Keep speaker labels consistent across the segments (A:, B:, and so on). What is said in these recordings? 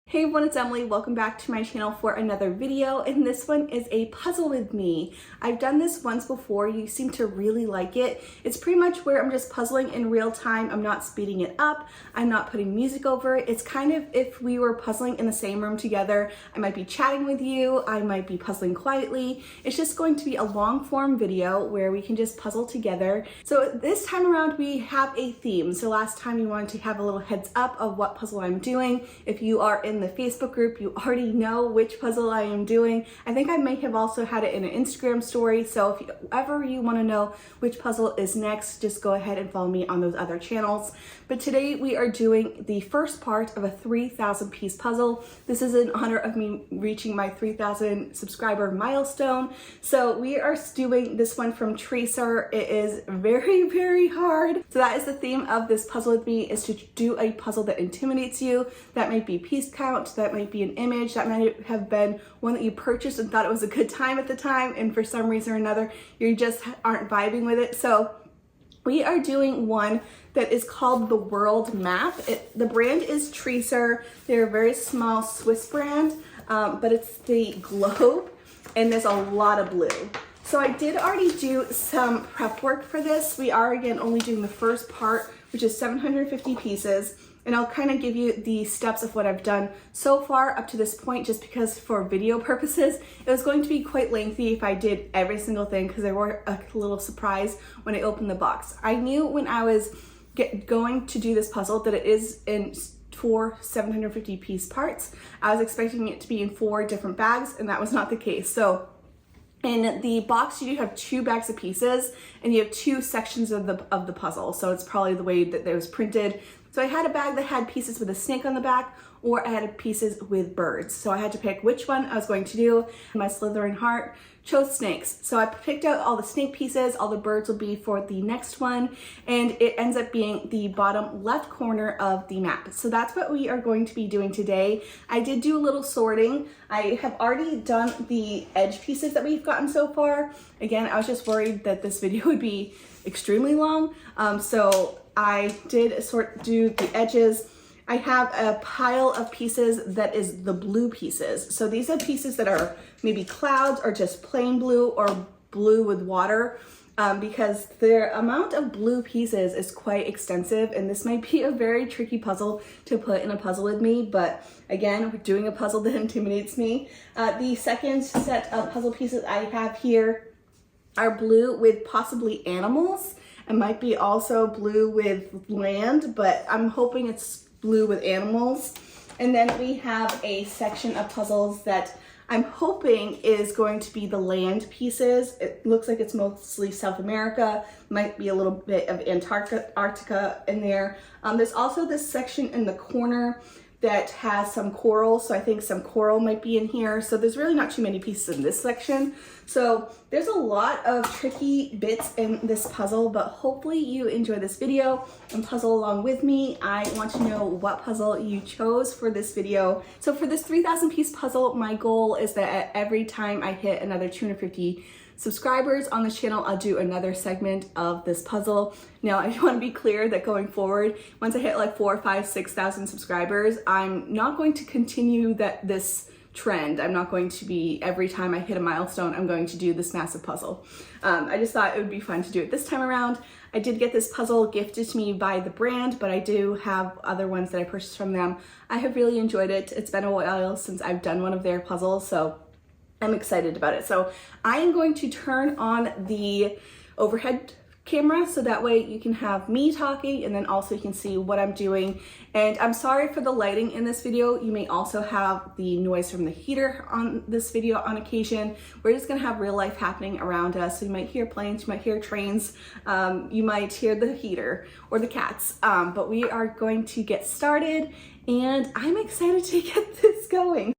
A: Hey everyone, it's Emily. Welcome back to my channel for another video, and this one is a puzzle with me. I've done this once before. You seem to really like it. It's pretty much where I'm just puzzling in real time. I'm not speeding it up. I'm not putting music over it. It's kind of if we were puzzling in the same room together. I might be chatting with you. I might be puzzling quietly. It's just going to be a long form video where we can just puzzle together. So this time around we have a theme. So last time you wanted to have a little heads up of what puzzle I'm doing. If you are in the Facebook group, you already know which puzzle I am doing. I think I may have also had it in an Instagram story, so if ever you want to know which puzzle is next, just go ahead and follow me on those other channels. But today we are doing the first part of a 3,000 piece puzzle. This is in honor of me reaching my 3,000 subscriber milestone. So we are doing this one from Treecer. It is very, very hard. So that is the theme of this puzzle with me, is to do a puzzle that intimidates you. That might be piece count, that might be an image, that might have been one that you purchased and thought it was a good time at the time, and for some reason or another you just aren't vibing with it. So we are doing one that is called the World Map. The brand is Treecer. They're a very small Swiss brand, but it's the globe, and there's a lot of blue. So I did already do some prep work for this. We are again only doing the first part, which is 750 pieces. And I'll kind of give you the steps of what I've done so far up to this point, just because for video purposes, it was going to be quite lengthy if I did every single thing, because there were a little surprise when I opened the box. I knew when I was going to do this puzzle that it is in 4 750 piece parts. I was expecting it to be in 4 different bags, and that was not the case. So in the box, you do have 2 bags of pieces, and you have 2 sections of the puzzle. So it's probably the way that it was printed. So I had a bag that had pieces with a snake on the back, or I had pieces with birds. So I had to pick which one I was going to do. My Slytherin heart chose snakes. So I picked out all the snake pieces. All the birds will be for the next one. And it ends up being the bottom left corner of the map. So that's what we are going to be doing today. I did do a little sorting. I have already done the edge pieces that we've gotten so far. Again, I was just worried that this video would be extremely long. So I did do the edges. I have a pile of pieces that is the blue pieces. So these are pieces that are maybe clouds or just plain blue or blue with water, because the amount of blue pieces is quite extensive, and this might be a very tricky puzzle to put in a puzzle with me. But again, we're doing a puzzle that intimidates me. The second set of puzzle pieces I have here are blue with possibly animals. It might be also blue with land, but I'm hoping it's blue with animals. And then we have a section of puzzles that I'm hoping is going to be the land pieces. It looks like it's mostly South America, might be a little bit of Antarctica in there. There's also this section in the corner that has some coral, so I think some coral might be in here. So there's really not too many pieces in this section. So there's a lot of tricky bits in this puzzle, but hopefully you enjoy this video and puzzle along with me. I want to know what puzzle you chose for this video. So for this 3,000 piece puzzle, my goal is that every time I hit another 250 subscribers on this channel, I'll do another segment of this puzzle. Now, I want to be clear that going forward, once I hit like 4, 5, 6,000 subscribers, I'm not going to continue this trend. I'm not going to be, every time I hit a milestone, I'm going to do this massive puzzle. I just thought it would be fun to do it this time around. I did get this puzzle gifted to me by the brand, but I do have other ones that I purchased from them. I have really enjoyed it. It's been a while since I've done one of their puzzles, so I'm excited about it. So I am going to turn on the overhead camera so that way you can have me talking, and then also you can see what I'm doing. And I'm sorry for the lighting in this video. You may also have the noise from the heater on this video on occasion. We're just gonna have real life happening around us. So you might hear planes, you might hear trains, you might hear the heater or the cats, but we are going to get started, and I'm excited to get this going.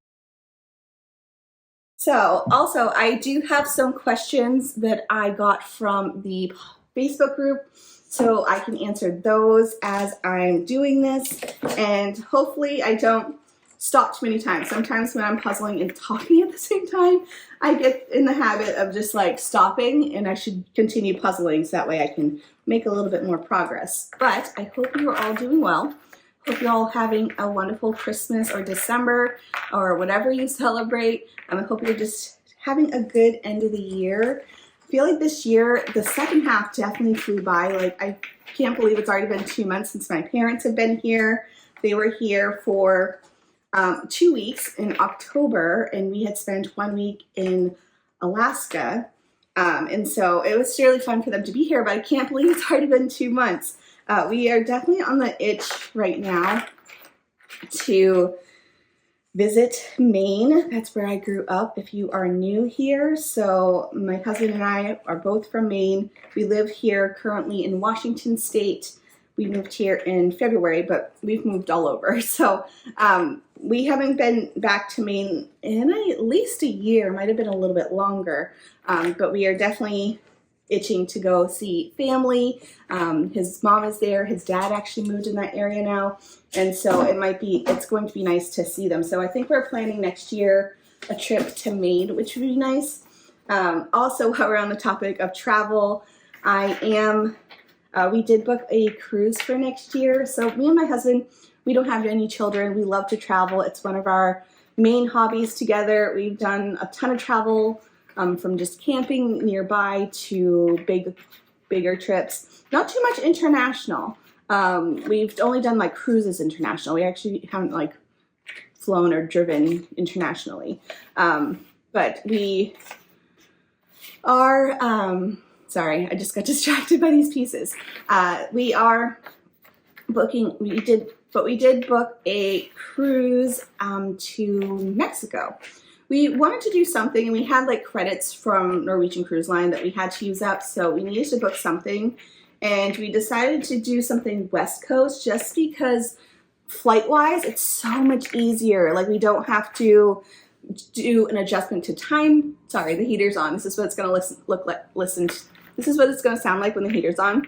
A: So also, I do have some questions that I got from the Facebook group, so I can answer those as I'm doing this, and hopefully I don't stop too many times. Sometimes when I'm puzzling and talking at the same time, I get in the habit of just like stopping, and I should continue puzzling so that way I can make a little bit more progress. But I hope you are all doing well. Hope you're all having a wonderful Christmas or December or whatever you celebrate. I hope you're just having a good end of the year. I feel like this year, the second half definitely flew by. Like, I can't believe it's already been 2 months since my parents have been here. They were here for 2 weeks in October, and we had spent 1 week in Alaska. And so it was really fun for them to be here, but I can't believe it's already been 2 months. We are definitely on the itch right now to visit Maine. That's where I grew up, if you are new here. So my husband and I are both from Maine. We live here currently in Washington State. We moved here in February, but we've moved all over. So we haven't been back to Maine in at least a year, might have been a little bit longer, but we are definitely itching to go see family. His mom is there. His dad actually moved in that area now. And so it's going to be nice to see them. So I think we're planning next year a trip to Maine, which would be nice. Also, while we're on the topic of travel, we did book a cruise for next year. So me and my husband, we don't have any children. We love to travel. It's one of our main hobbies together. We've done a ton of travel, from just camping nearby to bigger trips. Not too much international. We've only done like cruises international. We actually haven't like flown or driven internationally. But we are, sorry, I just got distracted by these pieces. We did book a cruise to Mexico. We wanted to do something, and we had like credits from Norwegian Cruise Line that we had to use up, so we needed to book something, and we decided to do something West Coast just because flight-wise, it's so much easier. Like, we don't have to do an adjustment to time. Sorry, the heater's on. This is what it's going to this is what it's going to sound like when the heater's on.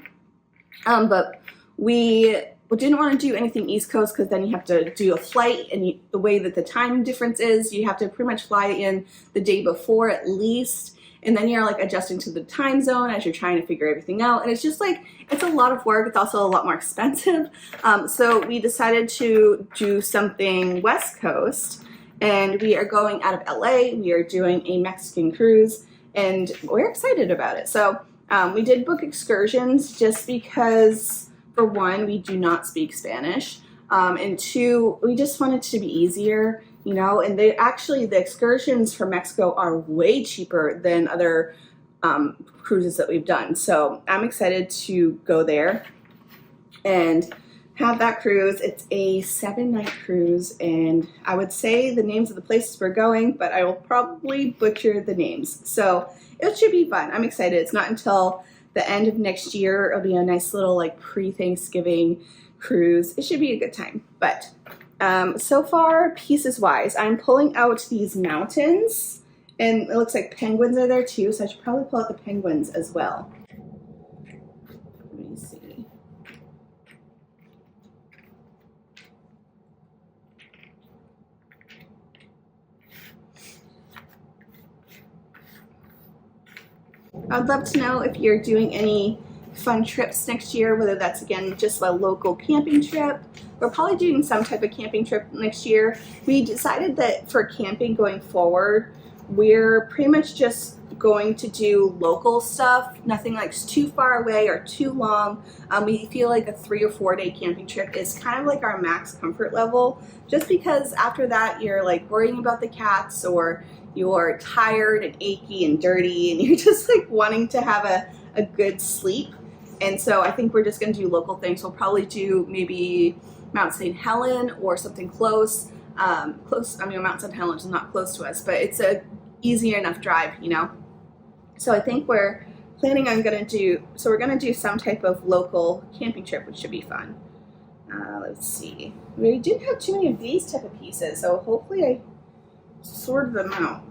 A: But we didn't want to do anything East Coast because then you have to do a flight, and the way that the time difference is, you have to pretty much fly in the day before at least, and then you're like adjusting to the time zone as you're trying to figure everything out, and it's just like, it's a lot of work. It's also a lot more expensive. So we decided to do something West Coast, and we are going out of LA. We are doing a Mexican cruise, and we're excited about it. So we did book excursions just because, for one, we do not speak Spanish, and two, we just wanted it to be easier, you know, and the excursions for Mexico are way cheaper than other cruises that we've done. So I'm excited to go there and have that cruise. It's a 7-night cruise, and I would say the names of the places we're going, but I will probably butcher the names. So it should be fun. I'm excited. It's not until the end of next year. It'll be a nice little like pre-Thanksgiving cruise. It should be a good time. But so far, pieces wise, I'm pulling out these mountains, and it looks like penguins are there too, so I should probably pull out the penguins as well. Let me see. I'd love to know if you're doing any fun trips next year, whether that's, again, just a local camping trip. We're probably doing some type of camping trip next year. We decided that for camping going forward, we're pretty much just going to do local stuff, nothing like too far away or too long. We feel like a 3 or 4 day camping trip is kind of like our max comfort level, just because after that you're like worrying about the cats, or you're tired and achy and dirty, and you're just like wanting to have a good sleep. And so I think we're just going to do local things. We'll probably do maybe Mount St. Helen or something close. I mean, Mount St. Helens is not close to us, but it's a easy enough drive, you know. So I think we're planning on we're going to do some type of local camping trip, which should be fun. Let's see. We didn't have too many of these type of pieces, so hopefully I sorted them out.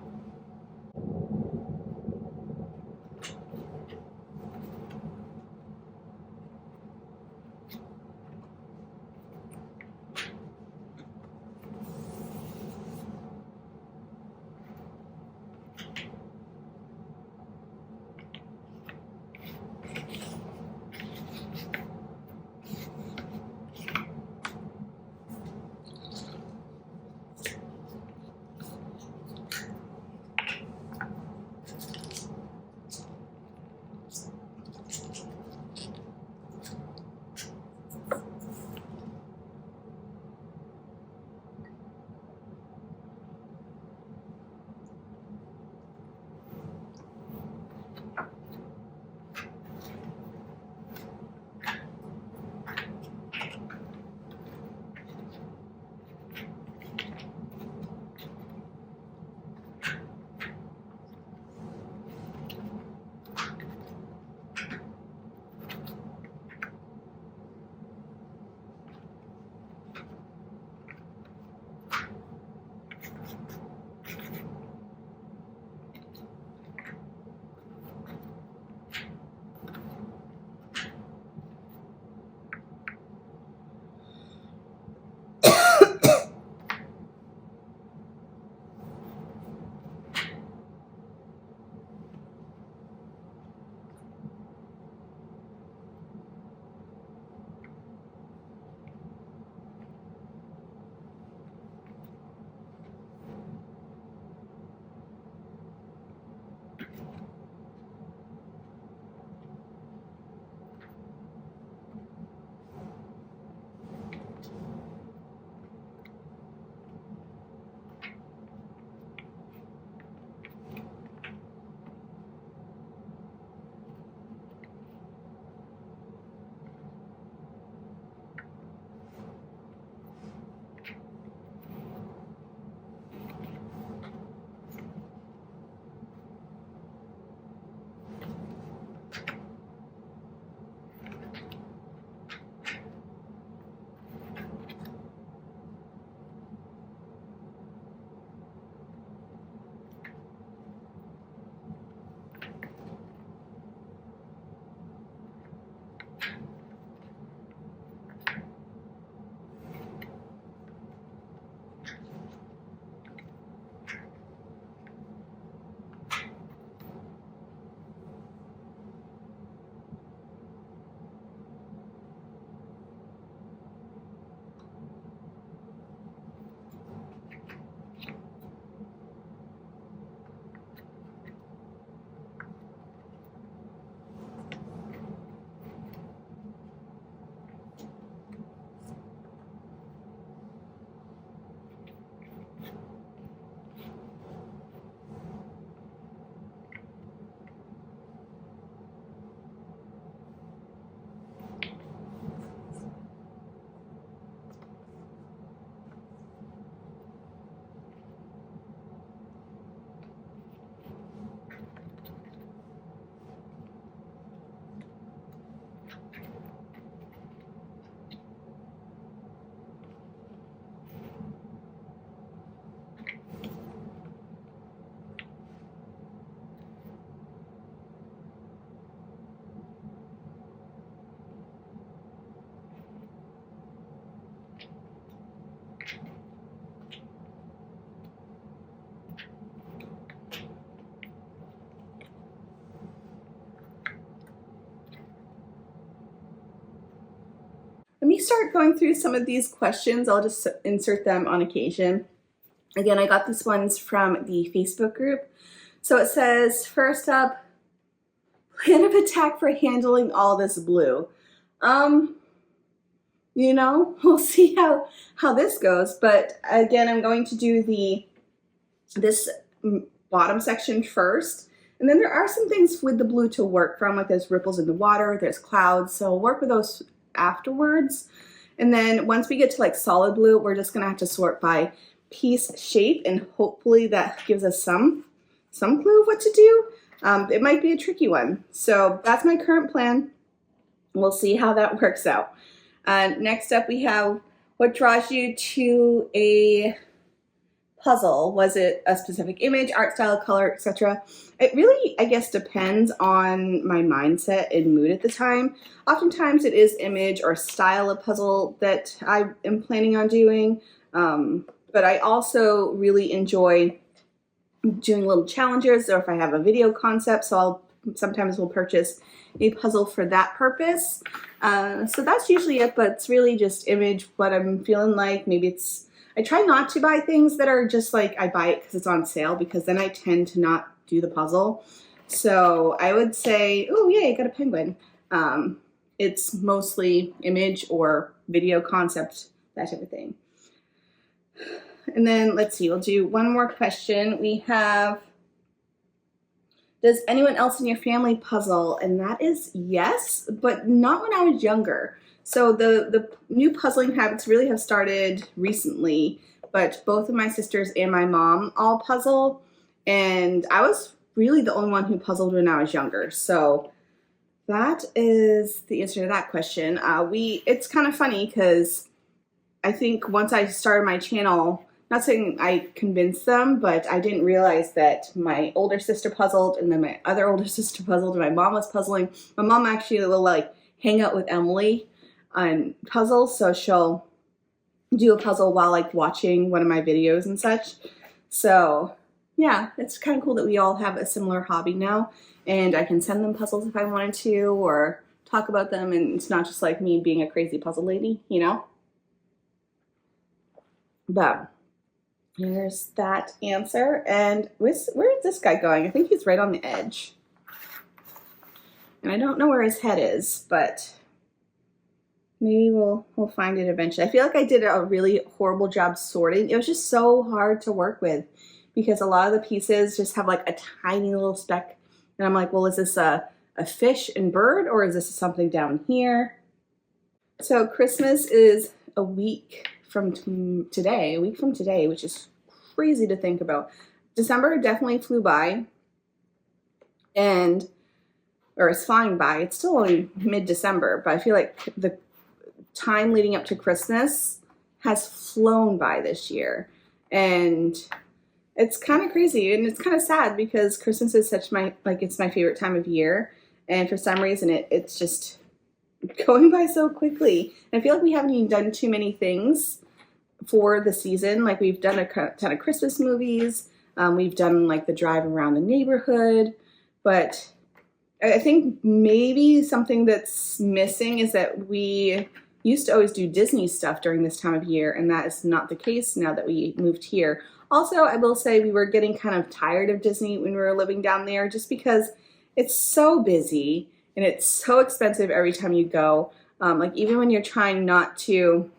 A: me start going through some of these questions. I'll just insert them on occasion. Again, I got these ones from the Facebook group. So it says, first up, plan of attack for handling all this blue. You know, we'll see how this goes. But again, I'm going to do this bottom section first. And then there are some things with the blue to work from, like there's ripples in the water, there's clouds. So I'll work with those afterwards. And then once we get to like solid blue, we're just gonna have to sort by piece shape, and hopefully that gives us some clue of what to do. It might be a tricky one. So that's my current plan. We'll see how that works out. Next up we have, what draws you to a puzzle? Was it a specific image, art style, color, etc.? It really, I guess, depends on my mindset and mood at the time. Oftentimes it is image or style of puzzle that I am planning on doing, but I also really enjoy doing little challenges, or if I have a video concept, so sometimes we'll purchase a puzzle for that purpose. So that's usually it, but it's really just image, what I'm feeling like. Maybe it's, I try not to buy things that are just like I buy it because it's on sale, because then I tend to not do the puzzle. So I would say, oh yay, I got a penguin. It's mostly image or video concept, that type of thing. And then let's see, we'll do one more question. We have, does anyone else in your family puzzle? And that is yes, but not when I was younger. So the new puzzling habits really have started recently, but both of my sisters and my mom all puzzle, and I was really the only one who puzzled when I was younger. So that is the answer to that question. It's kind of funny because I think once I started my channel, not saying I convinced them, but I didn't realize that my older sister puzzled, and then my other older sister puzzled, and my mom was puzzling. My mom actually will like hang out with Emily on puzzles, so she'll do a puzzle while like watching one of my videos and such. So yeah, it's kind of cool that we all have a similar hobby now, and I can send them puzzles if I wanted to, or talk about them, and it's not just like me being a crazy puzzle lady, you know? But here's that answer. And where is this guy going? I think he's right on the edge. And I don't know where his head is, but maybe we'll find it eventually. I feel like I did a really horrible job sorting. It was just so hard to work with because a lot of the pieces just have like a tiny little speck. And I'm like, well, is this a fish and bird, or is this something down here? So Christmas is a week from today, which is crazy to think about. December definitely flew by, or it's flying by. It's still only mid-December, but I feel like the time leading up to Christmas has flown by this year, and it's kind of crazy, and it's kind of sad because Christmas is it's my favorite time of year, and for some reason it's just going by so quickly. And I feel like we haven't even done too many things for the season. Like we've done a ton of Christmas movies, we've done like the drive around the neighborhood, but I think maybe something that's missing is that we used to always do Disney stuff during this time of year, and that is not the case now that we moved here. Also, I will say we were getting kind of tired of Disney when we were living down there, just because it's so busy and it's so expensive every time you go. Like even when you're trying not to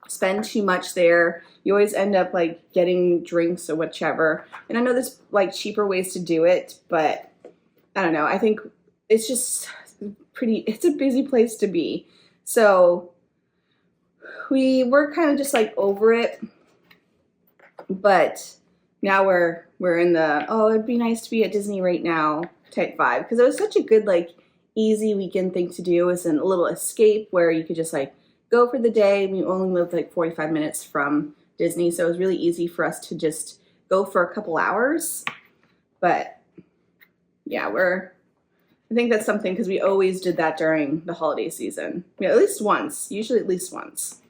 A: spend too much there, you always end up like getting drinks or whichever. And I know there's like cheaper ways to do it, but I don't know. I think it's just it's a busy place to be. So we were kind of just like over it, but now we're in the, oh, it'd be nice to be at Disney right now type vibe, because it was such a good like easy weekend thing to do. It's a little escape where you could just like go for the day. We only lived like 45 minutes from Disney, so it was really easy for us to just go for a couple hours. But yeah, I think that's something, because we always did that during the holiday season. Yeah, at least once, usually at least once.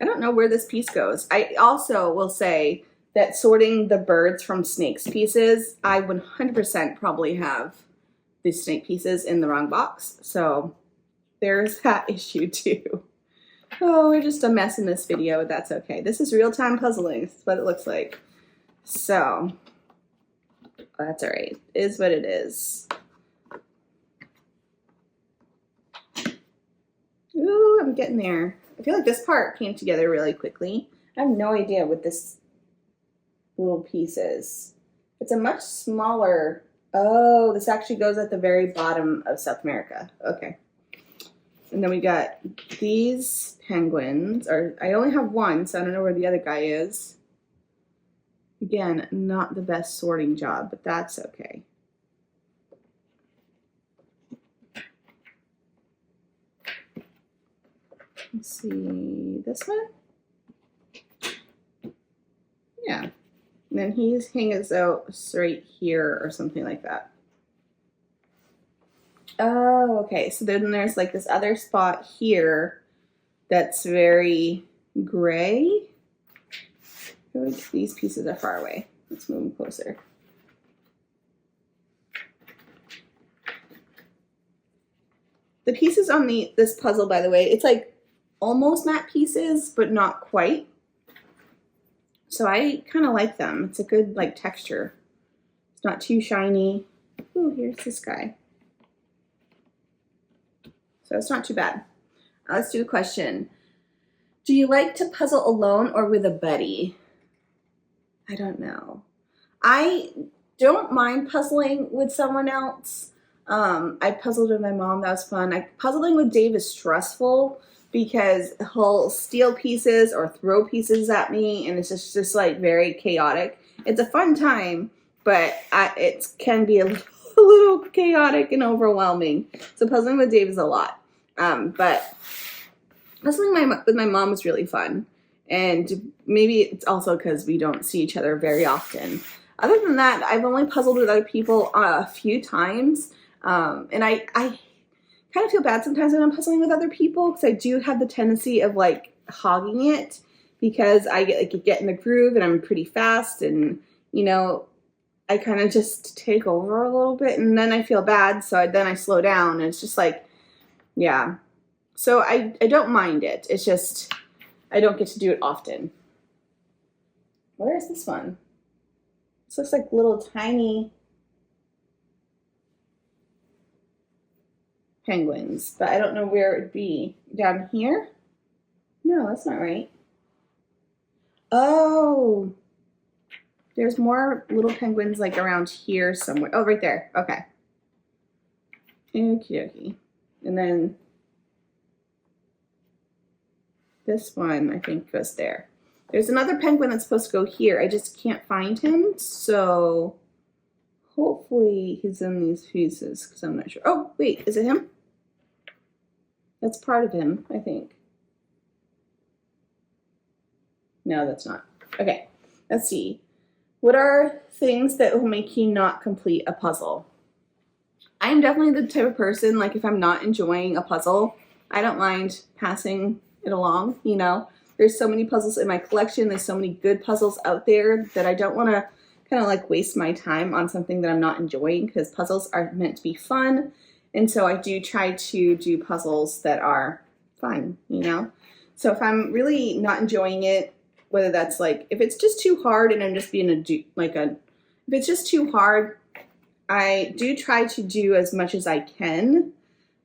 A: I don't know where this piece goes. I also will say that sorting the birds from snakes pieces, I 100% probably have the snake pieces in the wrong box. So there's that issue too. Oh, we're just a mess in this video, but that's okay. This is real-time puzzling. This is what it looks like. So, that's all right. It is what it is. Ooh, I'm getting there. I feel like this part came together really quickly. I have no idea what this little piece is. It's a much smaller. Oh, this actually goes at the very bottom of South America. Okay. And then we got these penguins, or I only have one, so I don't know where the other guy is. Again, not the best sorting job, but that's okay. Let's see, this one? Yeah. And then he's hangs out right here or something like that. Oh, okay. So then there's like this other spot here that's very gray. I feel like these pieces are far away. Let's move them closer. The pieces on this puzzle, by the way, it's like almost matte pieces, but not quite. So I kind of like them. It's a good like texture. It's not too shiny. Ooh, here's this guy. So it's not too bad. Let's do the question. Do you like to puzzle alone or with a buddy? I don't know. I don't mind puzzling with someone else. I puzzled with my mom. That was fun. Puzzling with Dave is stressful because he'll steal pieces or throw pieces at me, and it's just like very chaotic. It's a fun time, but it can be a little chaotic and overwhelming. So puzzling with Dave is a lot. But puzzling with my mom was really fun. And maybe it's also because we don't see each other very often. Other than that, I've only puzzled with other people a few times. And I kind of feel bad sometimes when I'm puzzling with other people because I do have the tendency of like hogging it because I get in the groove and I'm pretty fast and, you know, I kind of just take over a little bit and then I feel bad. So then I slow down and it's just like, yeah. So I don't mind it. It's just, I don't get to do it often. Where is this one? This looks like little tiny penguins, but I don't know where it would be. Down here? No, that's not right. Oh, there's more little penguins like around here somewhere. Oh, right there. Okay. Okie dokie. And then this one, I think, goes there. There's another penguin that's supposed to go here. I just can't find him, so hopefully he's in these pieces because I'm not sure. Oh, wait, is it him? That's part of him, I think. No, that's not. Okay, let's see. What are things that will make you not complete a puzzle? I'm definitely the type of person, like if I'm not enjoying a puzzle, I don't mind passing it along, you know. There's so many puzzles in my collection. There's so many good puzzles out there that I don't want to kind of like waste my time on something that I'm not enjoying because puzzles are meant to be fun. And so I do try to do puzzles that are fun, you know. So if I'm really not enjoying it, whether that's like, if it's just too hard and I'm just being if it's just too hard, I do try to do as much as I can.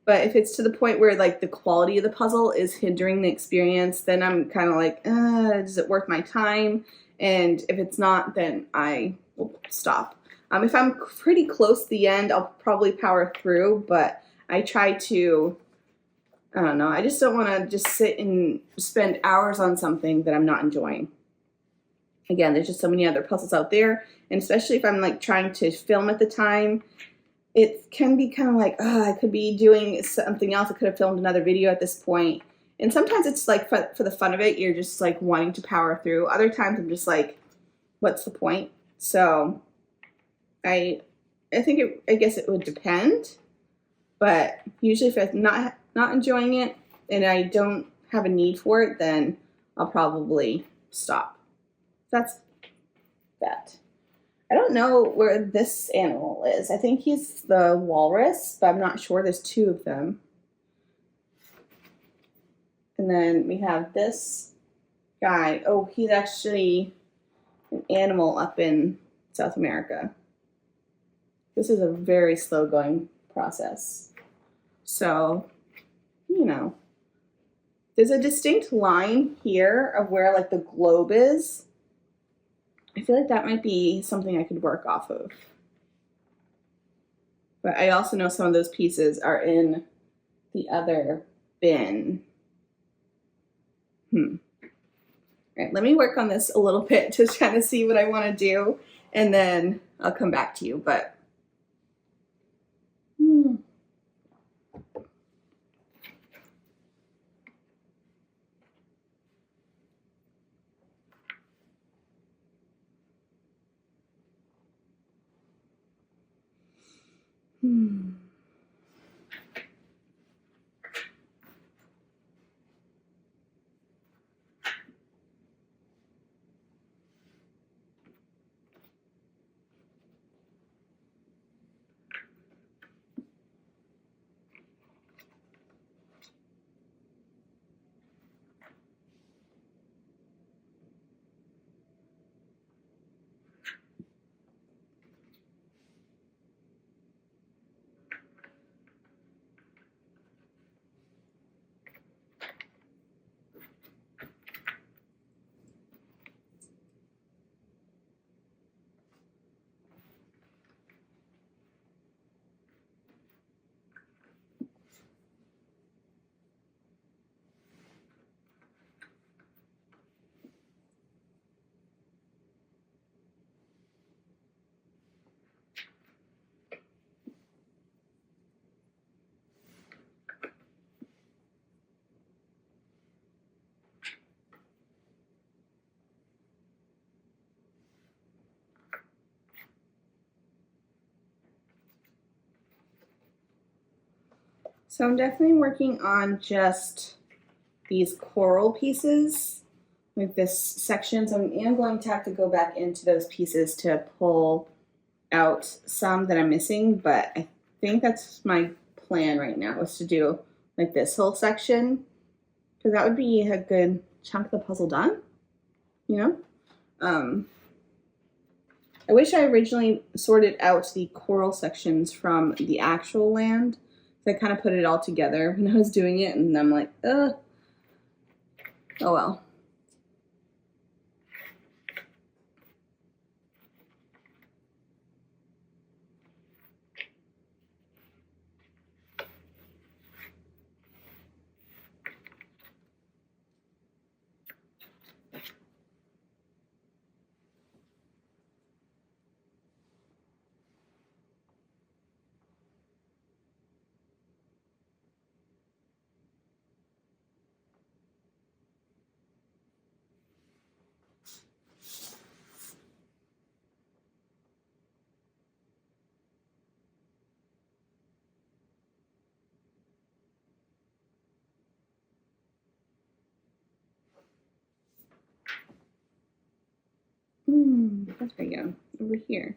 A: But if it's to the point where like the quality of the puzzle is hindering the experience, then I'm kind of like, is it worth my time? And if it's not, then I will stop. If I'm pretty close to the end, I'll probably power through, but I try to, I don't know, I just don't want to just sit and spend hours on something that I'm not enjoying. Again, there's just so many other puzzles out there, and especially if I'm like trying to film at the time, it can be kind of like, oh, I could be doing something else. I could have filmed another video at this point. And sometimes it's like for the fun of it, you're just like wanting to power through. Other times I'm just like, what's the point? So I guess it would depend. But usually if I'm not enjoying it and I don't have a need for it, then I'll probably stop. That's that. I don't know where this animal is. I think he's the walrus, but I'm not sure. There's two of them. And then we have this guy. Oh, he's actually an animal up in South America. This is a very slow going process. So, you know, there's a distinct line here of where like the globe is. I feel like that might be something I could work off of. But I also know some of those pieces are in the other bin. All right, let me work on this a little bit to kind of see what I want to do, and then I'll come back to you. But so I'm definitely working on just these coral pieces with this section. So I am going to have to go back into those pieces to pull out some that I'm missing, but I think that's my plan right now, is to do like this whole section, because that would be a good chunk of the puzzle done, you know? I wish I originally sorted out the coral sections from the actual land. So I kind of put it all together when I was doing it, and I'm like, oh well. There we go, over here.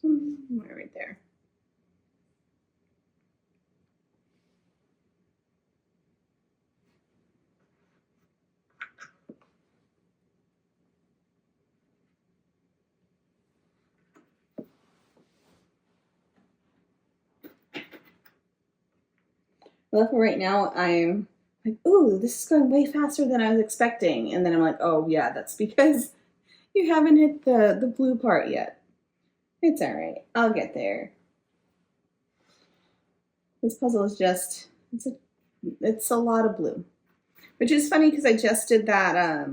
A: Somewhere right there. I love how right now I'm like, ooh, this is going way faster than I was expecting. And then I'm like, oh yeah, that's because you haven't hit the blue part yet. It's all right. I'll get there. This puzzle is just, it's a lot of blue. Which is funny because I just did that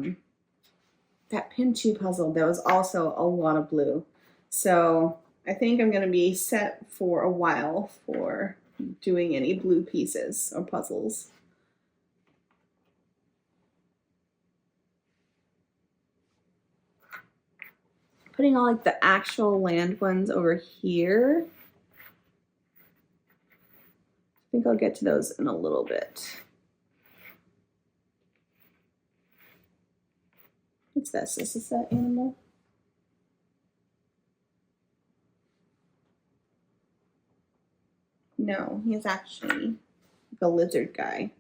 A: that Pinchu puzzle that was also a lot of blue. So I think I'm gonna be set for a while for doing any blue pieces or puzzles. Putting all like the actual land ones over here. I think I'll get to those in a little bit. What's this? Is this that animal? No, he's actually the lizard guy.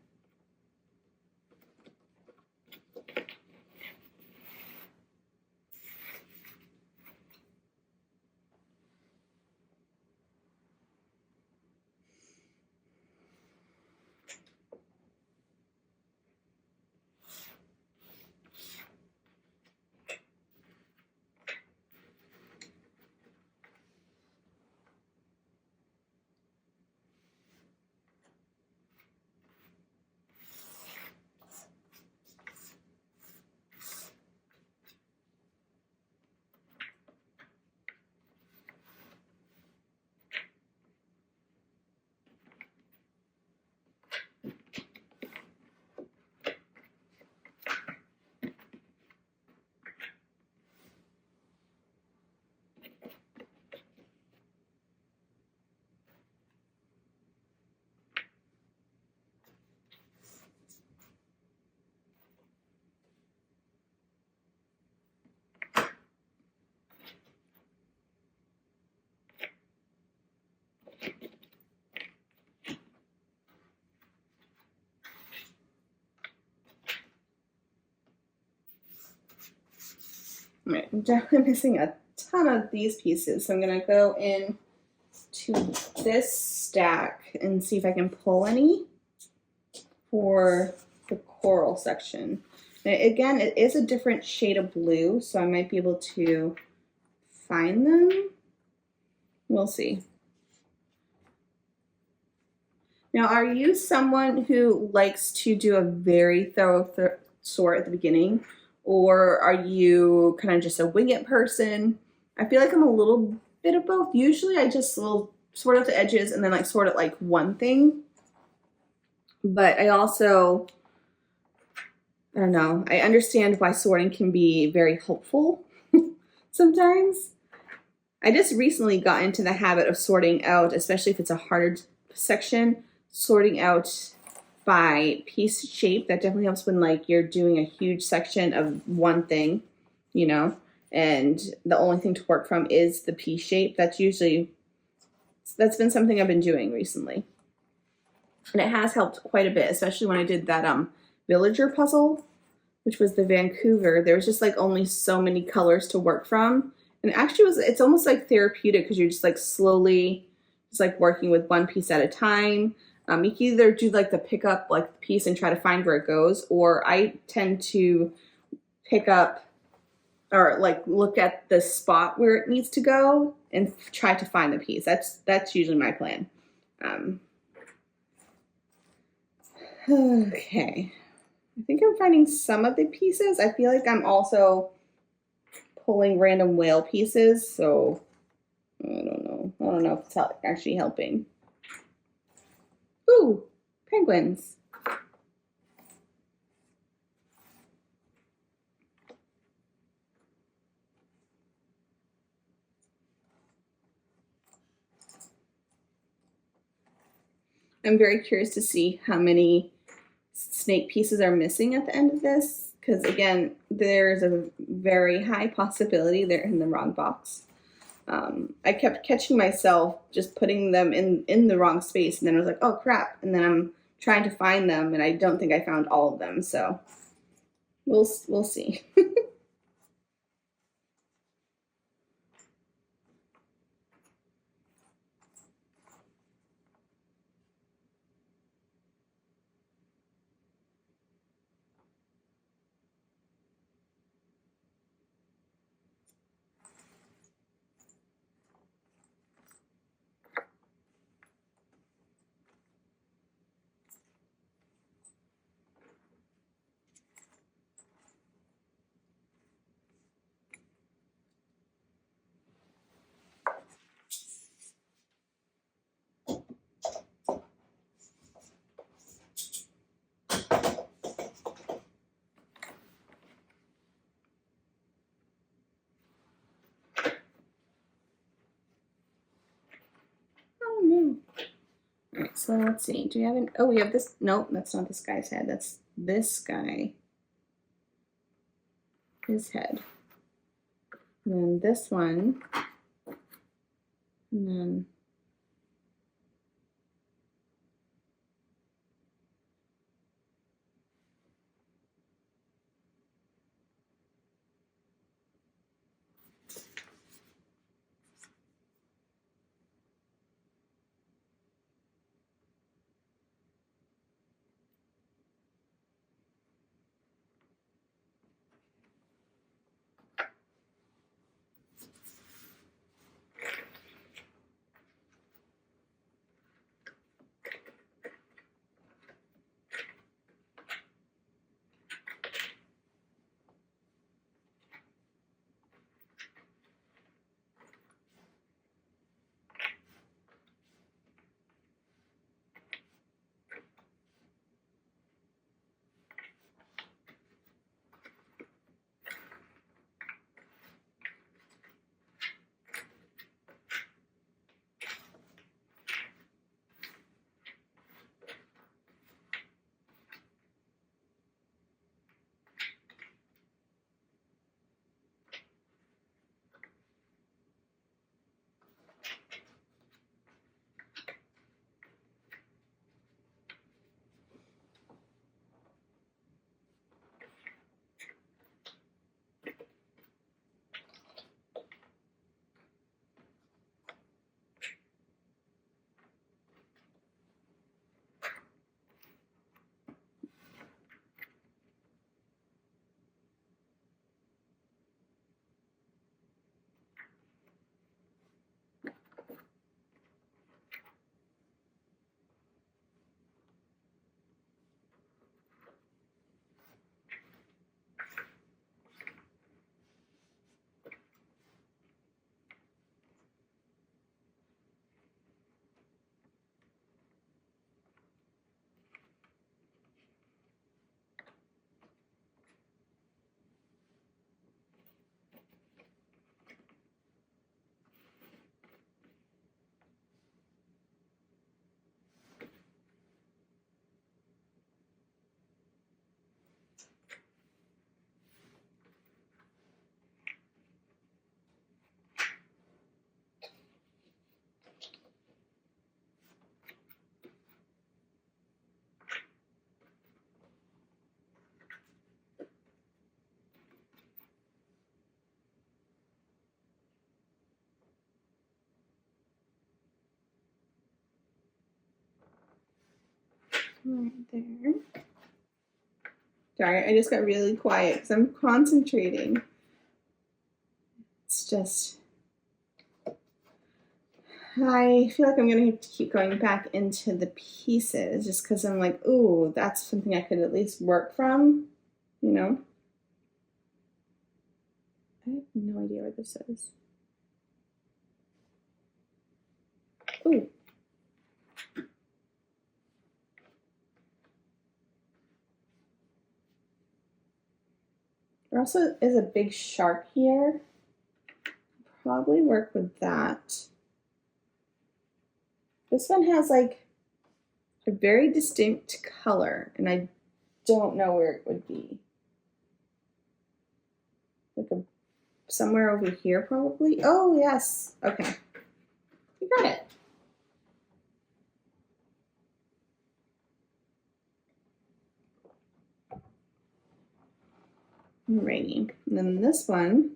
A: All right, I'm definitely missing a ton of these pieces. So I'm gonna go in to this stack and see if I can pull any for the coral section. And again, it is a different shade of blue, so I might be able to find them. We'll see. Now, are you someone who likes to do a very thorough sort at the beginning? Or are you kind of just a wing it person? I feel like I'm a little bit of both. Usually I just will sort out the edges and then like sort it like one thing. But I also, I don't know, I understand why sorting can be very helpful sometimes. I just recently got into the habit of sorting out, especially if it's a harder section, sorting out by piece shape. That definitely helps when like you're doing a huge section of one thing, you know, and the only thing to work from is the piece shape. That's been something I've been doing recently. And it has helped quite a bit, especially when I did that villager puzzle, which was the Vancouver. There was just like only so many colors to work from. And actually it's almost like therapeutic because you're just like slowly just like working with one piece at a time. You can either do like the pick up like the piece and try to find where it goes, or I tend to pick up or like look at the spot where it needs to go and try to find the piece. That's usually my plan. Okay, I think I'm finding some of the pieces. I feel like I'm also pulling random whale pieces, so I don't know. I don't know if it's actually helping. Ooh, penguins. I'm very curious to see how many snake pieces are missing at the end of this, because again, there's a very high possibility they're in the wrong box. I kept catching myself just putting them in the wrong space, and then I was like, oh crap, and then I'm trying to find them, and I don't think I found all of them, so we'll see. So let's see, do we have oh, we have this, nope, that's not this guy's head, that's this guy, his head. And then this one, and then right there. Sorry, I just got really quiet because I'm concentrating. It's just, I feel like I'm going to have to keep going back into the pieces just because I'm like, ooh, that's something I could at least work from, you know? I have no idea what this is. Ooh. There also is a big shark here. Probably work with that. This one has like a very distinct color, and I don't know where it would be. Like somewhere over here, probably. Oh, yes. Okay. You got it. Alrighty. And then this one.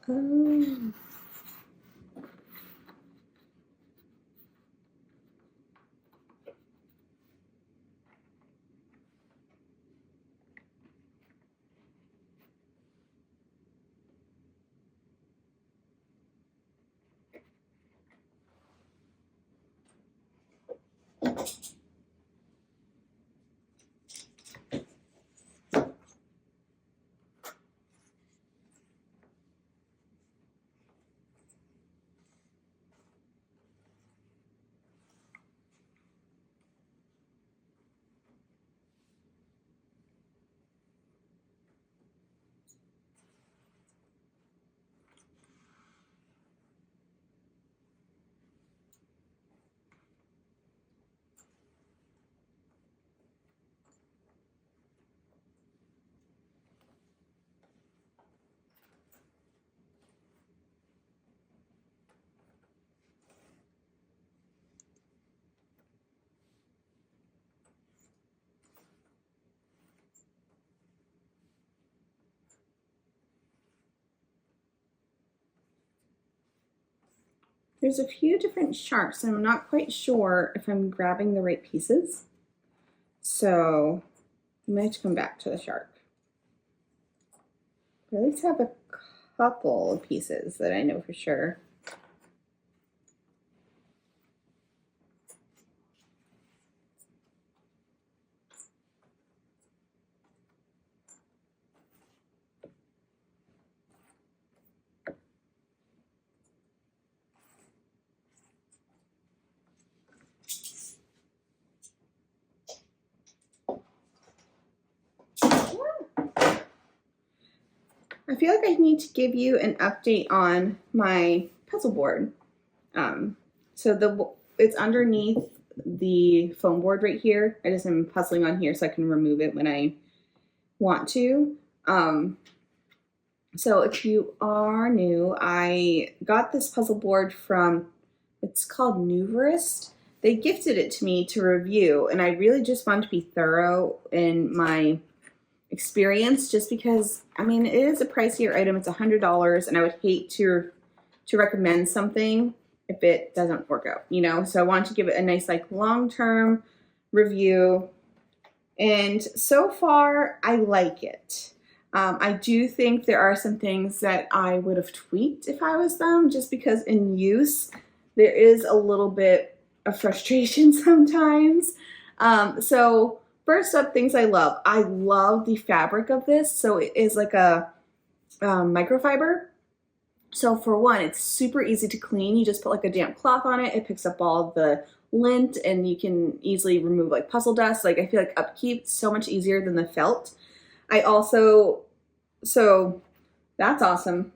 A: Oh. there's a few different sharks, and I'm not quite sure if I'm grabbing the right pieces. So I might have to come back to the shark. But at least have a couple of pieces that I know for sure. I feel like I need to give you an update on my puzzle board. So it's underneath the foam board right here. I just am puzzling on here so I can remove it when I want to. So if you are new, I got this puzzle board from, it's called Nuverist. They gifted it to me to review, and I really just wanted to be thorough in my experience, just because, I mean, it is a pricier item. It's $100, and I would hate to recommend something if it doesn't work out, you know? So I wanted to give it a nice, like, long-term review, and so far, I like it. I do think there are some things that I would have tweaked if I was them, just because in use, there is a little bit of frustration sometimes. So first up, things I love. I love the fabric of this. So it is like a microfiber. So for one, it's super easy to clean. You just put like a damp cloth on it. It picks up all the lint, and you can easily remove like puzzle dust. Like I feel like upkeep so much easier than the felt. So that's awesome.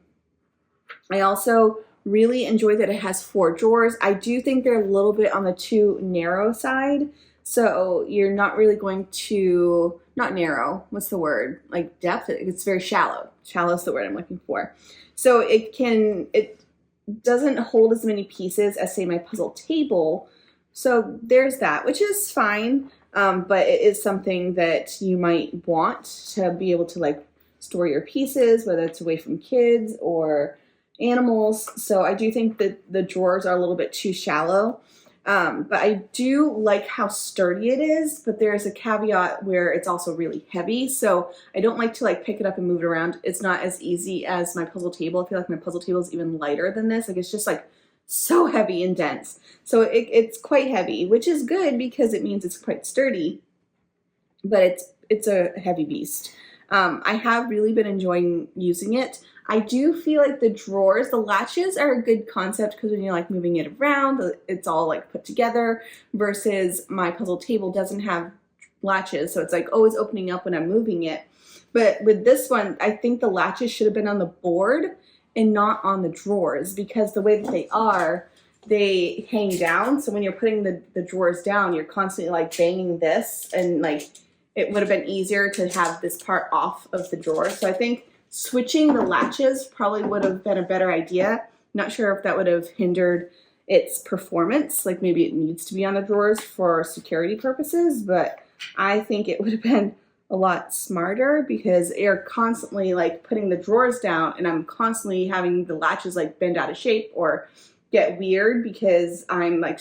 A: I also really enjoy that it has 4 drawers. I do think they're a little bit on the too narrow side. So you're not really going to, not narrow, what's the word? Like depth, it's very shallow. Shallow is the word I'm looking for. So it doesn't hold as many pieces as say my puzzle table. So there's that, which is fine. But it is something that you might want to be able to like store your pieces, whether it's away from kids or animals. So I do think that the drawers are a little bit too shallow. But I do like how sturdy it is, but there's a caveat where it's also really heavy. So I don't like to like pick it up and move it around. It's not as easy as my puzzle table. I feel like my puzzle table is even lighter than this. Like it's just like so heavy and dense. So it's quite heavy, which is good because it means it's quite sturdy, but it's a heavy beast. I have really been enjoying using it. I do feel like the drawers, the latches are a good concept because when you're like moving it around, it's all like put together, versus my puzzle table doesn't have latches. So it's like always opening up when I'm moving it. But with this one, I think the latches should have been on the board and not on the drawers, because the way that they hang down. So when you're putting the drawers down, you're constantly like banging this, and like it would have been easier to have this part off of the drawer. So I think switching the latches probably would have been a better idea. Not sure if that would have hindered its performance. Like maybe it needs to be on the drawers for security purposes, but I think it would have been a lot smarter, because you're constantly like putting the drawers down, and I'm constantly having the latches like bend out of shape or get weird because I'm like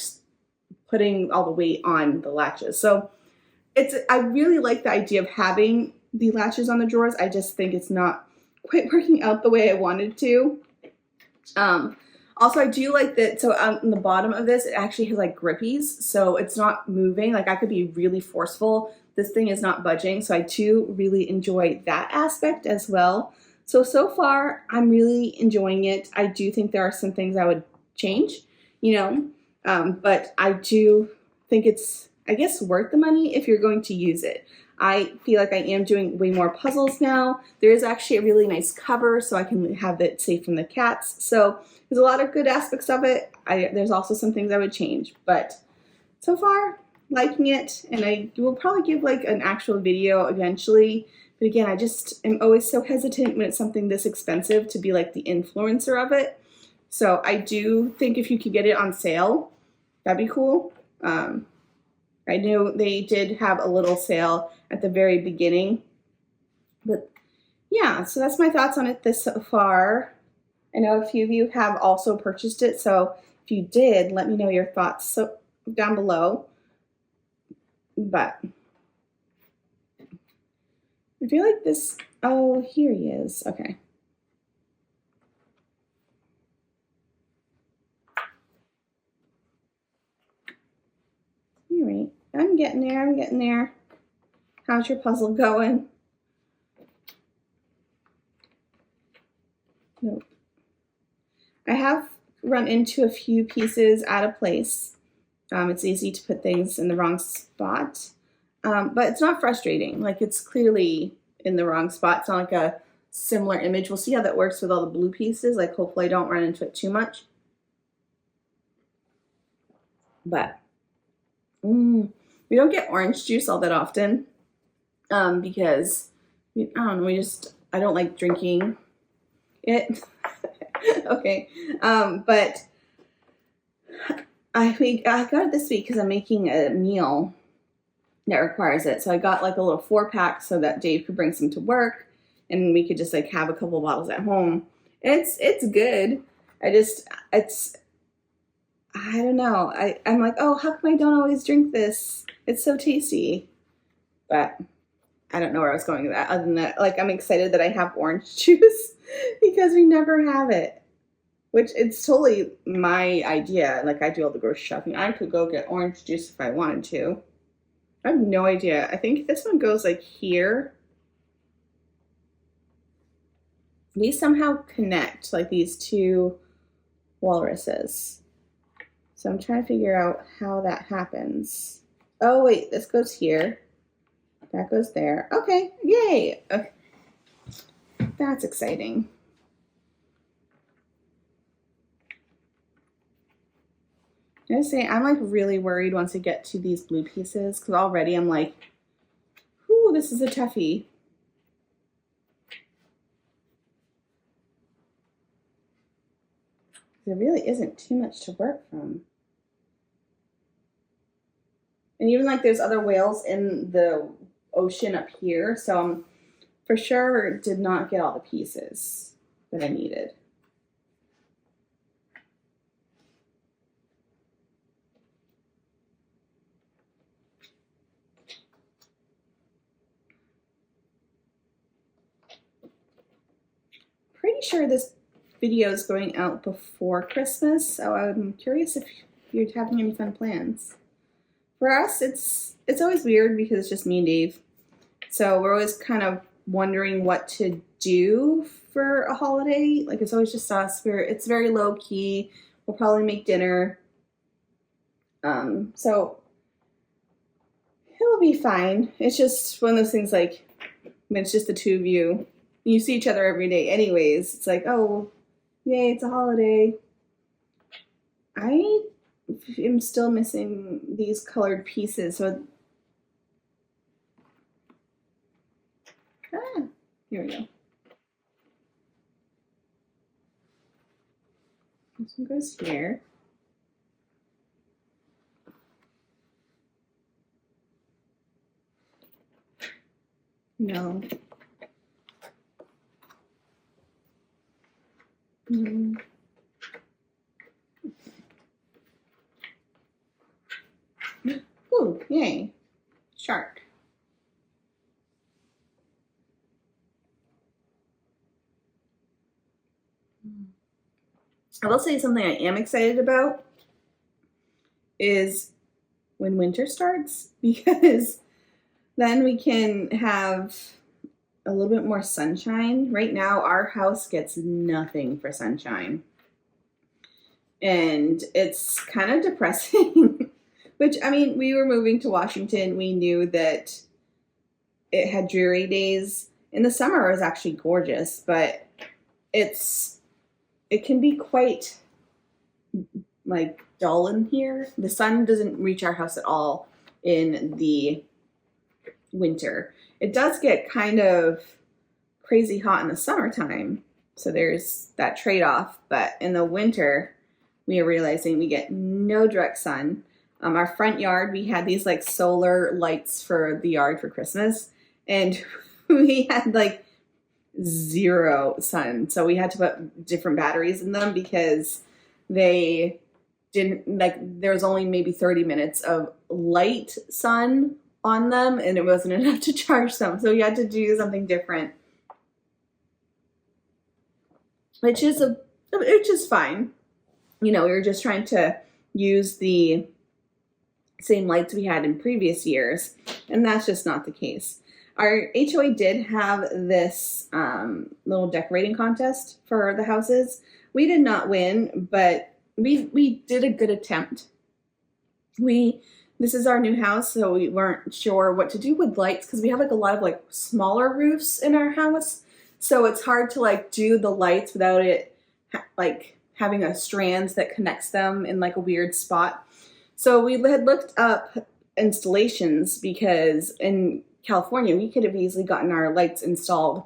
A: putting all the weight on the latches. So I really like the idea of having the latches on the drawers. I just think it's not quite working out the way I wanted to. Also, I do like that, so on the bottom of this, it actually has like grippies, so it's not moving. Like I could be really forceful. This thing is not budging, so I do really enjoy that aspect as well. So far, I'm really enjoying it. I do think there are some things I would change, you know, but I do think it's, I guess, worth the money if you're going to use it. I feel like I am doing way more puzzles now. There is actually a really nice cover, so I can have it safe from the cats. So there's a lot of good aspects of it. There's also some things I would change, but so far, liking it. And I will probably give like an actual video eventually. But again, I just am always so hesitant when it's something this expensive to be like the influencer of it. So I do think if you could get it on sale, that'd be cool. I know they did have a little sale at the very beginning, but yeah, so that's my thoughts on it this far. I know a few of you have also purchased it, so If you did, let me know your thoughts down below. But I feel like this, oh, here he is. Okay. All right, I'm getting there, I'm getting there. How's your puzzle going? Nope. I have run into a few pieces out of place. It's easy to put things in the wrong spot, but it's not frustrating. Like, it's clearly in the wrong spot. It's not like a similar image. We'll see how that works with all the blue pieces. Like, hopefully I don't run into it too much. But we don't get orange juice all that often because, I don't know, I don't like drinking it. Okay, but I got it this week because I'm making a meal that requires it. So I got like a little 4-pack so that Dave could bring some to work and we could just like have a couple bottles at home. And it's good. I don't know. I'm like, oh, how come I don't always drink this? It's so tasty. But I don't know where I was going with that. Other than that, like, I'm excited that I have orange juice because we never have it. Which, it's totally my idea. Like, I do all the grocery shopping. I could go get orange juice if I wanted to. I have no idea. I think this one goes like here. These somehow connect, like these two walruses. So I'm trying to figure out how that happens. Oh, wait, this goes here. That goes there. Okay, yay. Okay. That's exciting. I gotta say, I'm like really worried once I get to these blue pieces because already I'm like, whoo, this is a toughie. There really isn't too much to work from. And even like there's other whales in the ocean up here, so for sure did not get all the pieces that I needed. Pretty sure this video is going out before Christmas, so I'm curious if you're having any fun plans. For us, it's always weird because it's just me and Dave. So we're always kind of wondering what to do for a holiday. Like, it's always just us. It's very low key. We'll probably make dinner. So it'll be fine. It's just one of those things, like, when it's just the two of you. You see each other every day anyways. It's like, oh, yay, it's a holiday. I am still missing these colored pieces. So, here we go. This one goes here. No. Ooh, yay. Shark. I will say something I am excited about is when winter starts, because then we can have a little bit more sunshine. Right now, our house gets nothing for sunshine. And it's kind of depressing. Which, I mean, we were moving to Washington. We knew that it had dreary days. In the summer, it was actually gorgeous, but it can be quite, like, dull in here. The sun doesn't reach our house at all in the winter. It does get kind of crazy hot in the summertime, so there's that trade-off. But in the winter, we are realizing we get no direct sun. Our front yard, we had these like solar lights for the yard for Christmas, and we had like 0 sun. So we had to put different batteries in them because they didn't, like, there was only maybe 30 minutes of light sun on them, and it wasn't enough to charge them. So we had to do something different, which is fine. You know, we were just trying to use the same lights we had in previous years, and that's just not the case. Our HOA did have this little decorating contest for the houses. We did not win, but we did a good attempt. This is our new house, so we weren't sure what to do with lights because we have like a lot of like smaller roofs in our house. So it's hard to like do the lights without it like having a strand that connects them in like a weird spot. So we had looked up installations because in California, we could have easily gotten our lights installed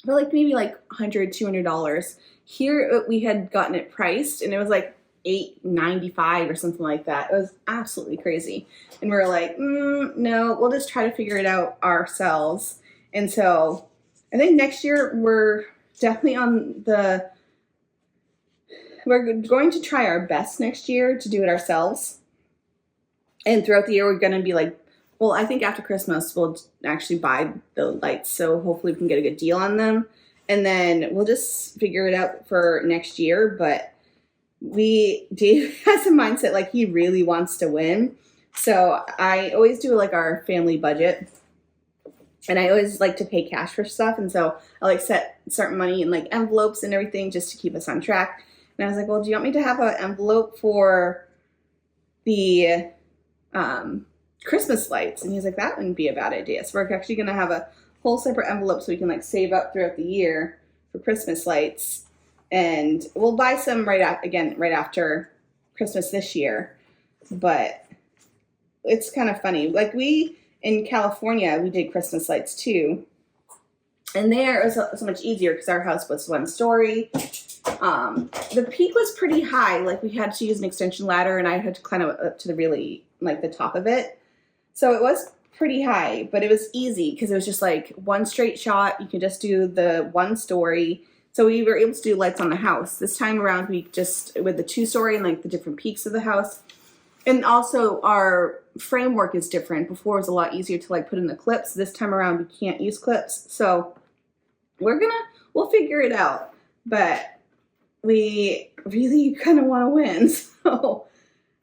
A: for like maybe like $100, $200. Here we had gotten it priced and it was like $8.95 or something like that. It was absolutely crazy. And we were like, no, we'll just try to figure it out ourselves. And so I think next year we're definitely we're going to try our best next year to do it ourselves. And throughout the year, we're going to be like, well, I think after Christmas, we'll actually buy the lights. So hopefully we can get a good deal on them. And then we'll just figure it out for next year. But Dave has a mindset like he really wants to win. So I always do like our family budget. And I always like to pay cash for stuff. And so I like set certain money in like envelopes and everything just to keep us on track. And I was like, well, do you want me to have an envelope for the Christmas lights? And he's like, that wouldn't be a bad idea. So we're actually going to have a whole separate envelope so we can like save up throughout the year for Christmas lights. And we'll buy some right after Christmas this year. But it's kind of funny. Like in California, we did Christmas lights too. And there it was so much easier because our house was one story. The peak was pretty high. Like we had to use an extension ladder and I had to climb up to the really, like the top of it. So it was pretty high, but it was easy because it was just like one straight shot. You could just do the one story. So we were able to do lights on the house. This time around, we just, with the 2-story and like the different peaks of the house. And also our framework is different. Before it was a lot easier to like put in the clips. This time around, we can't use clips. So we'll figure it out. But we really kind of want to win. So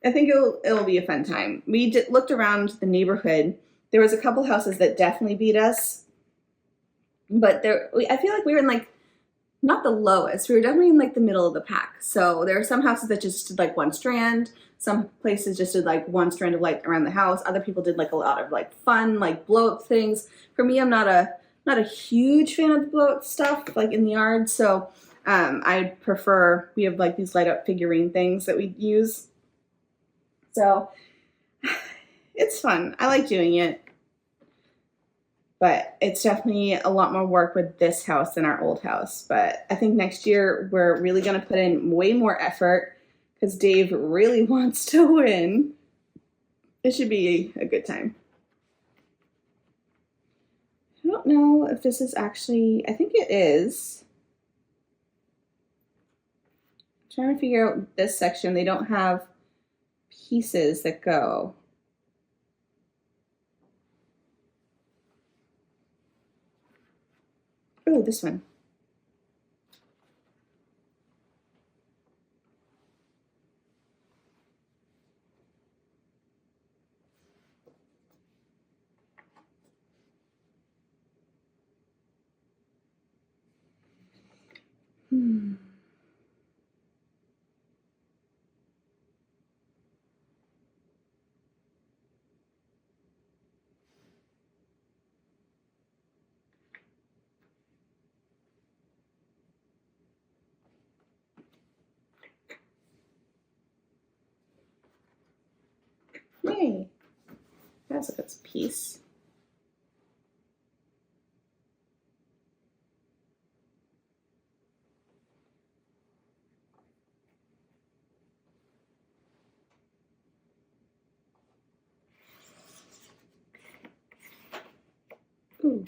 A: I think it'll be a fun time. We looked around the neighborhood. There was a couple houses that definitely beat us. But I feel like we were in like, not the lowest. We were definitely in like the middle of the pack. So there are some houses that just did like one strand. Some places just did like one strand of light around the house. Other people did like a lot of like fun, like blow up things. For me, I'm not a huge fan of the blow up stuff like in the yard. So I prefer, we have like these light up figurine things that we use. So it's fun. I like doing it. But it's definitely a lot more work with this house than our old house. But I think next year we're really going to put in way more effort because Dave really wants to win. It should be a good time. I don't know if this is actually, I think it is. I'm trying to figure out this section. They don't have pieces that go. Oh, this one. Yay. That's a good piece. Ooh.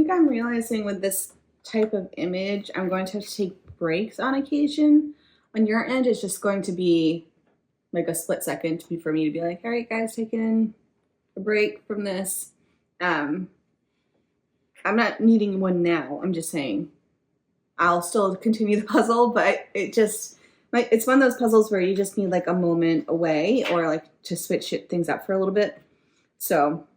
A: think I'm realizing with this type of image, I'm going to have to take breaks on occasion. On your end, it's just going to be like a split second for me to be like, all right, guys, taking a break from this. I'm not needing one now. I'm just saying I'll still continue the puzzle, but it's one of those puzzles where you just need like a moment away or like to switch things up for a little bit. So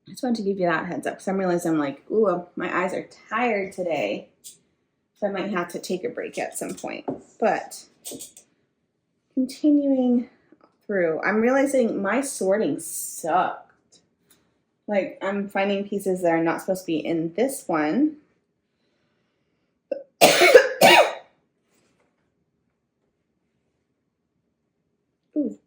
A: I just wanted to give you that heads up because I'm realizing I'm like, ooh, my eyes are tired today. So I might have to take a break at some point. But continuing through, I'm realizing my sorting sucked. Like I'm finding pieces that are not supposed to be in this one. Ooh.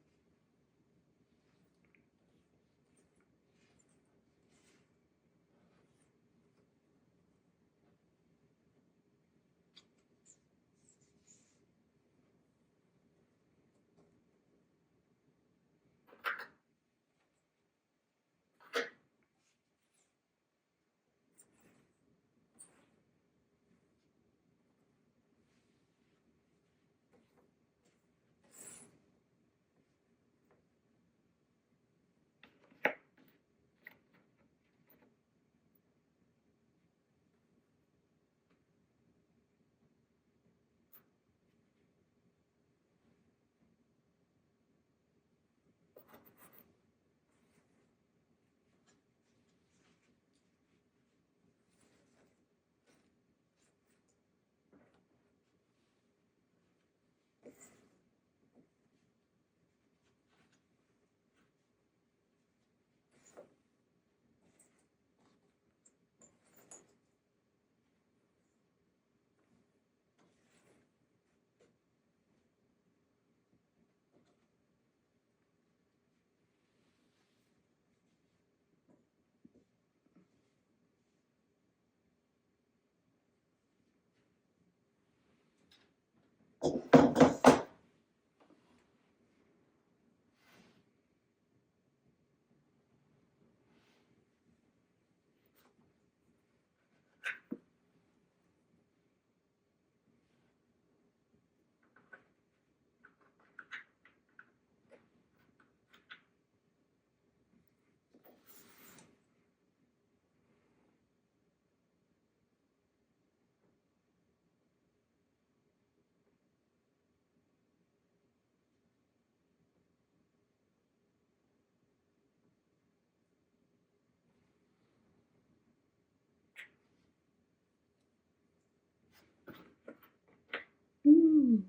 A: Mm.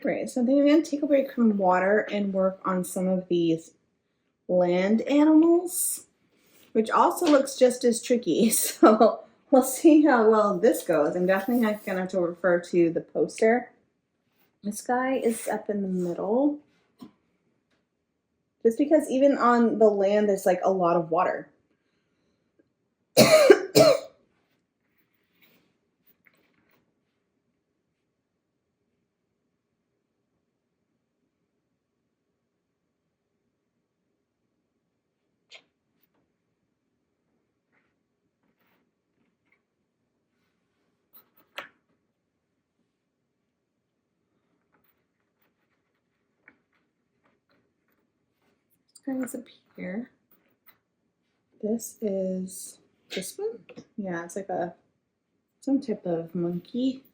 A: Great, so I think I'm going to take a break from water and work on some of these land animals, which also looks just as tricky. So we'll see how well this goes. I'm definitely not going to have to refer to the poster. This guy is up in the middle. Just because even on the land, there's like a lot of water. Guys up here. This is this one. Yeah, it's like some type of monkey.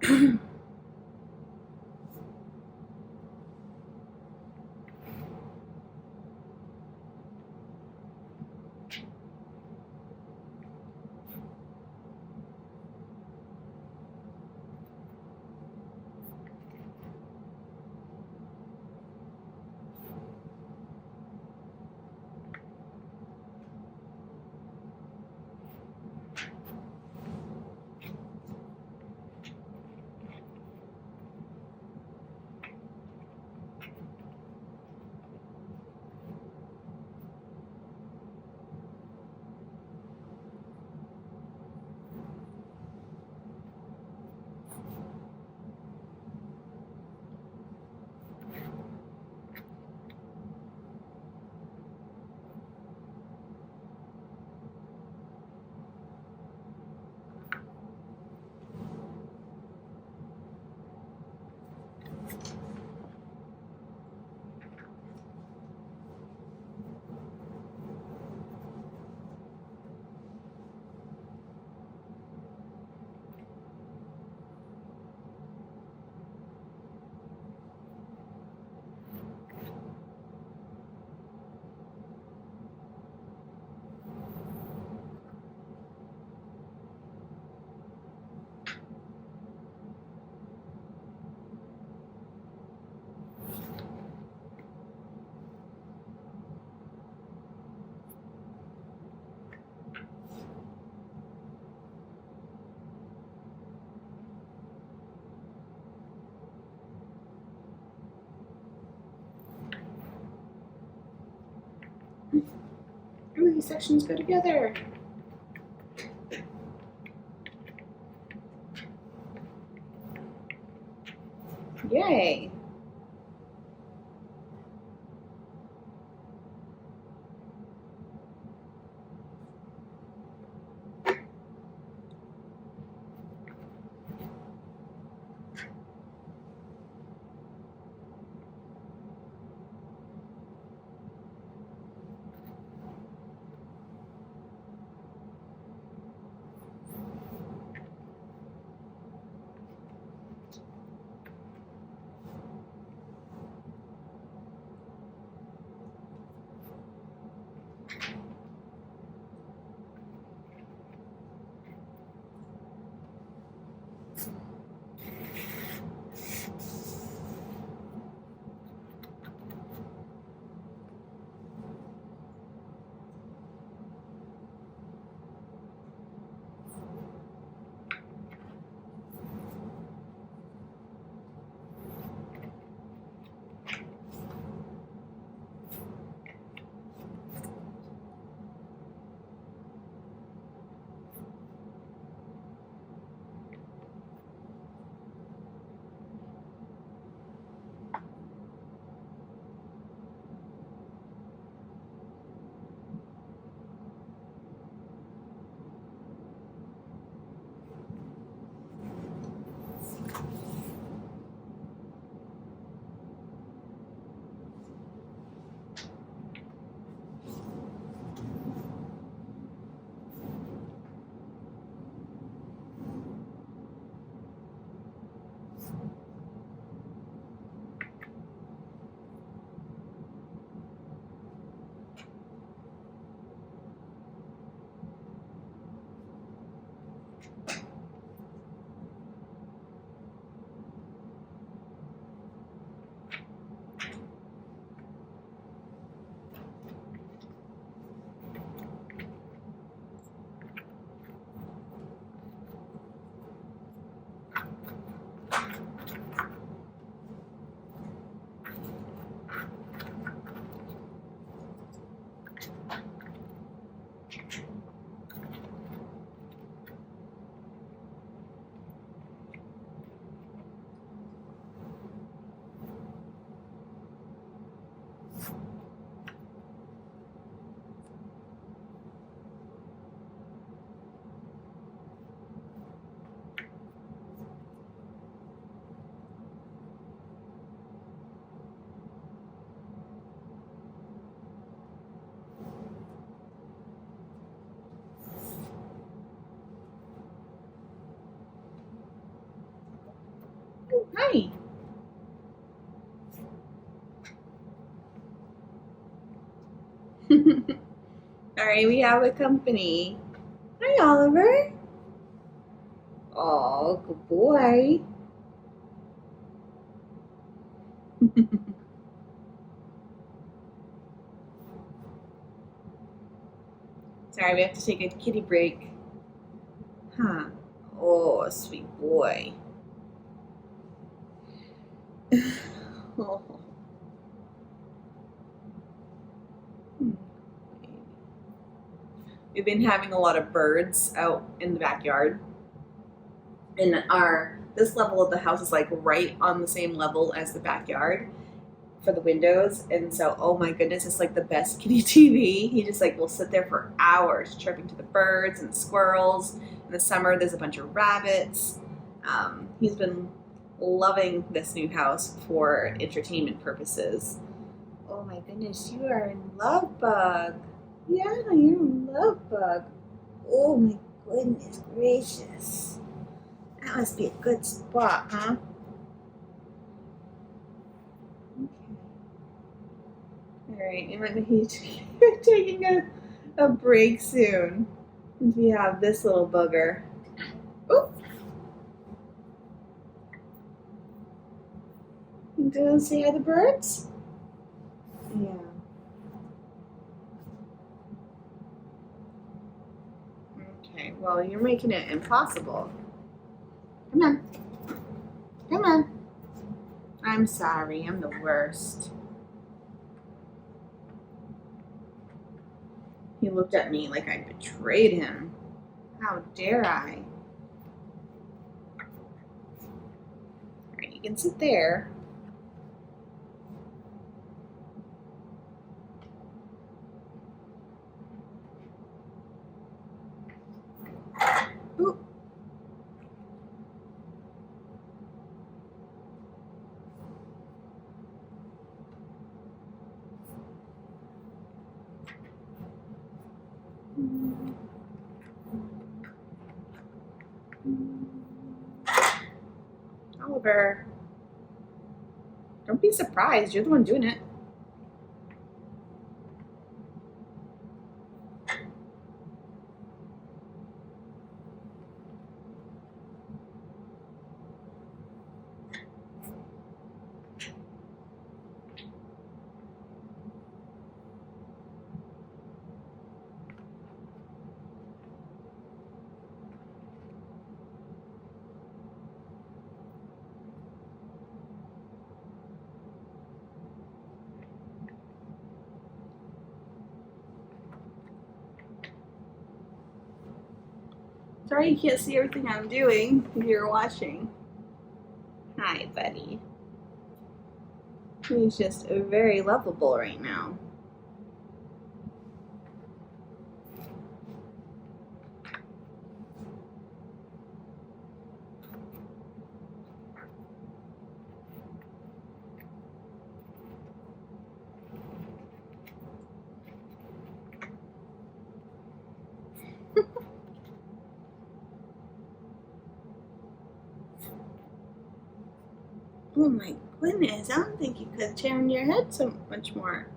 B: Ooh, these sections go together. Yay.
A: Alright, we have a company. Hi, Oliver. Oh, good boy. Sorry, we have to take a kitty break. Huh. Oh, sweet boy. Oh. We've been having a lot of birds out in the backyard. And this level of the house is like right on the same level as the backyard for the windows. And so, oh my goodness, it's like the best kitty TV. He just like will sit there for hours chirping to the birds and the squirrels. In the summer, there's a bunch of rabbits. He's been loving this new house for entertainment purposes. Oh my goodness, you are in love, Bug. Yeah, you're in love, Bug. Oh my goodness gracious. That must be a good spot, huh? Alright, you might be taking a break soon. Since we have this little bugger. Oop! You gonna say hi to the birds? Yeah. Okay, well, you're making it impossible. Come on. Come on. I'm sorry, I'm the worst. He looked at me like I betrayed him. How dare I? Alright, you can sit there. Ooh. Oliver, don't be surprised. You're the one doing it. Sorry you can't see everything I'm doing if you're watching. Hi, buddy. He's just very lovable right now. Oh my goodness, I don't think you could turn your head so much more.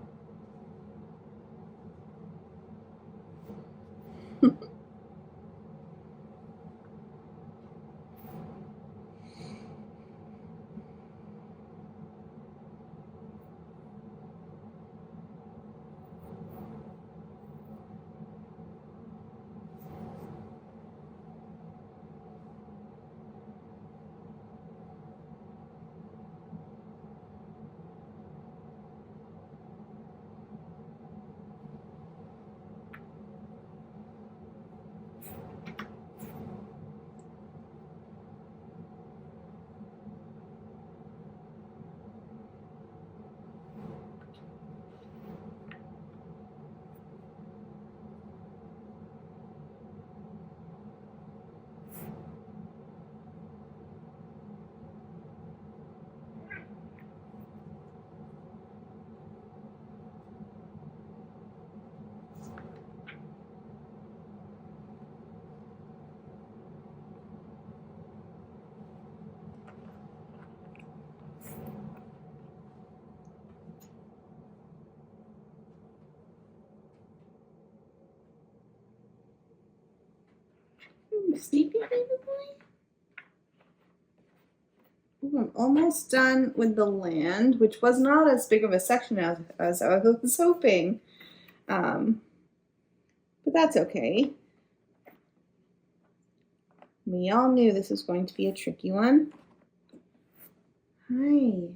B: Sleepy baby boy? Ooh, I'm almost done with the land, which was not as big of a section as I was hoping. But that's okay. We all knew this was going to be a tricky one. Hi.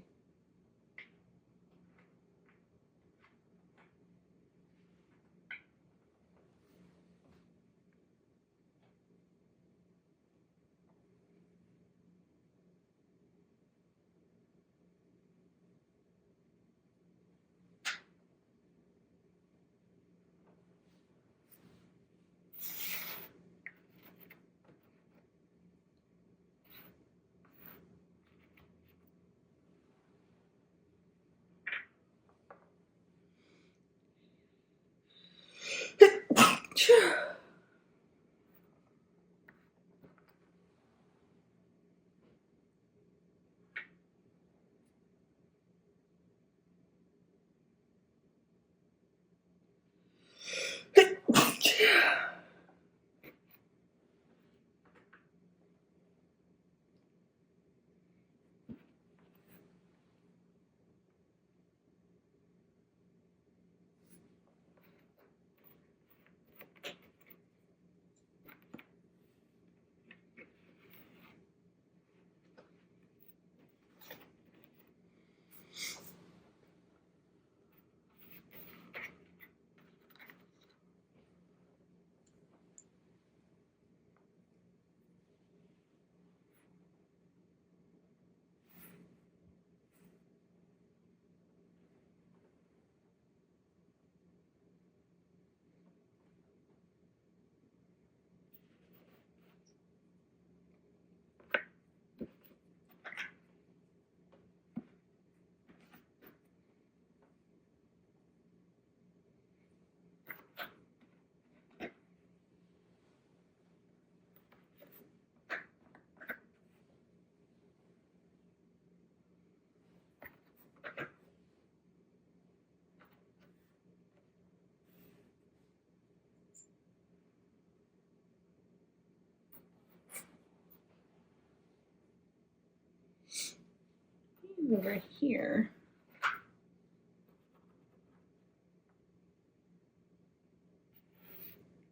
B: Over here.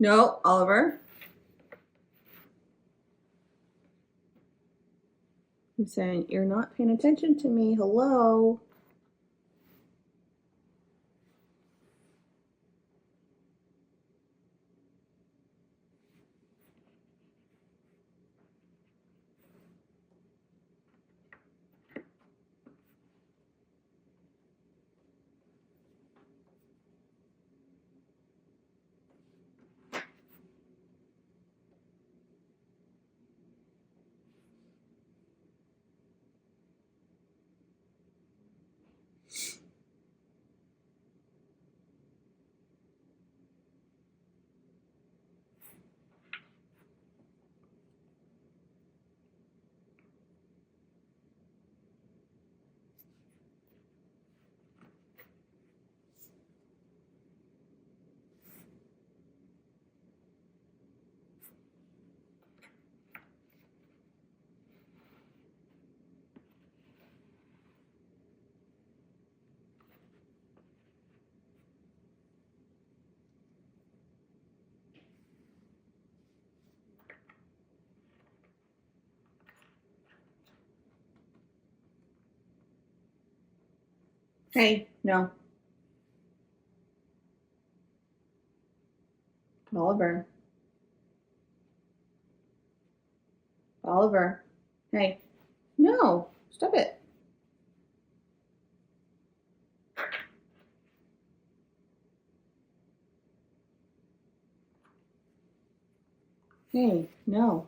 B: No, Oliver. He's saying, you're not paying attention to me. Hello. Hey, no. Oliver. Oliver. Hey. No. Stop it. Hey, no.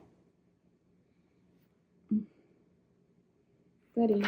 B: Buddy.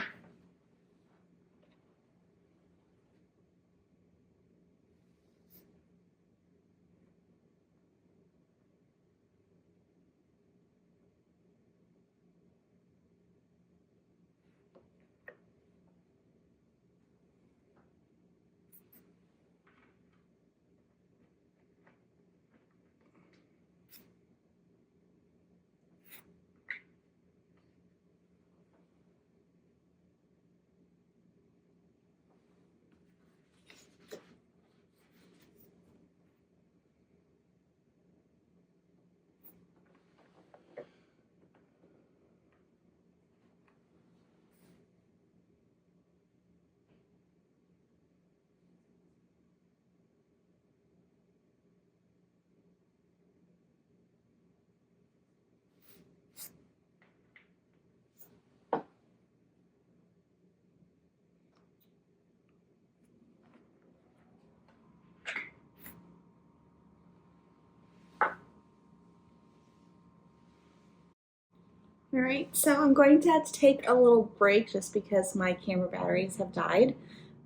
B: All right, so I'm going to have to take a little break just because my camera batteries have died,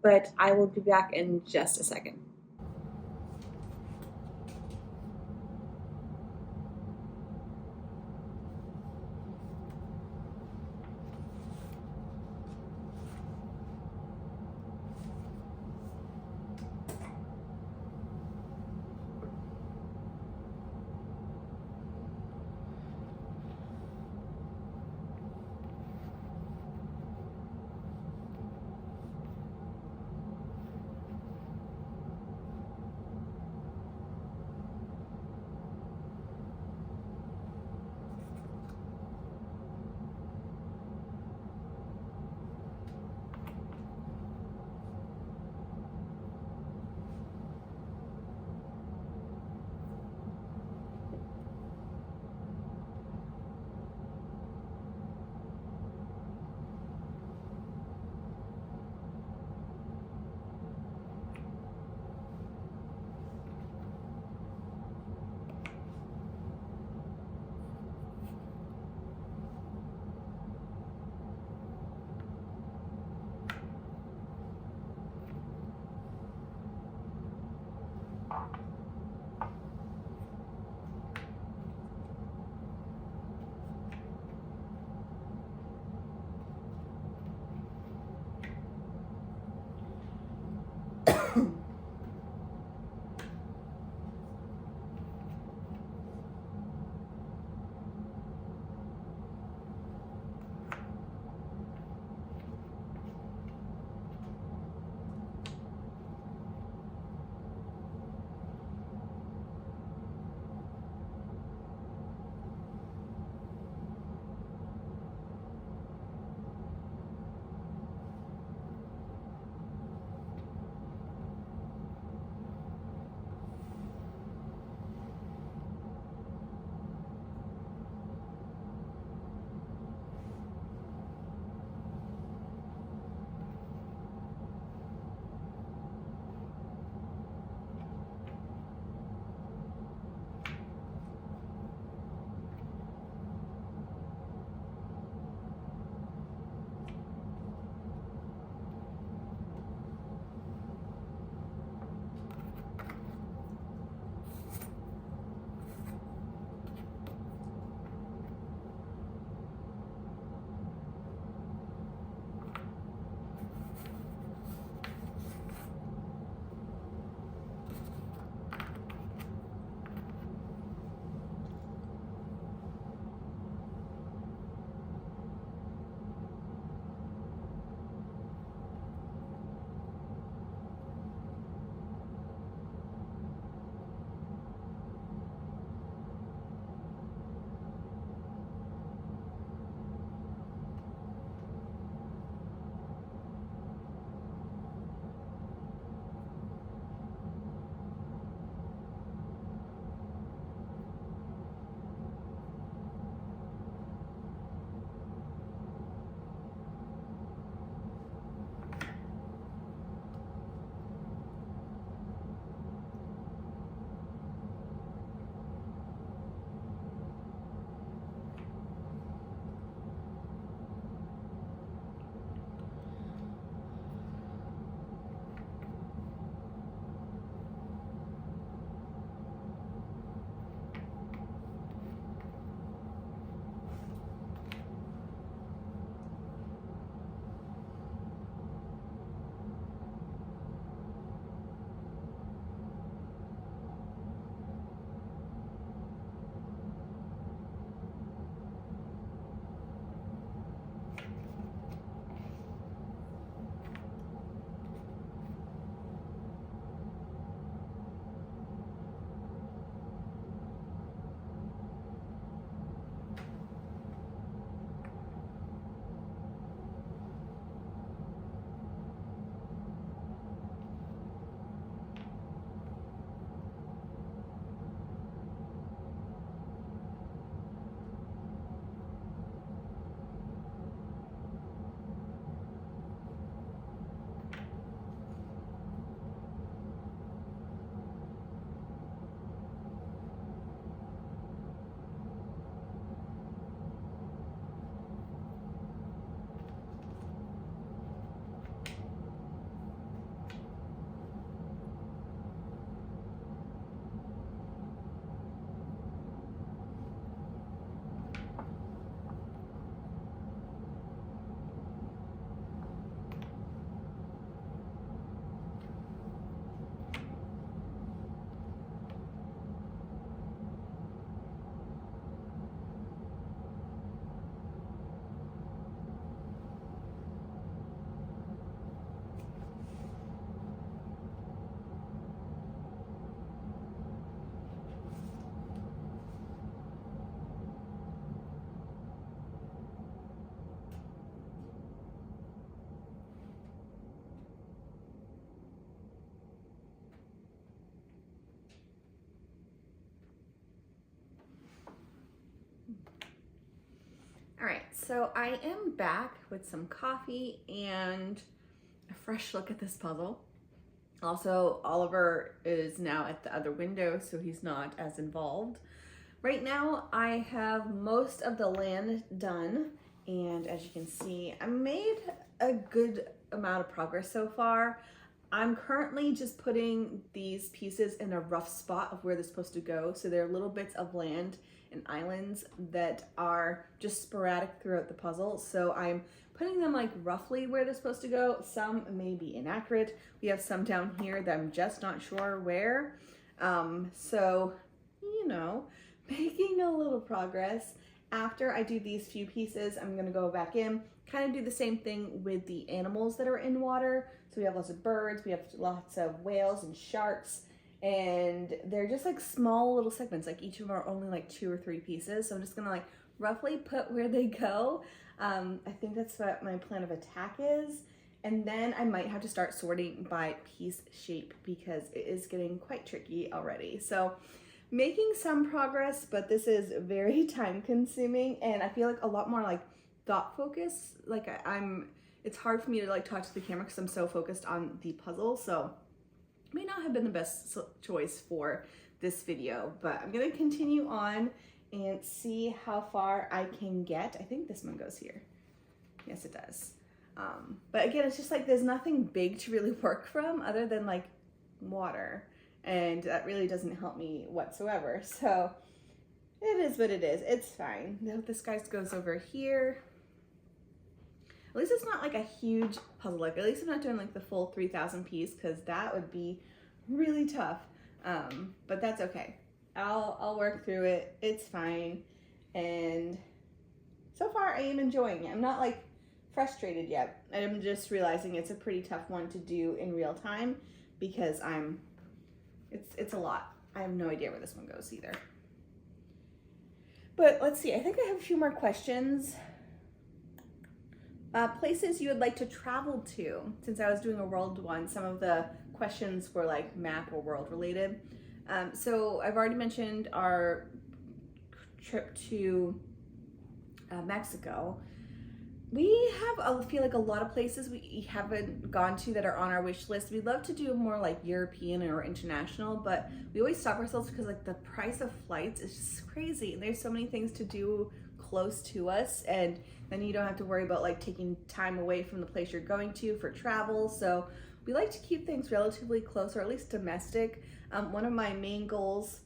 B: but I will be back in just a second.
A: so I am back with some coffee and a fresh look at this puzzle. Also, Oliver is now at the other window, so he's not as involved. Right now, I have most of the land done, and as you can see, I made a good amount of progress so far. I'm currently just putting these pieces in a rough spot of where they're supposed to go, so they're little bits of land and islands that are just sporadic throughout the puzzle. So I'm putting them like roughly where they're supposed to go. Some may be inaccurate. We have some down here that I'm just not sure where. So, you know, making a little progress. After I do these few pieces, I'm gonna go back in, kind of do the same thing with the animals that are in water. So we have lots of birds, we have lots of whales and sharks, and they're just like small little segments, like each of them are only like 2 or 3 pieces. So I'm just gonna like roughly put where they go. I think that's what my plan of attack is. And then I might have to start sorting by piece shape because it is getting quite tricky already. So making some progress, but this is very time consuming and I feel like a lot more like thought focused. Like it's hard for me to like talk to the camera because I'm so focused on the puzzle. So it may not have been the best choice for this video, but I'm gonna continue on and see how far I can get. I think this one goes here. Yes, it does. But again, it's just like there's nothing big to really work from other than like water. And that really doesn't help me whatsoever. So it is what it is. It's fine. Now this guy goes over here. At least it's not like a huge puzzle. Like at least I'm not doing like the full 3,000 piece because that would be really tough. But that's okay. I'll work through it. It's fine. And so far I am enjoying it. I'm not like frustrated yet. I'm just realizing it's a pretty tough one to do in real time because it's a lot. I have no idea where this one goes either. But let's see, I think I have a few more questions. Places you would like to travel to. Since I was doing a world one, some of the questions were like map or world related. So I've already mentioned our trip to Mexico. We have, I feel like, a lot of places we haven't gone to that are on our wish list. We'd love to do more like European or international, but we always stop ourselves because like the price of flights is just crazy. And there's so many things to do close to us, and then you don't have to worry about like taking time away from the place you're going to for travel. So we like to keep things relatively close, or at least domestic. One of my main goals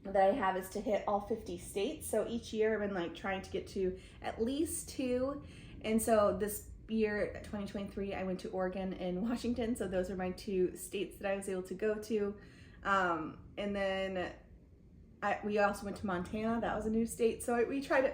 A: that I have is to hit all 50 states. So each year I've been like trying to get to at least 2. And so this year, 2023, I went to Oregon and Washington. So those are my 2 states that I was able to go to. And then we also went to Montana. That was a new state. So we tried to,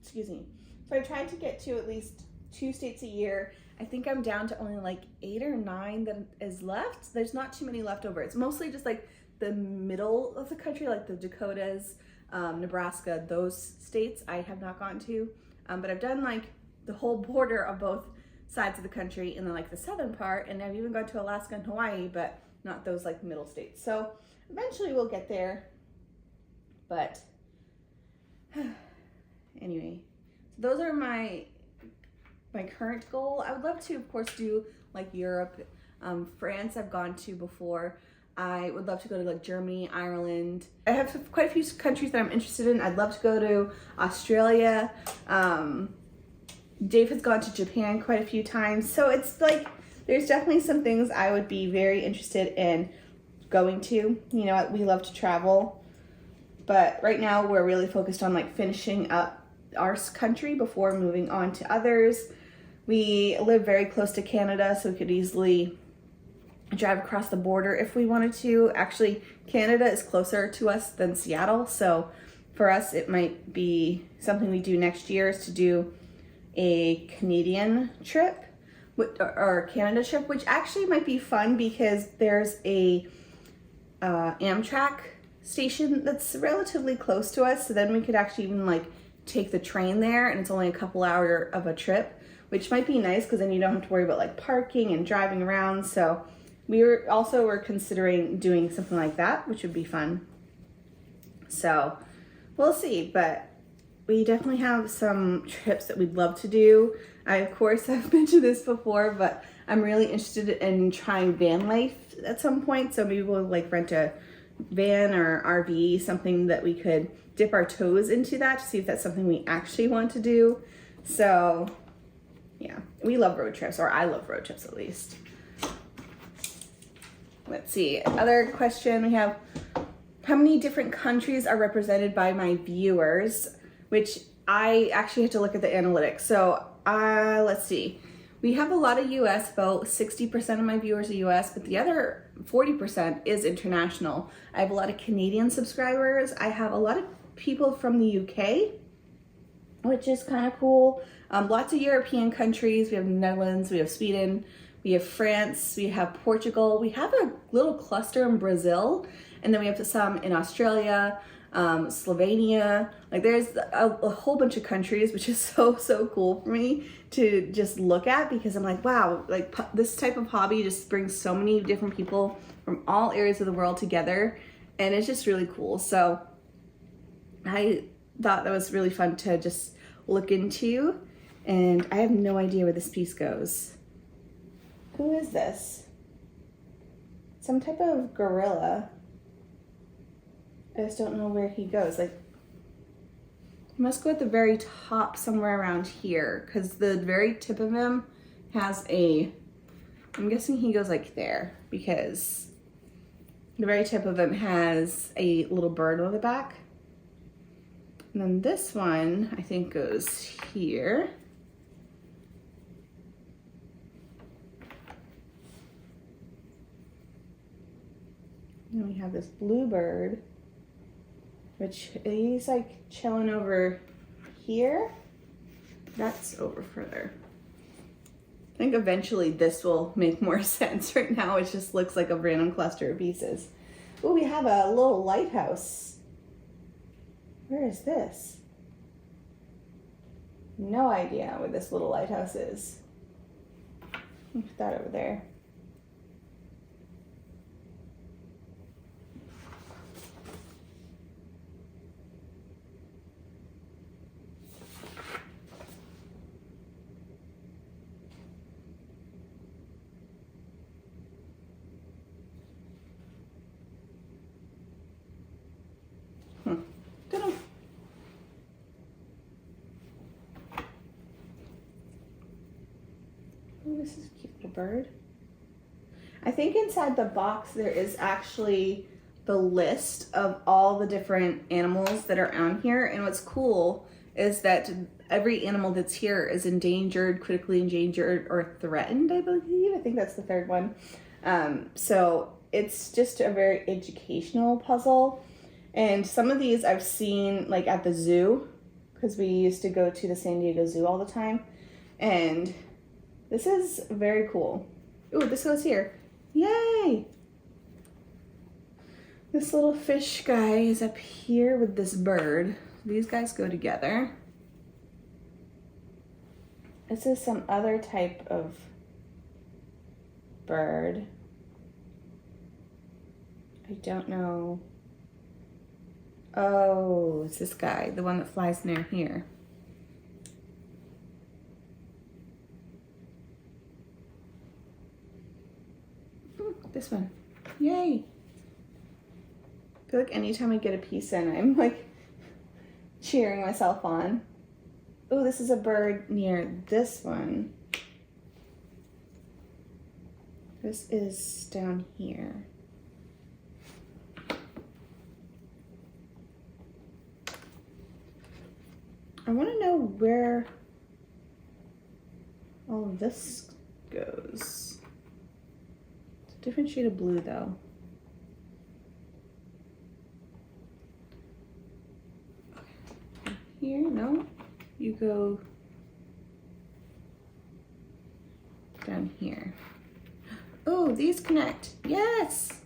A: excuse me. So I tried to get to at least 2 states a year. I think I'm down to only like 8 or 9 that is left. There's not too many left over. It's mostly just like the middle of the country, like the Dakotas, Nebraska, those states I have not gone to. But I've done like the whole border of both sides of the country and then like the southern part, and I've even gone to Alaska and Hawaii, but not those like middle states. So eventually we'll get there. But anyway, so those are my current goal. I would love to, of course, do like Europe. France I've gone to before. I would love to go to like Germany, Ireland. I have quite a few countries that I'm interested in. I'd love to go to Australia. Dave has gone to Japan quite a few times. So it's like, there's definitely some things I would be very interested in going to. You know, we love to travel, but right now we're really focused on like finishing up our country before moving on to others. We live very close to Canada, so we could easily drive across the border if we wanted to. Actually, Canada is closer to us than Seattle, so for us it might be something we do next year is to do a Canadian trip or Canada trip, which actually might be fun because there's a Amtrak station that's relatively close to us, so then we could actually even like take the train there, and it's only a couple hour of a trip, which might be nice because then you don't have to worry about like parking and driving around. So we're considering doing something like that, which would be fun. So we'll see, but we definitely have some trips that we'd love to do. I, of course, have mentioned this before, but I'm really interested in trying van life at some point. So maybe we'll like rent a van or RV, something that we could dip our toes into that to see if that's something we actually want to do. So yeah, we love road trips, or I love road trips at least. Let's see, other question we have, how many different countries are represented by my viewers? Which I actually have to look at the analytics. So let's see. We have a lot of US, about 60% of my viewers are US, but the other 40% is international. I have a lot of Canadian subscribers. I have a lot of people from the UK, which is kind of cool. Lots of European countries. We have Netherlands, we have Sweden, we have France, we have Portugal. We have a little cluster in Brazil, and then we have some in Australia, Slovenia. Like there's a whole bunch of countries, which is so cool for me to just look at, because I'm like, wow, like this type of hobby just brings so many different people from all areas of the world together, and it's just really cool. So I thought that was really fun to just look into, and I have no idea where this piece goes. Who is this? Some type of gorilla. I just don't know where he goes. Like, he must go at the very top somewhere around here, because the very tip of him has a, I'm guessing he goes like there, because the very tip of him has a little bird on the back. And then this one, I think, goes here. And then we have this blue bird, which he's like chilling over here. That's over further. I think eventually this will make more sense. Right now it just looks like a random cluster of pieces. Oh, we have a little lighthouse. Where is this? No idea where this little lighthouse is. Put that over there. Oh, this is a cute little bird. I think inside the box there is actually the list of all the different animals that are on here, and what's cool is that every animal that's here is endangered, critically endangered, or threatened, I believe. I think that's the third one. So it's just a very educational puzzle. And some of these I've seen like at the zoo, because we used to go to the San Diego Zoo all the time. And this is very cool. Ooh, this goes here. Yay! This little fish guy is up here with this bird. These guys go together. This is some other type of bird. I don't know. Oh, it's this guy, the one that flies near here. This one. Yay! I feel like anytime I get a piece in, I'm like cheering myself on. Oh, this is a bird near this one. This is down here. I want to know where all of this goes. It's a different shade of blue though. Here, no, you go down here. Oh, these connect. Yes!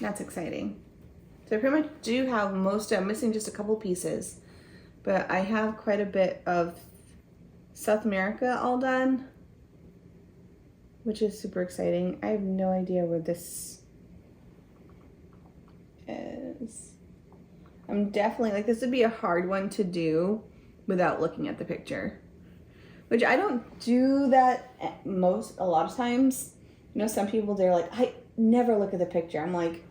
A: That's exciting. So I pretty much do have most, I'm missing just a couple pieces, but I have quite a bit of South America all done, which is super exciting. I have no idea where this is.
B: I'm definitely, like, this would be a hard one to do without looking at the picture. Which I don't do that a lot of times. You know, some people, they're like, I never look at the picture. I'm like,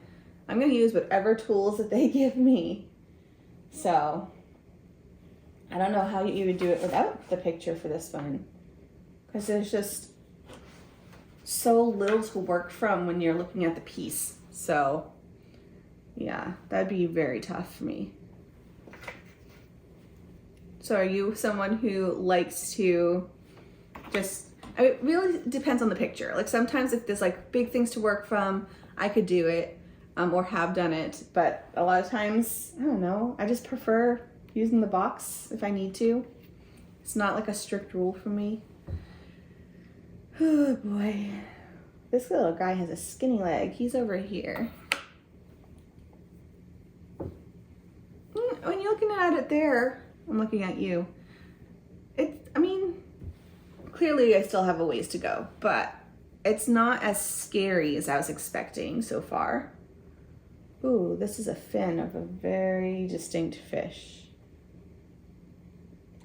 B: I'm going to use whatever tools that they give me. So, I don't know how you would do it without the picture for this one. Because there's just so little to work from when you're looking at the piece. So, yeah, that'd be very tough for me. So are you someone who likes to just, I mean, it really depends on the picture. Like sometimes if there's like big things to work from, I could do it or have done it. But a lot of times, I don't know, I just prefer using the box if I need to. It's not like a strict rule for me. Oh boy. This little guy has a skinny leg. He's over here. When you're looking at it there, I'm looking at you. I mean, clearly I still have a ways to go, but it's not as scary as I was expecting so far. Ooh, this is a fin of a very distinct fish.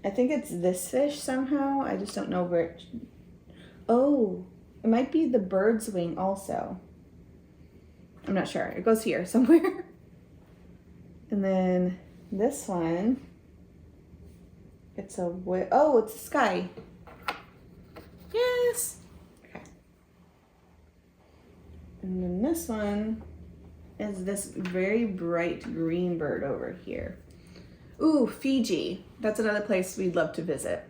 B: I think it's this fish somehow. I just don't know where Oh, it might be the bird's wing also. I'm not sure. It goes here somewhere. And then this one, it's it's a sky. Yes. Okay. And then this one is this very bright green bird over here. Ooh, Fiji. That's another place we'd love to visit.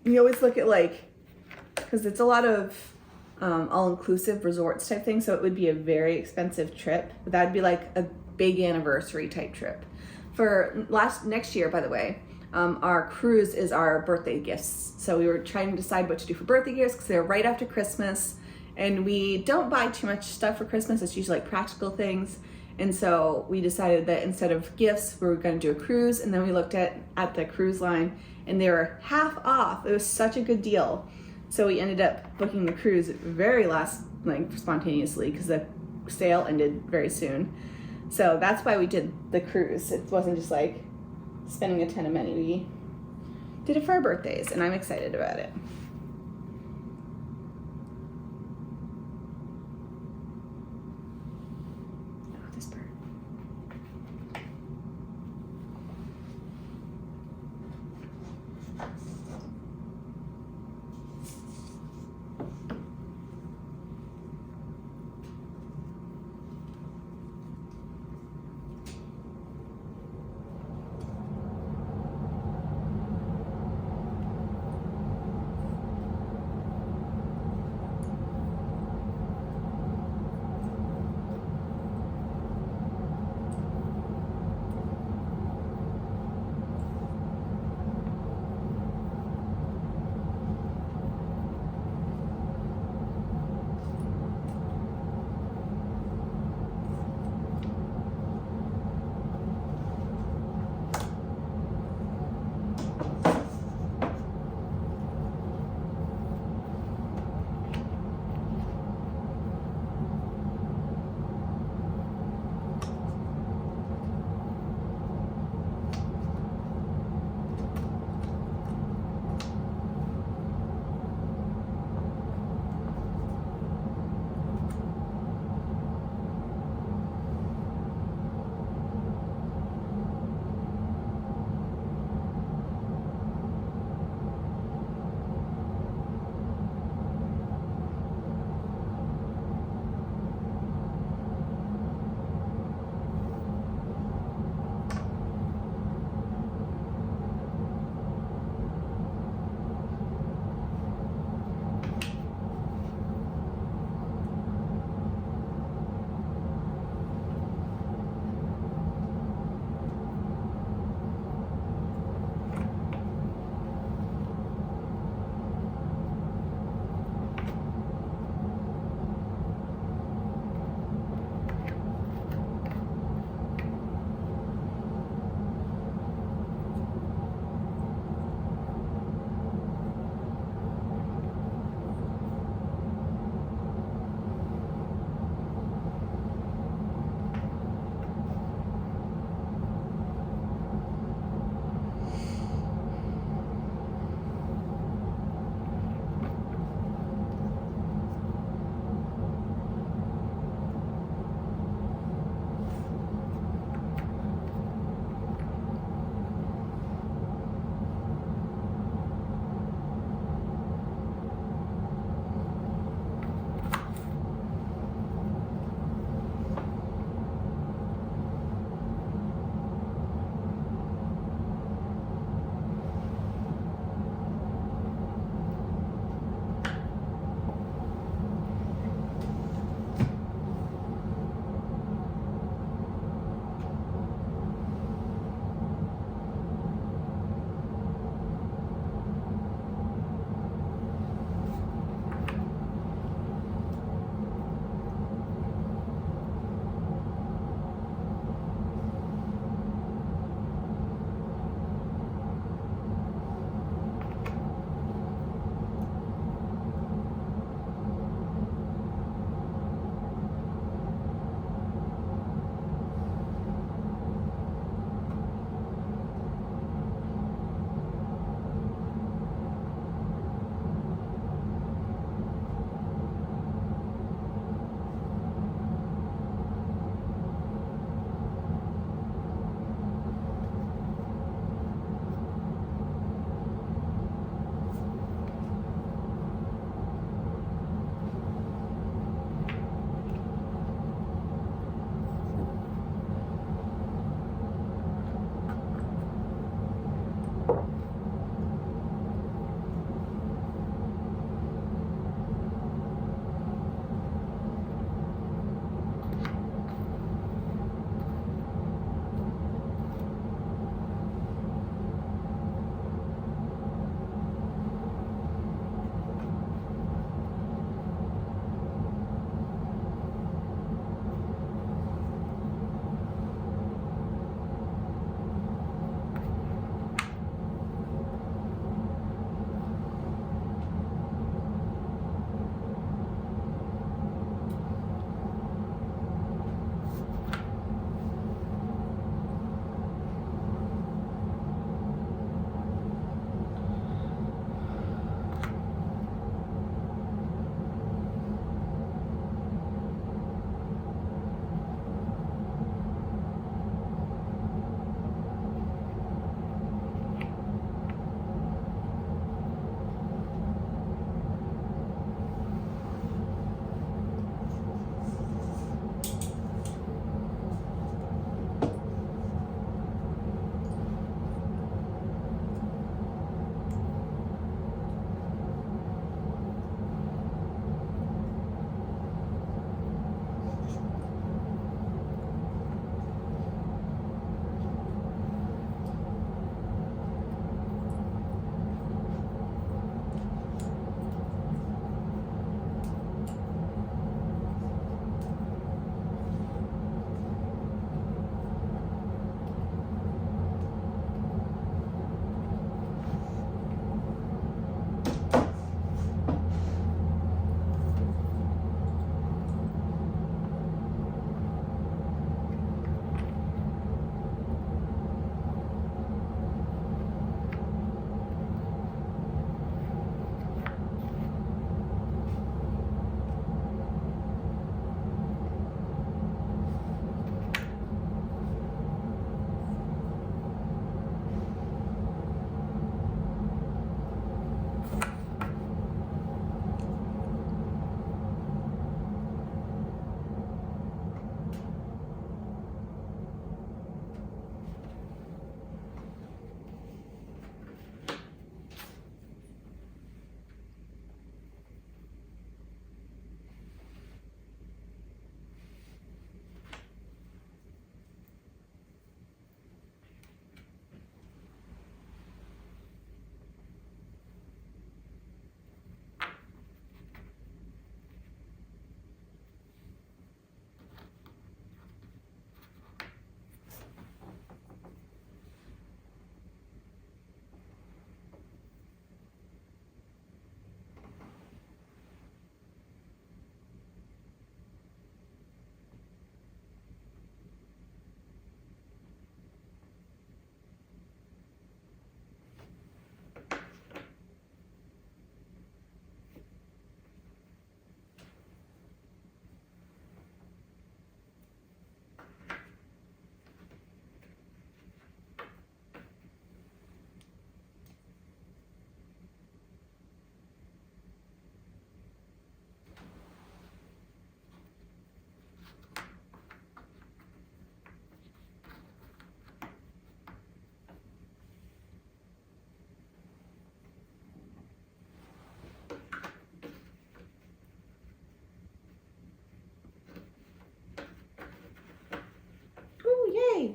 B: We always look at because it's a lot of all-inclusive resorts type thing, so it would be a very expensive trip. But that'd be like a big anniversary type trip. For next year, by the way, our cruise is our birthday gifts. So we were trying to decide what to do for birthday gifts because they're right after Christmas. And we don't buy too much stuff for Christmas. It's usually like practical things. And so we decided that instead of gifts, we were going to do a cruise. And then we looked at the cruise line and they were half off. It was such a good deal. So we ended up booking the cruise very spontaneously because the sale ended very soon. So that's why we did the cruise. It wasn't just like spending a ton of money. We did it for our birthdays and I'm excited about it. Oh, this bird.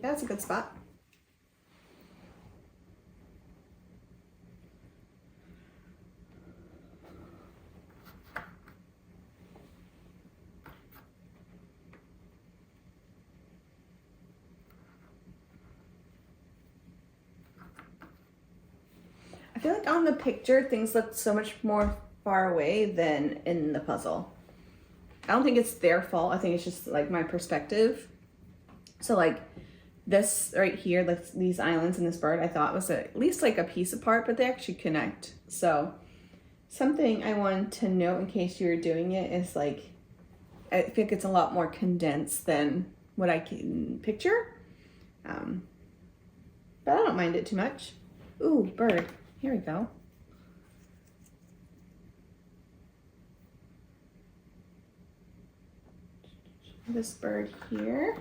B: that's a good spot. I feel like on the picture, things look so much more far away than in the puzzle. I don't think it's their fault. I think it's just like my perspective. So like this right here, these islands and this bird, I thought was at least like a piece apart, but they actually connect. So something I wanted to note in case you were doing it is like, I think it's a lot more condensed than what I can picture. But I don't mind it too much. Ooh, bird. Here we go. This bird here.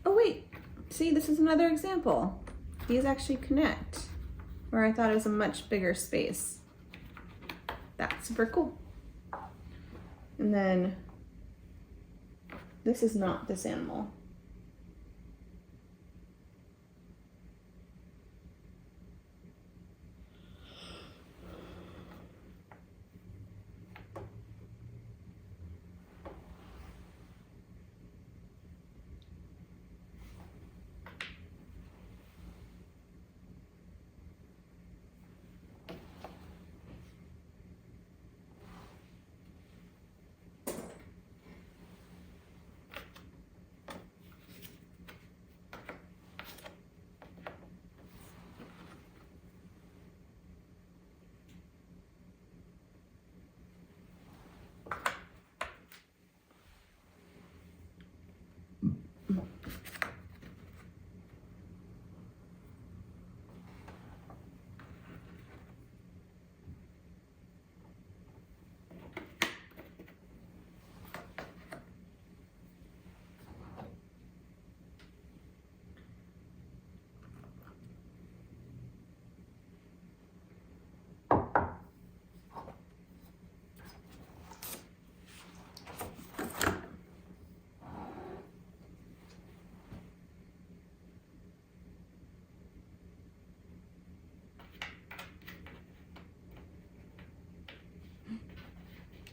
B: Oh wait, see, this is another example. These actually connect, where I thought it was a much bigger space. That's super cool. And then this is not this animal.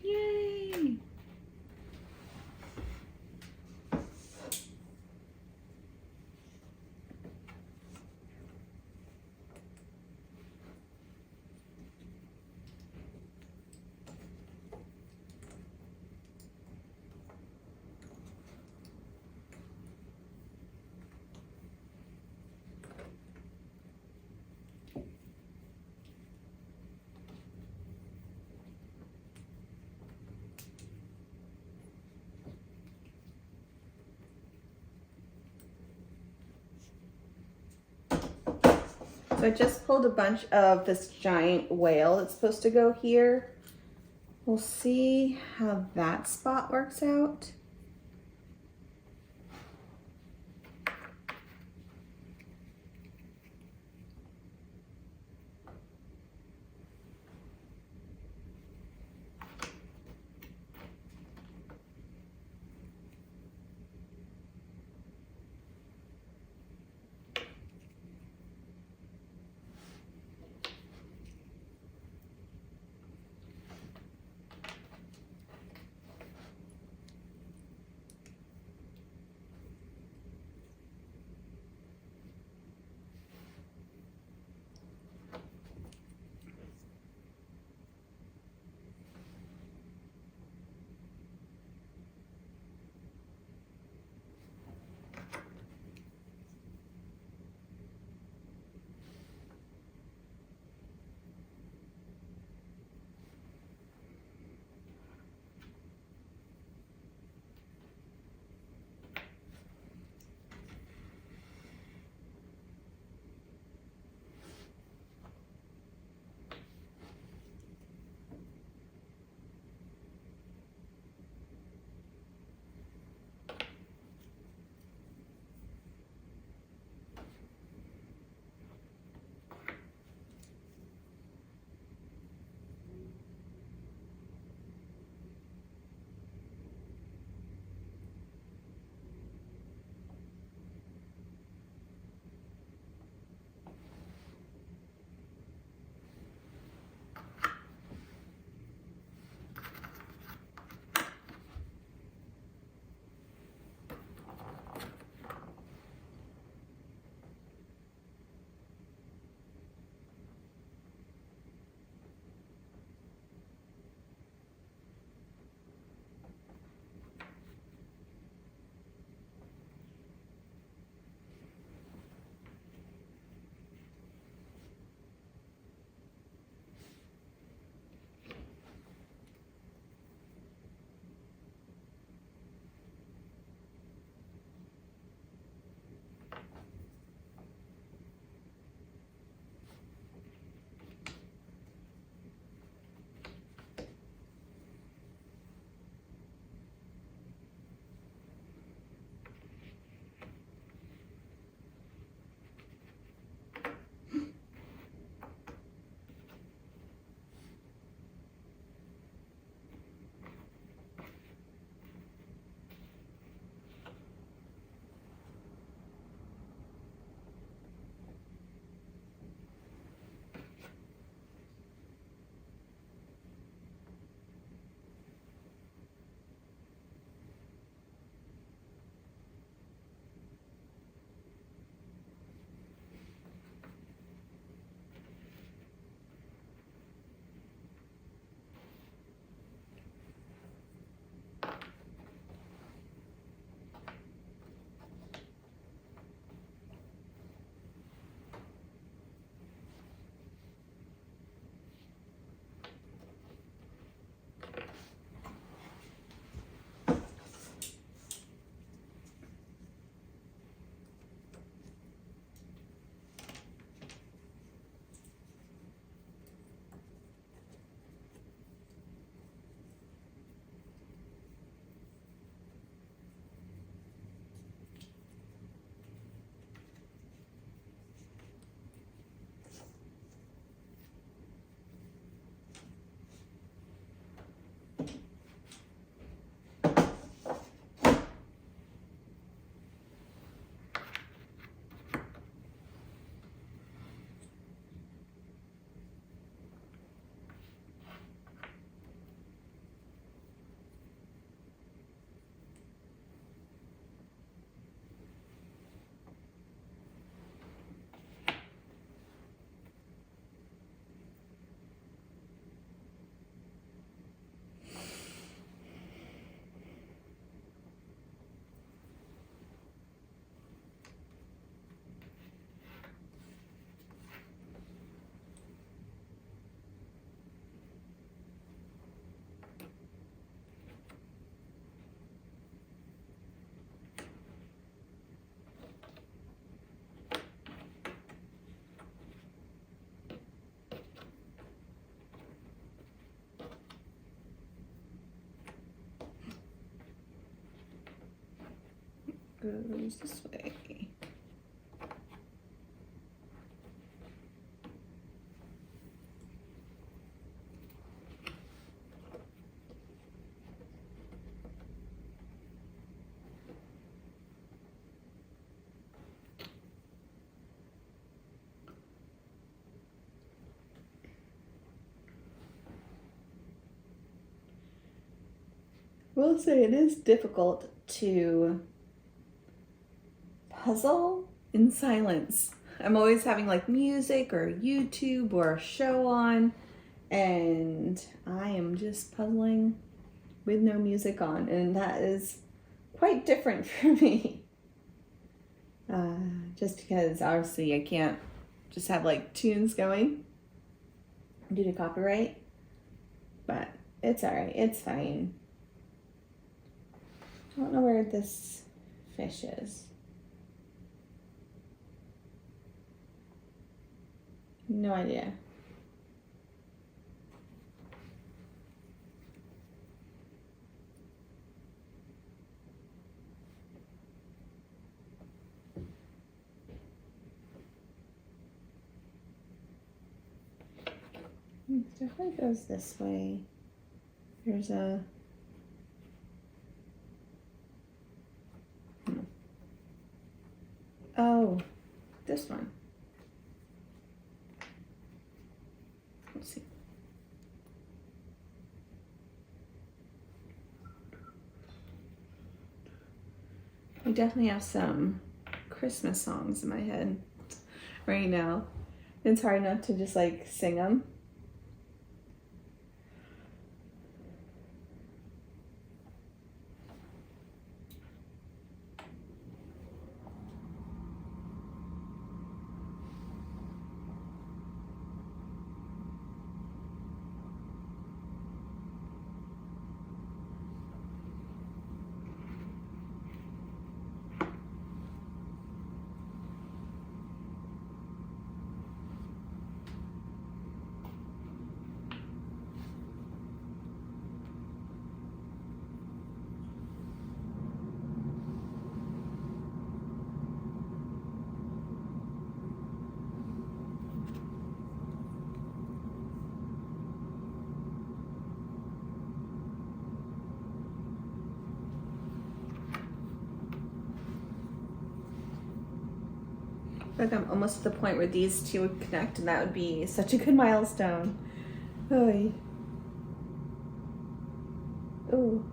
B: Yay! So I just pulled a bunch of this giant whale that's supposed to go here. We'll see how that spot works out. goes this way. Will say it is difficult to puzzle in silence. I'm always having like music or YouTube or a show on, and I am just puzzling with no music on, and that is quite different for me. Just because obviously I can't just have like tunes going due to copyright, but it's alright, it's fine. I don't know where this fish is. No idea. It definitely goes this way. There's a oh, this one. Let's see. I definitely have some Christmas songs in my head right now. It's hard enough to just like sing them. Like I'm almost at the point where these two would connect, and that would be such a good milestone. Oy. Ooh.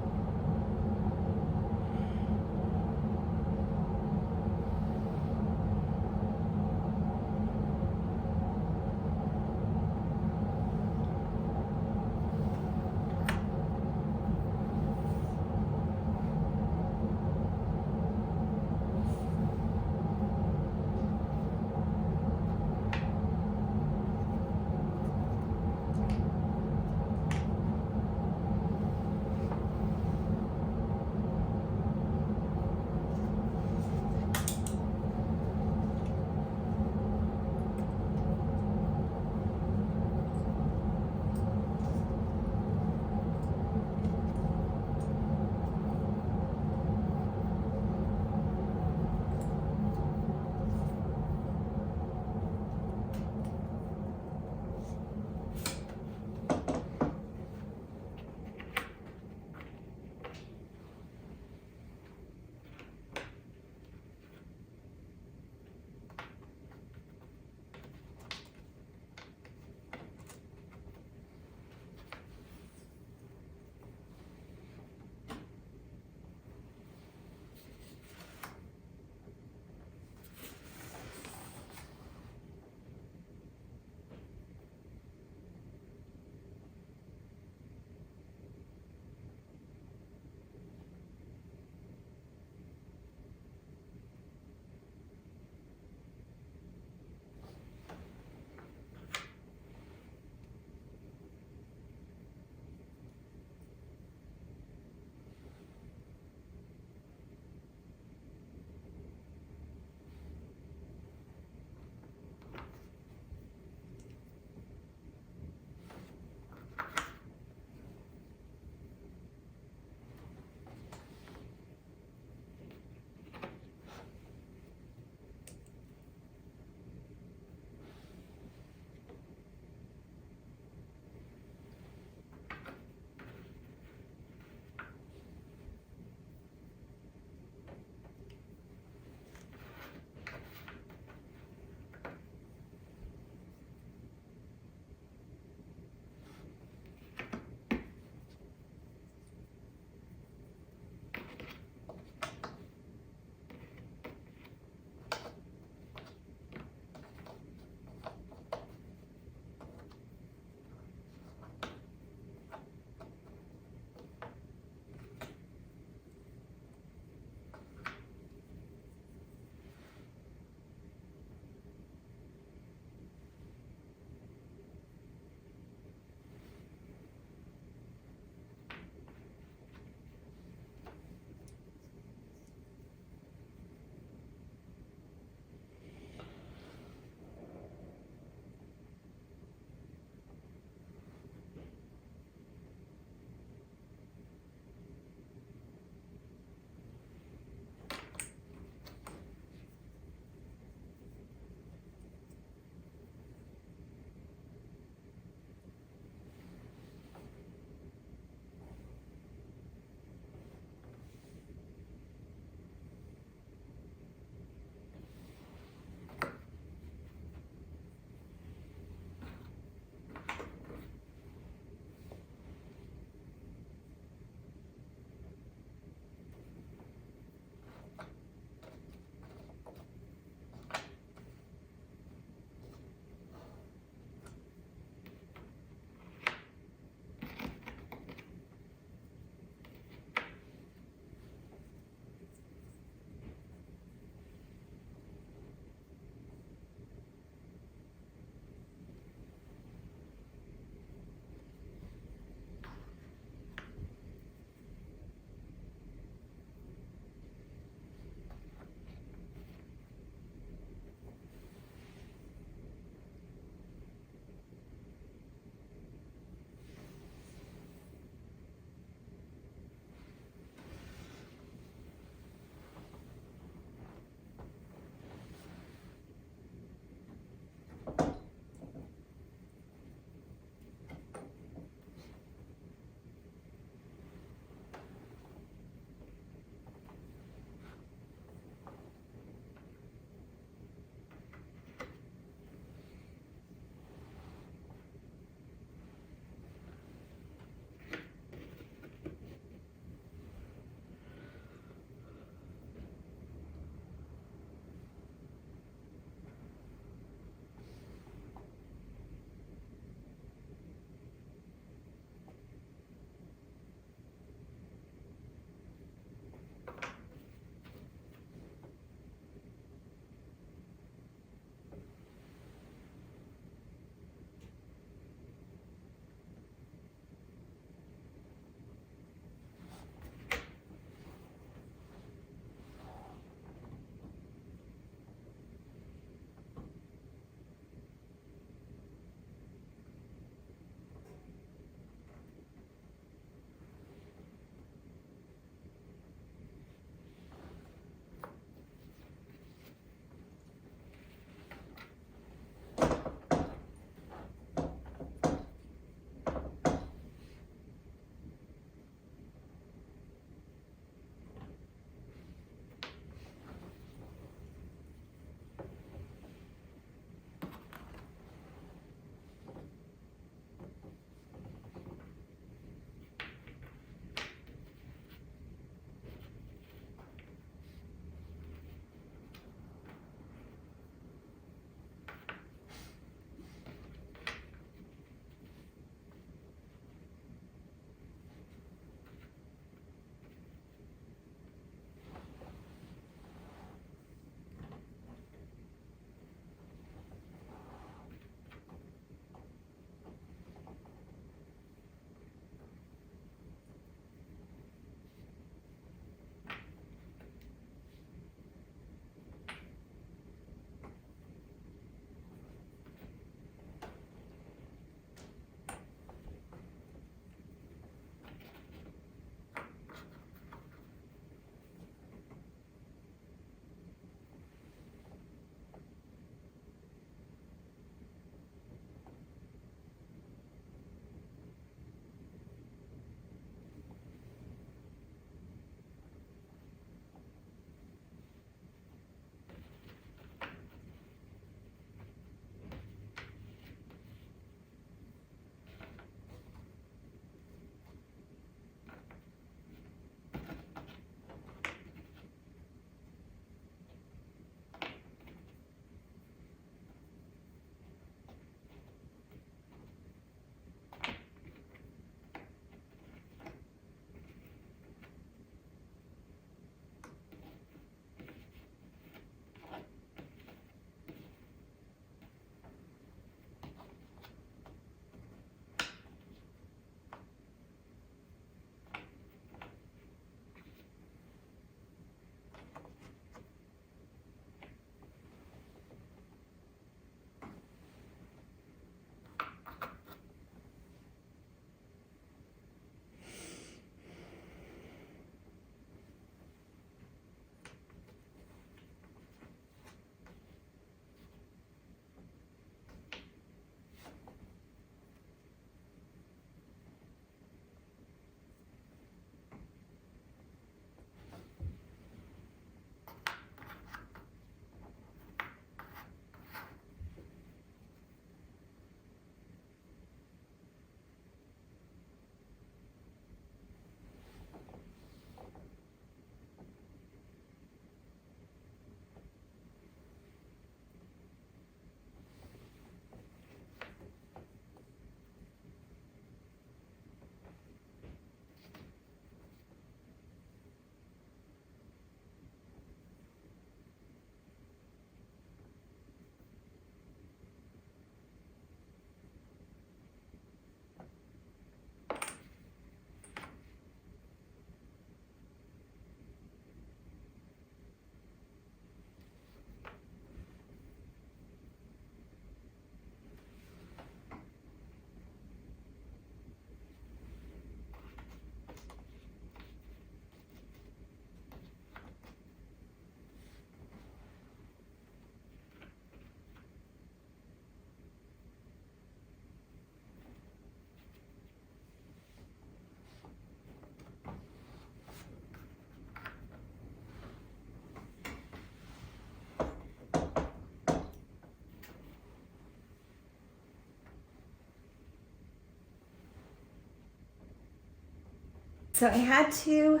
A: So I had to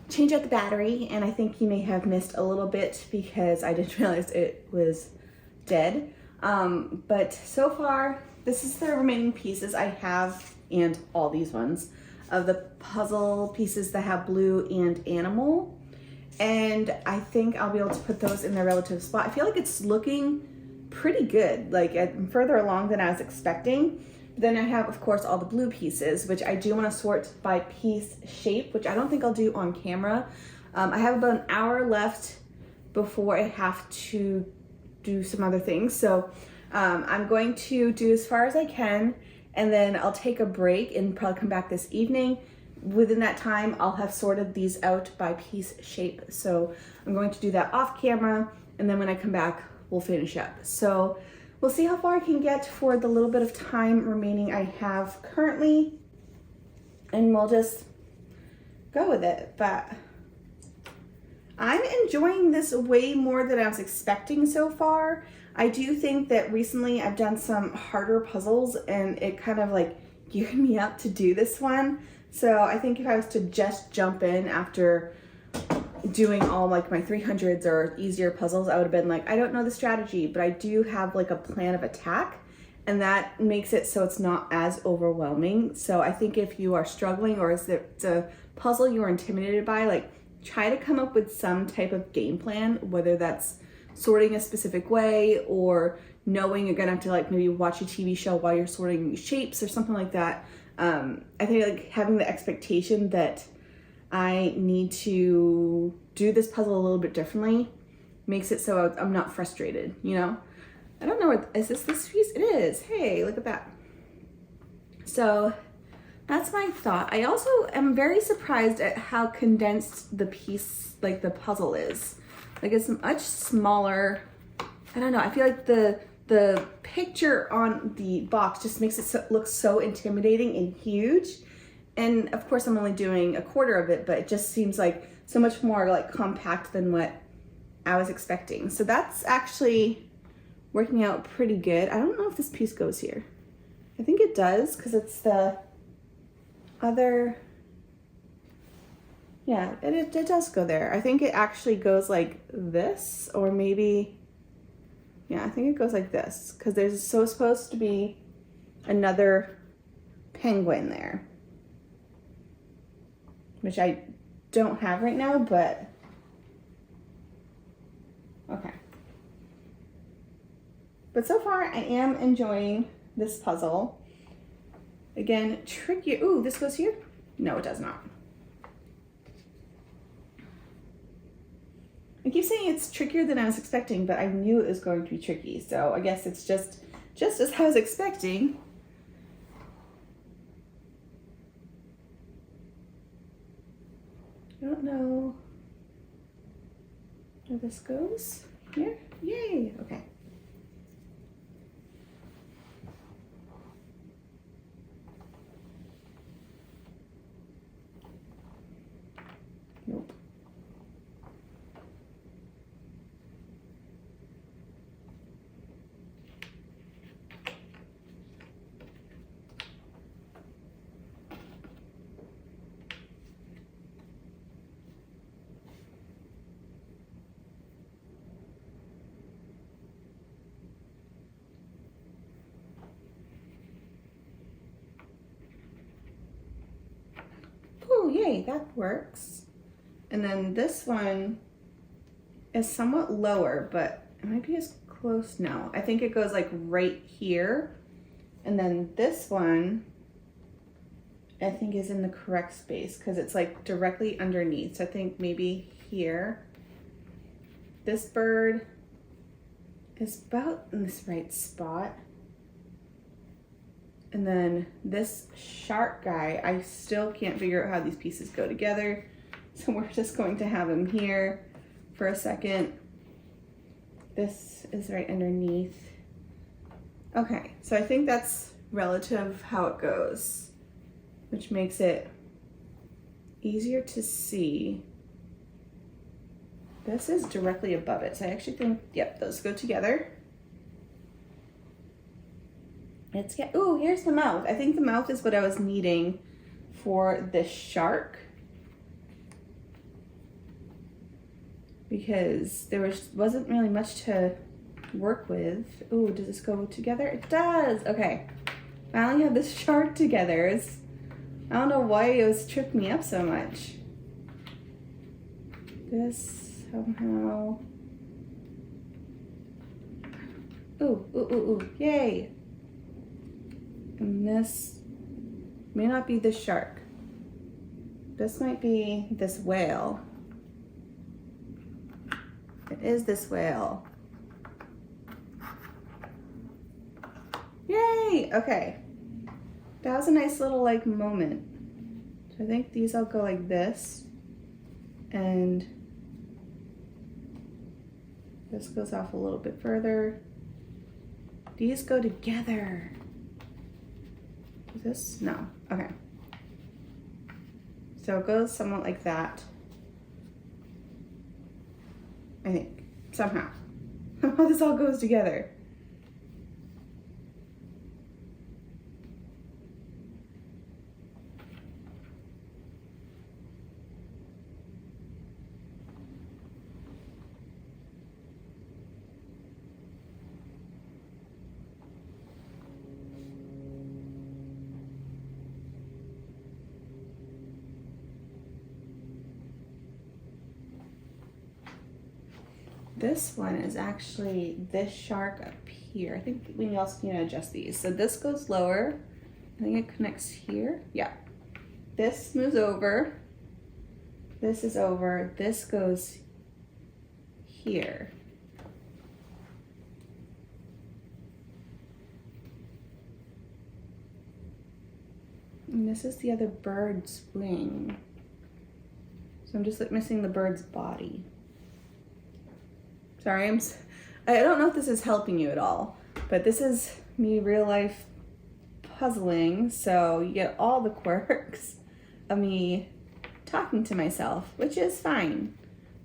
A: change out the battery, and I think you may have missed a little bit because I didn't realize it was dead. But so far, this is the remaining pieces I have, and all these ones, of the puzzle pieces that have blue and animal. And I think I'll be able to put those in their relative spot. I feel like it's looking pretty good. Like I'm further along than I was expecting. Then I have, of course, all the blue pieces, which I do want to sort by piece shape, which I don't think I'll do on camera. I have about an hour left before I have to do some other things. So I'm going to do as far as I can, and then I'll take a break and probably come back this evening. Within that time, I'll have sorted these out by piece shape. So I'm going to do that off camera, and then when I come back, we'll finish up. So we'll see how far I can get for the little bit of time remaining I have currently, and we'll just go with it. But I'm enjoying this way more than I was expecting so far. I do think that recently I've done some harder puzzles, and it kind of like geared me up to do this one. So I think if I was to just jump in after doing all like my 300s or easier puzzles, I would have been like, I don't know the strategy, but I do have like a plan of attack, and that makes it so it's not as overwhelming. So I think if you are struggling, or is it's a puzzle you are intimidated by, like try to come up with some type of game plan, whether that's sorting a specific way or knowing you're gonna have to like maybe watch a TV show while you're sorting shapes or something like that. I think like having the expectation that I need to do this puzzle a little bit differently makes it so I'm not frustrated, you know? I don't know, is this piece? It is. Hey, look at that. So that's my thought. I also am very surprised at how condensed the piece, like the puzzle is. Like it's much smaller. I don't know, I feel like the picture on the box just makes it look so intimidating and huge. And of course I'm only doing a quarter of it, but it just seems like so much more like compact than what I was expecting. So that's actually working out pretty good. I don't know if this piece goes here. I think it does, because it's the other, yeah, it does go there. I think it actually goes like this, or maybe, yeah, I think it goes like this, because there's supposed to be another penguin there, which I don't have right now, but okay. But so far I am enjoying this puzzle. Again, tricky. Ooh, this goes here? No, it does not. I keep saying it's trickier than I was expecting, but I knew it was going to be tricky. So I guess it's just as I was expecting. I don't know where this goes. Here? Yay, okay. Nope. Oh, yay, that works. And then this one is somewhat lower, but it might be as close now. I think it goes like right here. And then this one, I think is in the correct space because it's like directly underneath. So I think maybe here. This bird is about in this right spot. And then this shark guy, I still can't figure out how these pieces go together. So we're just going to have him here for a second. This is right underneath. Okay, so I think that's relative how it goes, which makes it easier to see. This is directly above it. So I actually think, yep, those go together. Ooh, here's the mouth. I think the mouth is what I was needing
B: for this shark because there wasn't really much to work with. Ooh, does this go together? It does. Okay, finally have this shark together. I don't know why it was tripping me up so much. This somehow. Ooh, ooh, ooh, ooh, yay. And this may not be this shark. This might be this whale. It is this whale. Yay, okay. That was a nice little like moment. So I think these all go like this. And this goes off a little bit further. These go together. Is this? No. Okay. So it goes somewhat like that. I think. Somehow. How this all goes together. This one is actually this shark up here. I think we also need to adjust these. So this goes lower. I think it connects here. Yeah. This moves over. This is over. This goes here. And this is the other bird's wing. So I'm just like missing the bird's body. Sorry, I don't know if this is helping you at all, but this is me real life puzzling, so you get all the quirks of me talking to myself, which is fine.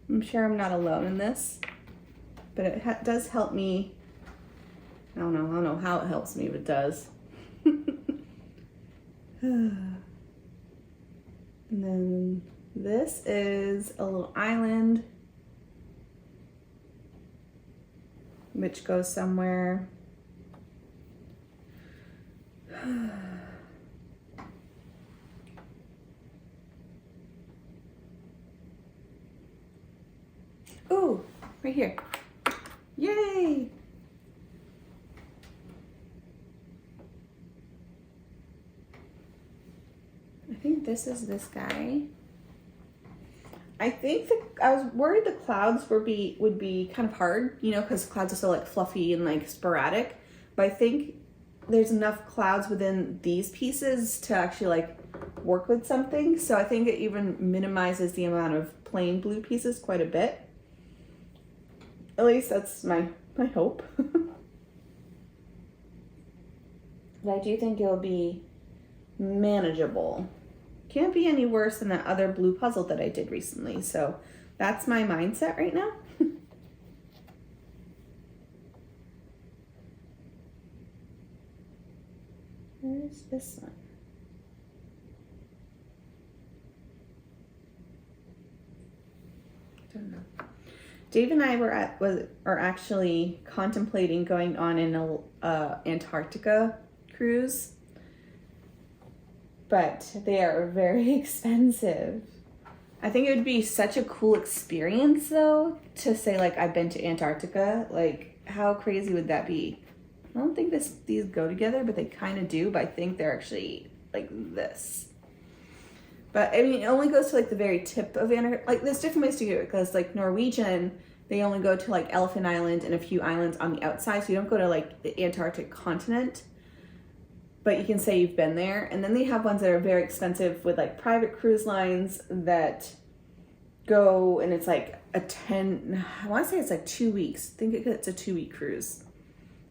B: I'm sure I'm not alone in this, but it does help me. I don't know how it helps me, but it does. And then this is a little island which goes somewhere. Ooh, right here. Yay! I think this is this guy. I think I was worried the clouds would be kind of hard, you know, because clouds are so like fluffy and like sporadic. But I think there's enough clouds within these pieces to actually like work with something. So I think it even minimizes the amount of plain blue pieces quite a bit. At least that's my hope. But I do think it'll be manageable. Can't be any worse than that other blue puzzle that I did recently. So that's my mindset right now. Where's this one? I don't know. Dave and I are actually contemplating going on an Antarctica cruise, but they are very expensive. I think it would be such a cool experience though to say like I've been to Antarctica. Like how crazy would that be? I don't think these go together, but they kind of do. But I think they're actually like this. But I mean, it only goes to like the very tip of Antarctica. Like there's different ways to do it because like Norwegian, they only go to like Elephant Island and a few islands on the outside. So you don't go to like the Antarctic continent, but you can say you've been there. And then they have ones that are very expensive with like private cruise lines that go and it's like I want to say it's like 2 weeks. I think it's a 2-week cruise.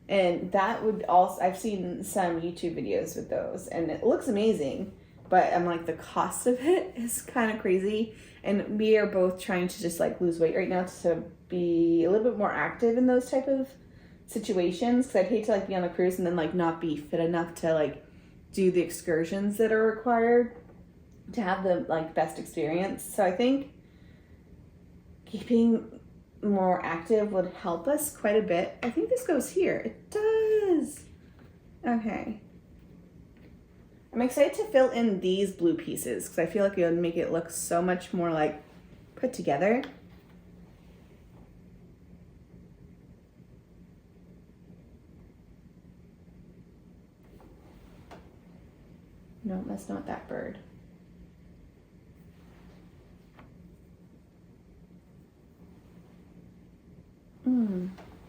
B: And that would also, I've seen some YouTube videos with those and it looks amazing, but I'm like the cost of it is kind of crazy. And we are both trying to just like lose weight right now to be a little bit more active in those type of situations. Cause I'd hate to like be on a cruise and then like not be fit enough to like do the excursions that are required. to have the like best experience. So I think keeping more active would help us quite a bit. I think this goes here. It does. Okay. I'm excited to fill in these blue pieces because I feel like it would make it look so much more like put together. No, that's not that bird.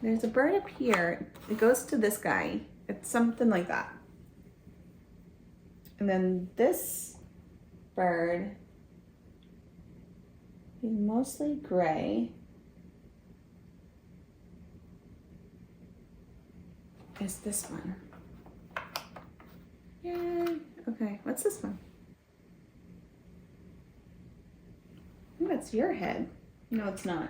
B: There's a bird up here. It goes to this guy. It's something like that. And then this bird is mostly gray. Is this one? Yay. Okay, what's this one? I think that's your head. No, it's not.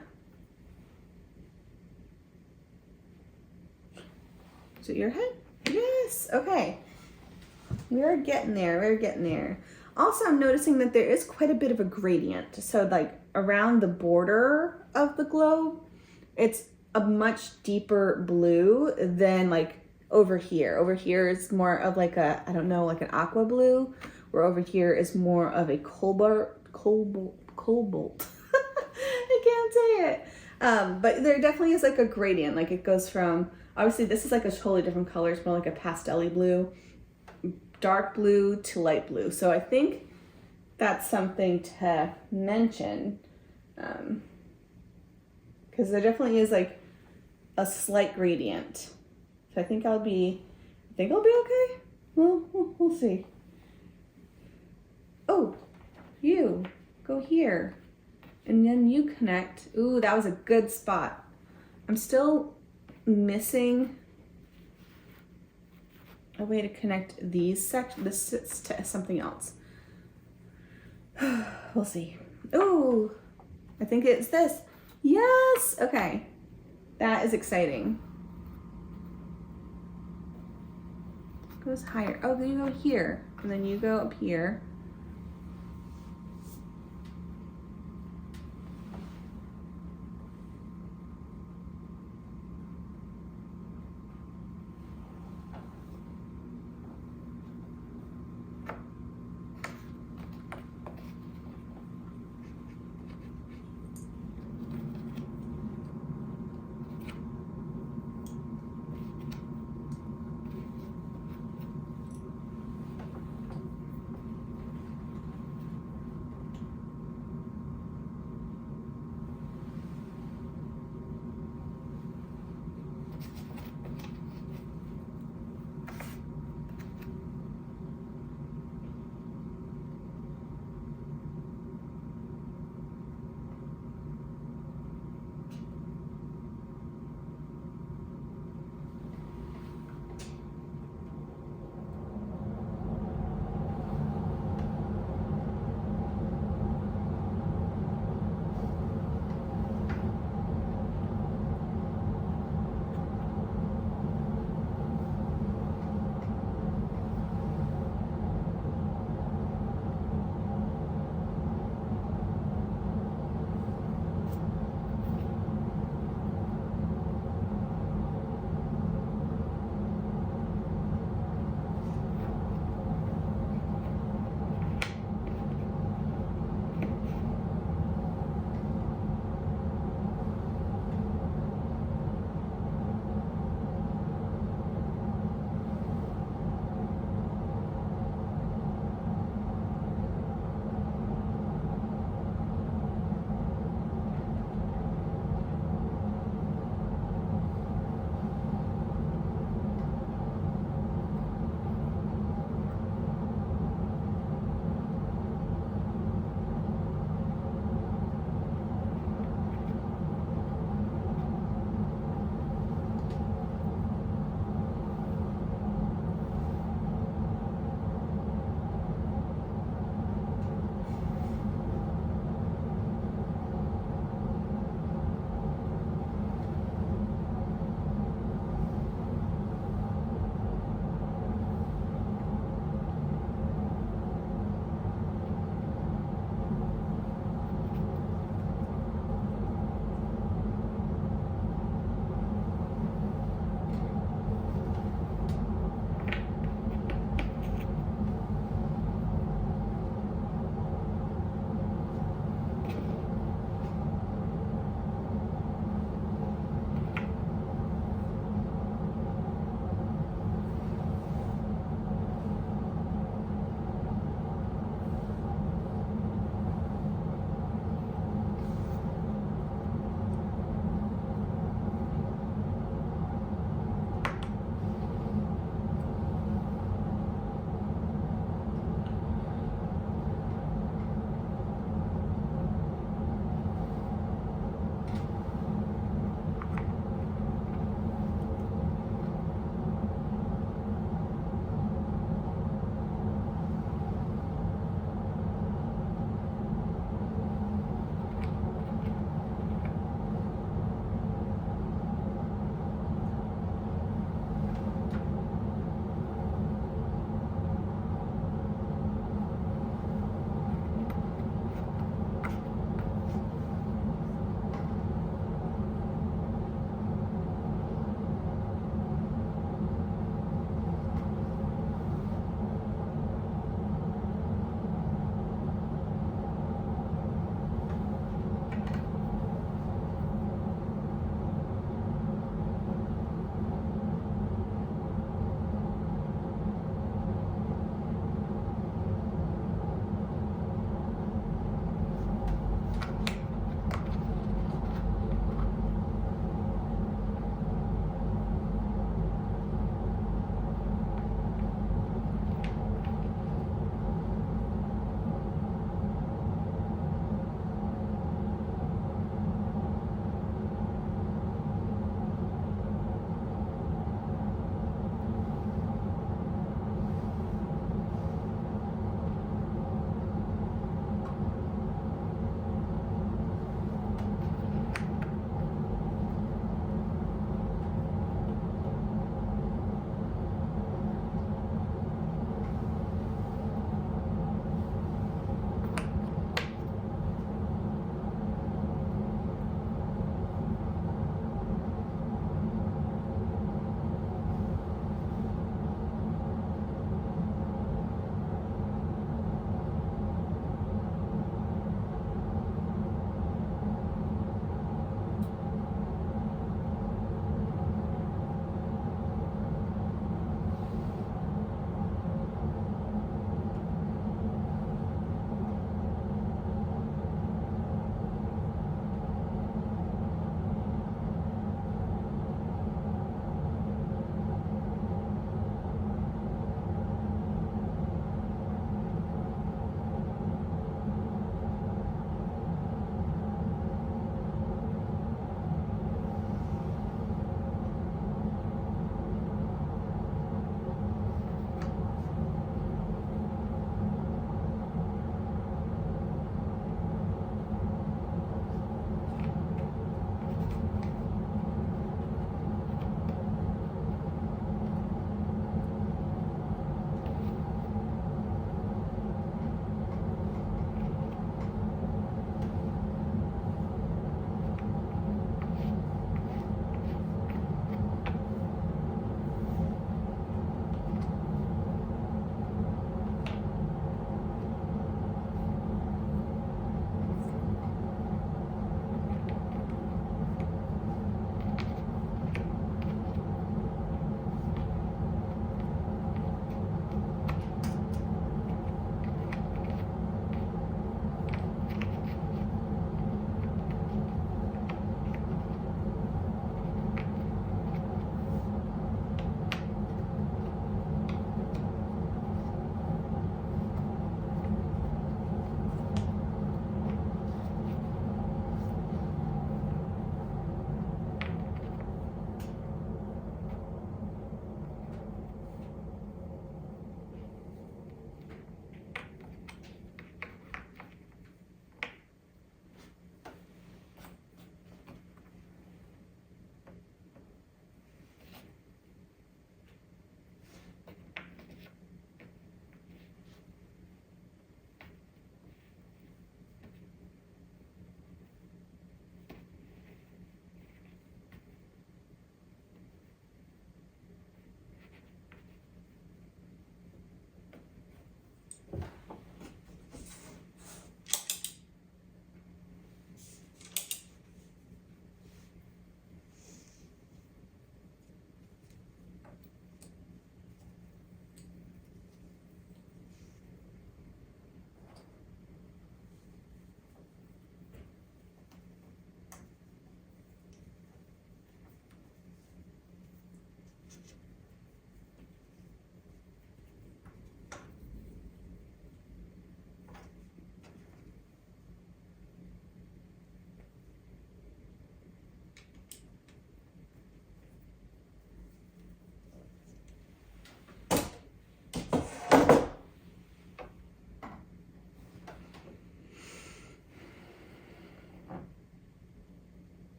B: Is it your head? Yes, okay. We're getting there, we're getting there. Also, I'm noticing that there is quite a bit of a gradient. So like around the border of the globe, it's a much deeper blue than like over here. Over here is more of like a, I don't know, like an aqua blue, where over here is more of a cobalt. I can't say it. But there definitely is like a gradient. Like it goes from, obviously this is like a totally different color. It's more like a pastel-y blue, dark blue to light blue. So I think that's something to mention. Because there definitely is like a slight gradient. So I think I'll be okay. We'll see. Oh, you go here. And then you connect. Ooh, that was a good spot. I'm still missing a way to connect these sections. This is to something else. We'll see. Ooh, I think it's this. Yes, okay. That is exciting. Goes higher. Oh, then you go here, and then you go up here.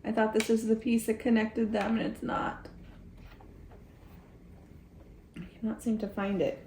B: I thought this was the piece that connected them, and it's not. I cannot seem to find it.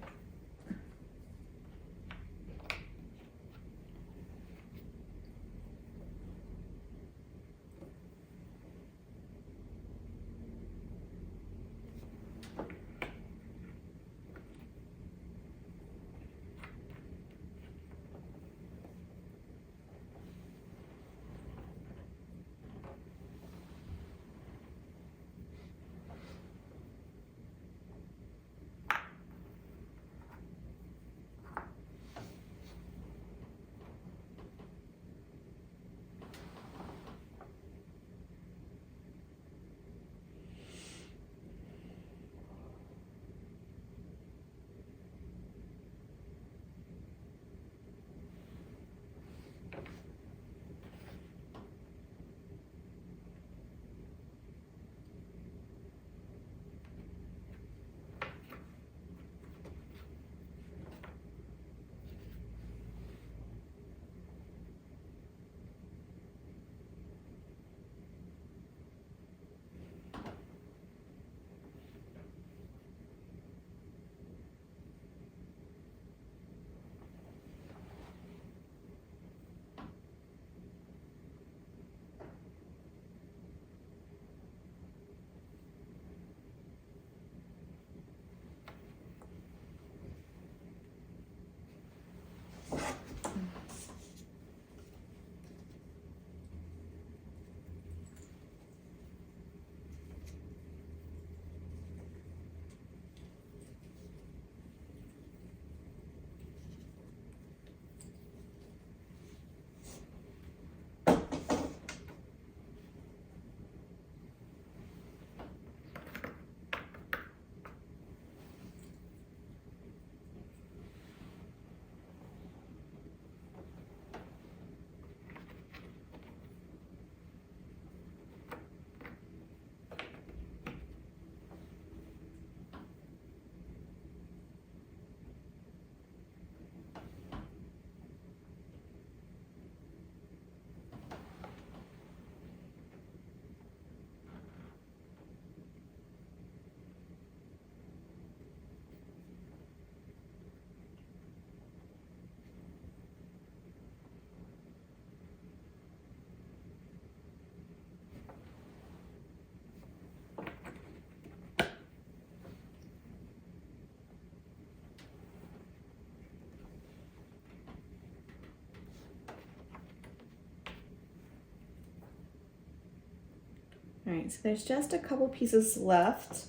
B: All right, so there's just a couple pieces left.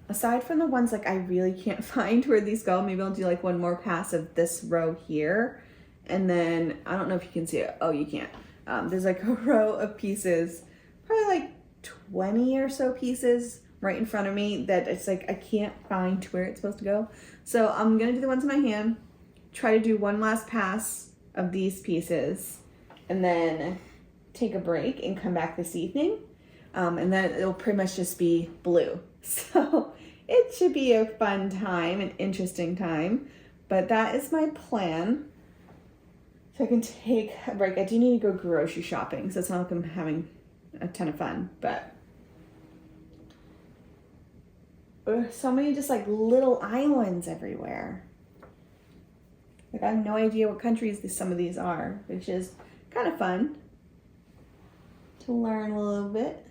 B: Aside from the ones like I really can't find where these go, maybe I'll do like one more pass of this row here. And then, I don't know if you can see it. Oh, you can't. There's like a row of pieces, probably like 20 or so pieces right in front of me that it's like I can't find where it's supposed to go. So I'm gonna do the ones in my hand, try to do one last pass of these pieces, and then take a break and come back this evening. And then it'll pretty much just be blue. So it should be a fun time, an interesting time, but that is my plan. So I can take a break. I do need to go grocery shopping, so it's not like I'm having a ton of fun, but so many just like little islands everywhere. Like I have no idea what countries some of these are, which is kind of fun to learn a little bit.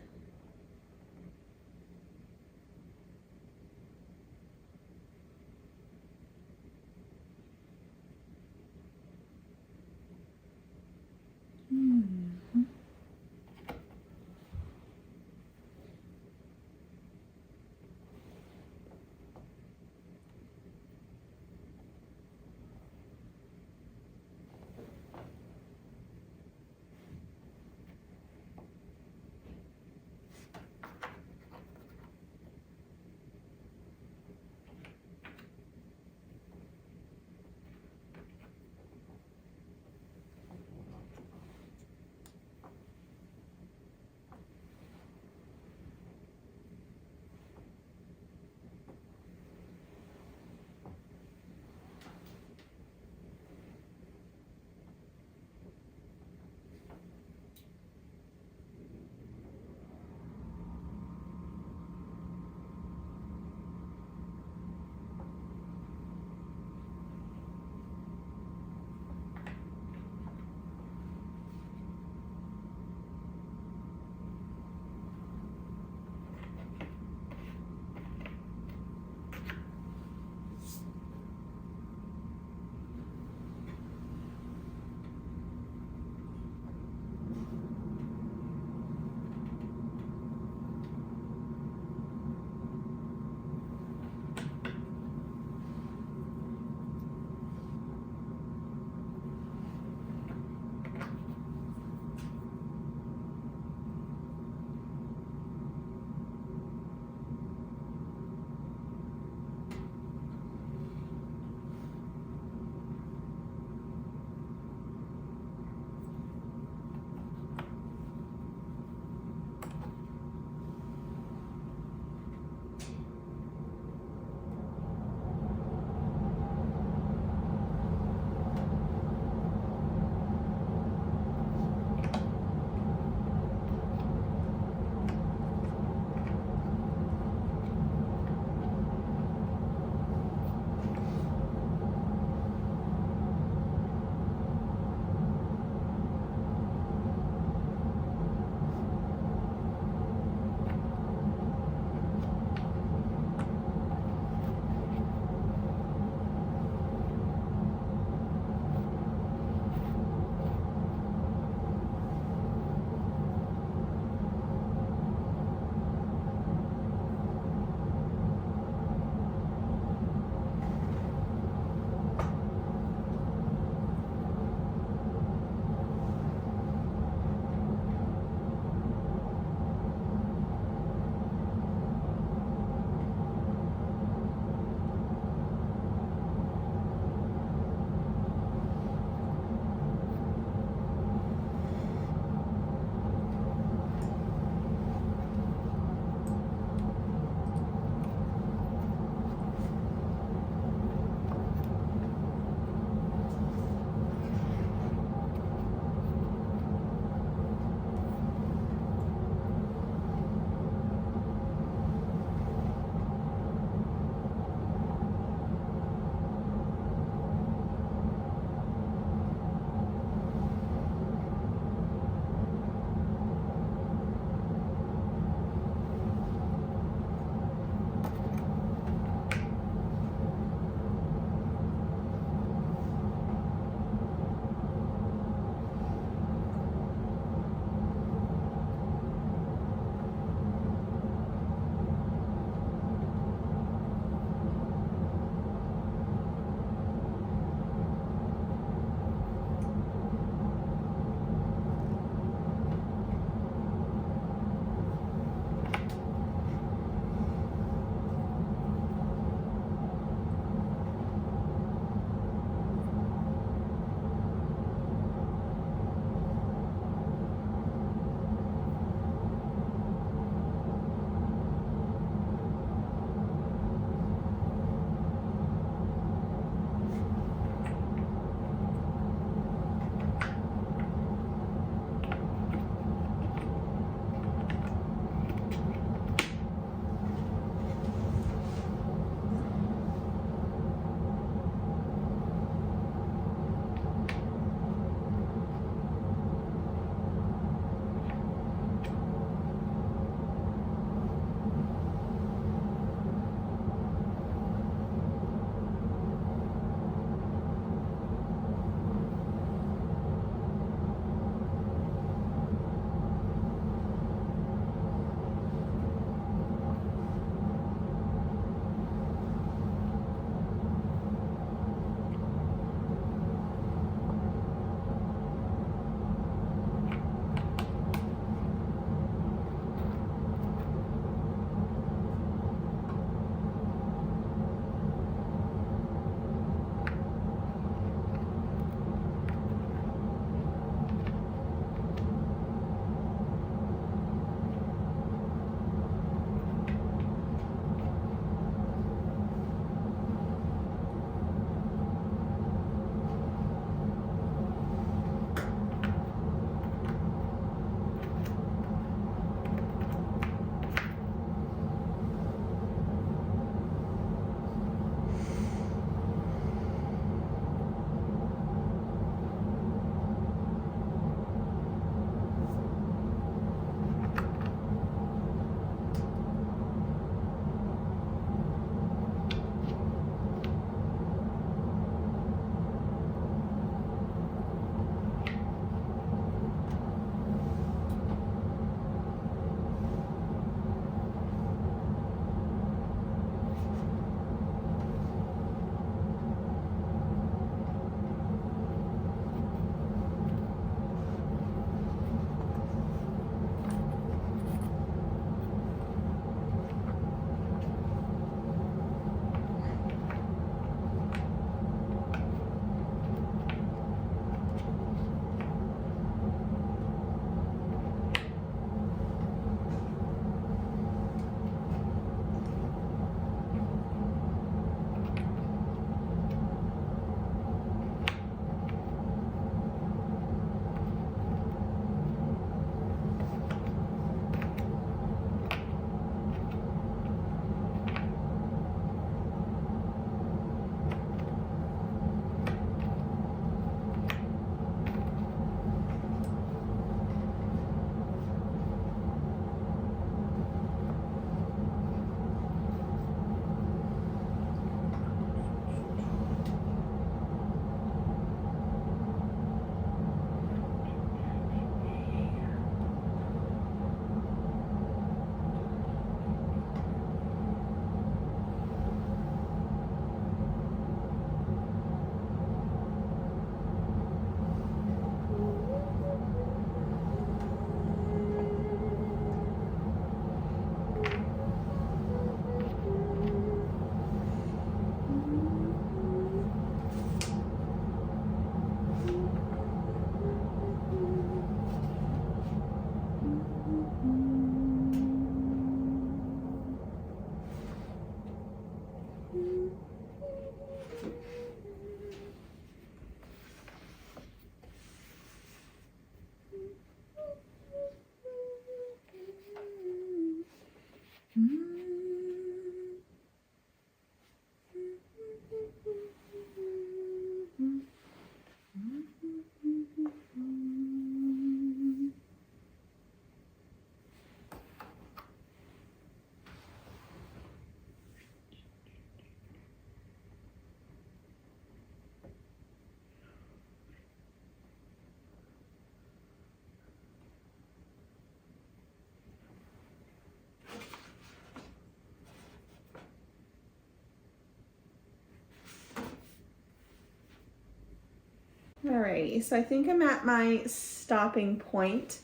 B: Alrighty, so I think I'm at my stopping point.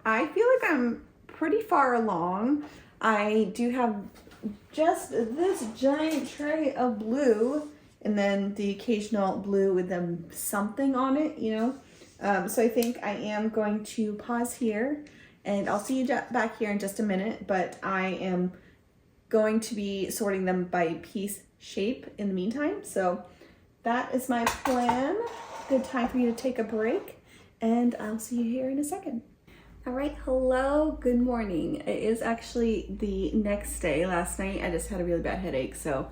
B: I feel like I'm pretty far along. I do have just this giant tray of blue and then the occasional blue with something on it, you know. So I think I am going to pause here and I'll see you back here in just a minute, but I am going to be sorting them by piece shape in the meantime. So that is my plan. Good time for you to take a break, and I'll see you here in a second.
A: All right, hello, good morning. It is actually the next day. Last night I just had a really bad headache, so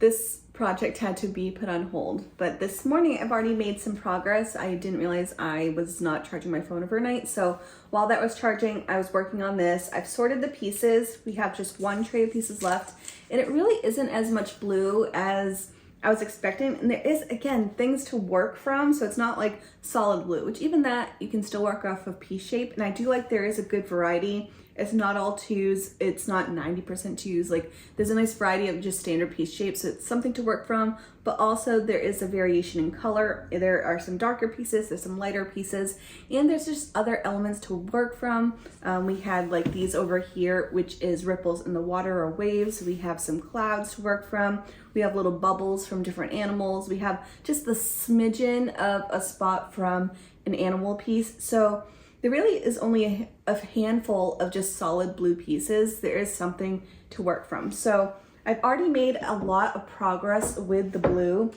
A: this project had to be put on hold. But this morning I've already made some progress. I didn't realize I was not charging my phone overnight, so while that was charging, I was working on this. I've sorted the pieces. We have just one tray of pieces left, and it really isn't as much blue as I was expecting, and there is, again, things to work from, so it's not like solid blue, which even that you can still work off of piece shape, and I do like there is a good variety. It's not all twos, it's not 90% twos, like there's a nice variety of just standard piece shapes, so it's something to work from, but also there is a variation in color. There are some darker pieces, there's some lighter pieces, and there's just other elements to work from. We had like these over here, which is ripples in the water or waves. We have some clouds to work from. We have little bubbles from different animals. We have just the smidgen of a spot from an animal piece. So there really is only a handful of just solid blue pieces. There is something to work from. So I've already made a lot of progress with the blue.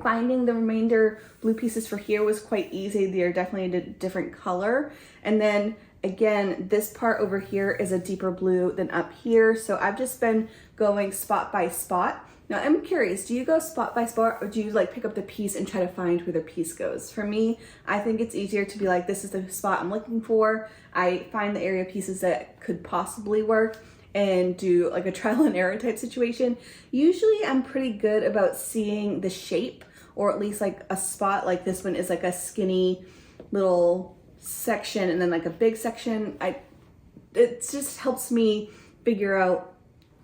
A: Finding the remainder blue pieces for here was quite easy. They're definitely a different color. And then again, this part over here is a deeper blue than up here. So I've just been going spot by spot. Now I'm curious, do you go spot by spot or do you like pick up the piece and try to find where the piece goes? For me, I think it's easier to be like, this is the spot I'm looking for. I find the area pieces that could possibly work and do like a trial and error type situation. Usually I'm pretty good about seeing the shape, or at least like a spot. Like this one is like a skinny little section and then like a big section. It just helps me figure out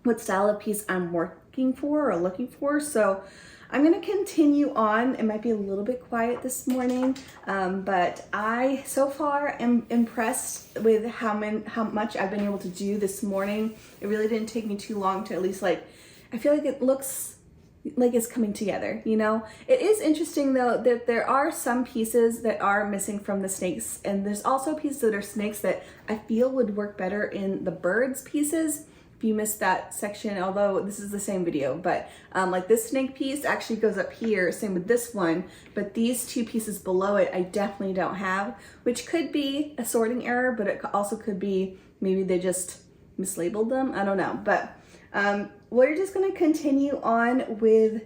A: what style of piece I'm working for or looking for. So I'm gonna continue on. It might be a little bit quiet this morning, but I so far am impressed with how much I've been able to do this morning. It really didn't take me too long to at least like, I feel like it looks like it's coming together, you know? It is interesting though that there are some pieces that are missing from the snakes, and there's also pieces that are snakes that I feel would work better in the birds pieces. If you missed that section, although this is the same video, but like this snake piece actually goes up here, same with this one, but these two pieces below it I definitely don't have, which could be a sorting error, but it also could be maybe they just mislabeled them, I don't know. But we're just gonna continue on with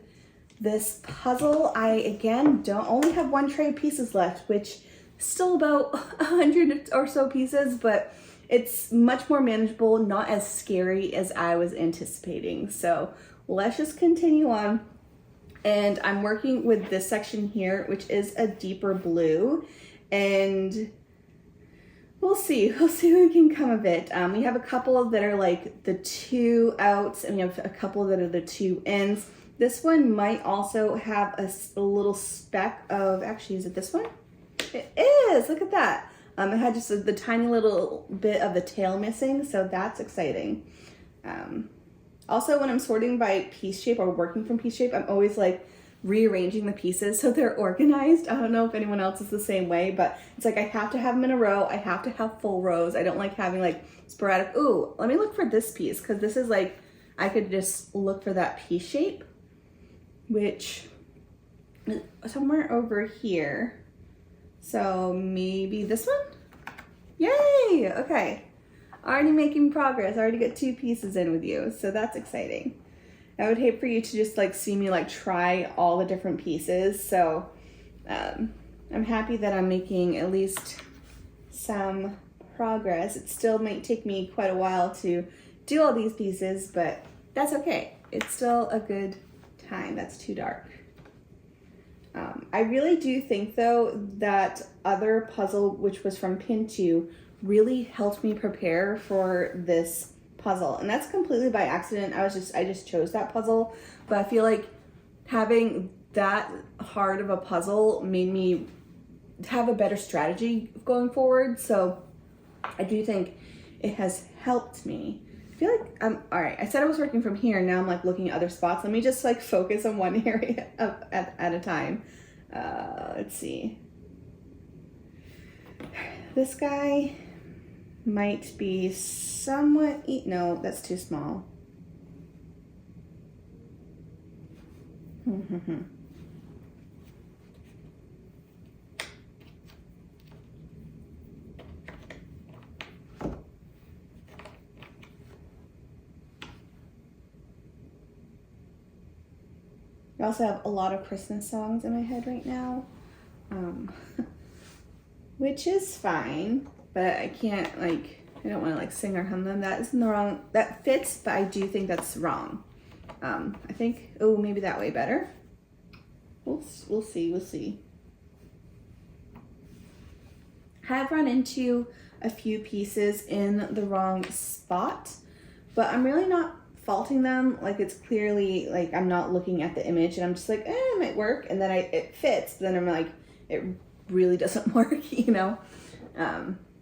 A: this puzzle. I again only have one tray of pieces left, which is still about 100 or so pieces, but it's much more manageable, not as scary as I was anticipating. So let's just continue on. And I'm working with this section here, which is a deeper blue, and we'll see what can come of it. We have a couple that are like the two outs, and we have a couple that are the two ins. This one might also have a little speck of, actually, is it this one? It is, look at that. It had just the tiny little bit of the tail missing, so that's exciting. Also, when I'm sorting by piece shape or working from piece shape, I'm always like rearranging the pieces so they're organized. I don't know if anyone else is the same way, but it's like I have to have them in a row. I have to have full rows. I don't like having like sporadic, ooh, let me look for this piece, because this is like, I could just look for that piece shape, which is somewhere over here. So maybe this one? Yay! Okay. Already making progress. I already got two pieces in with you, so that's exciting. I would hate for you to just like see me like try all the different pieces. So I'm happy that I'm making at least some progress. It still might take me quite a while to do all these pieces, but that's okay. It's still a good time. That's too dark. I really do think though that other puzzle, which was from Pin 2, really helped me prepare for this puzzle, and that's completely by accident. I just chose that puzzle, but I feel like having that hard of a puzzle made me have a better strategy going forward. So I do think it has helped me. I feel like I'm all right. I said I was working from here. Now I'm like looking at other spots. Let me just like focus on one area at a time. Let's see. This guy might be somewhat, no, that's too small. I also have a lot of Christmas songs in my head right now, which is fine, but I can't like, I don't want to like sing or hum them. That is in the wrong, that fits, but I do think that's wrong. I think, oh, maybe that way better. We'll see. I have run into a few pieces in the wrong spot, but I'm really not faulting them. Like it's clearly like I'm not looking at the image and I'm just like, it might work, and then it fits, but then I'm like, it really doesn't work, you know.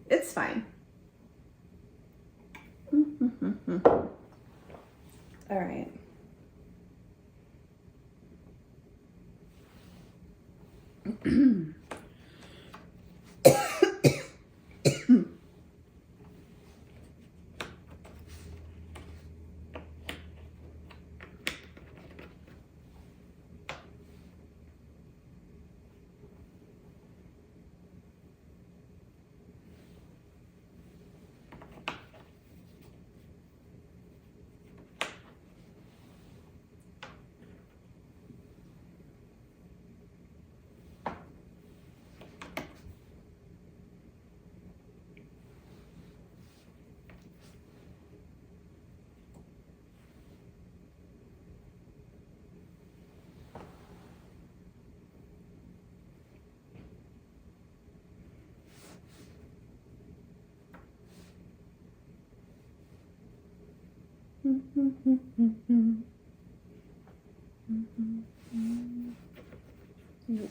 A: It's fine. All right. Nope.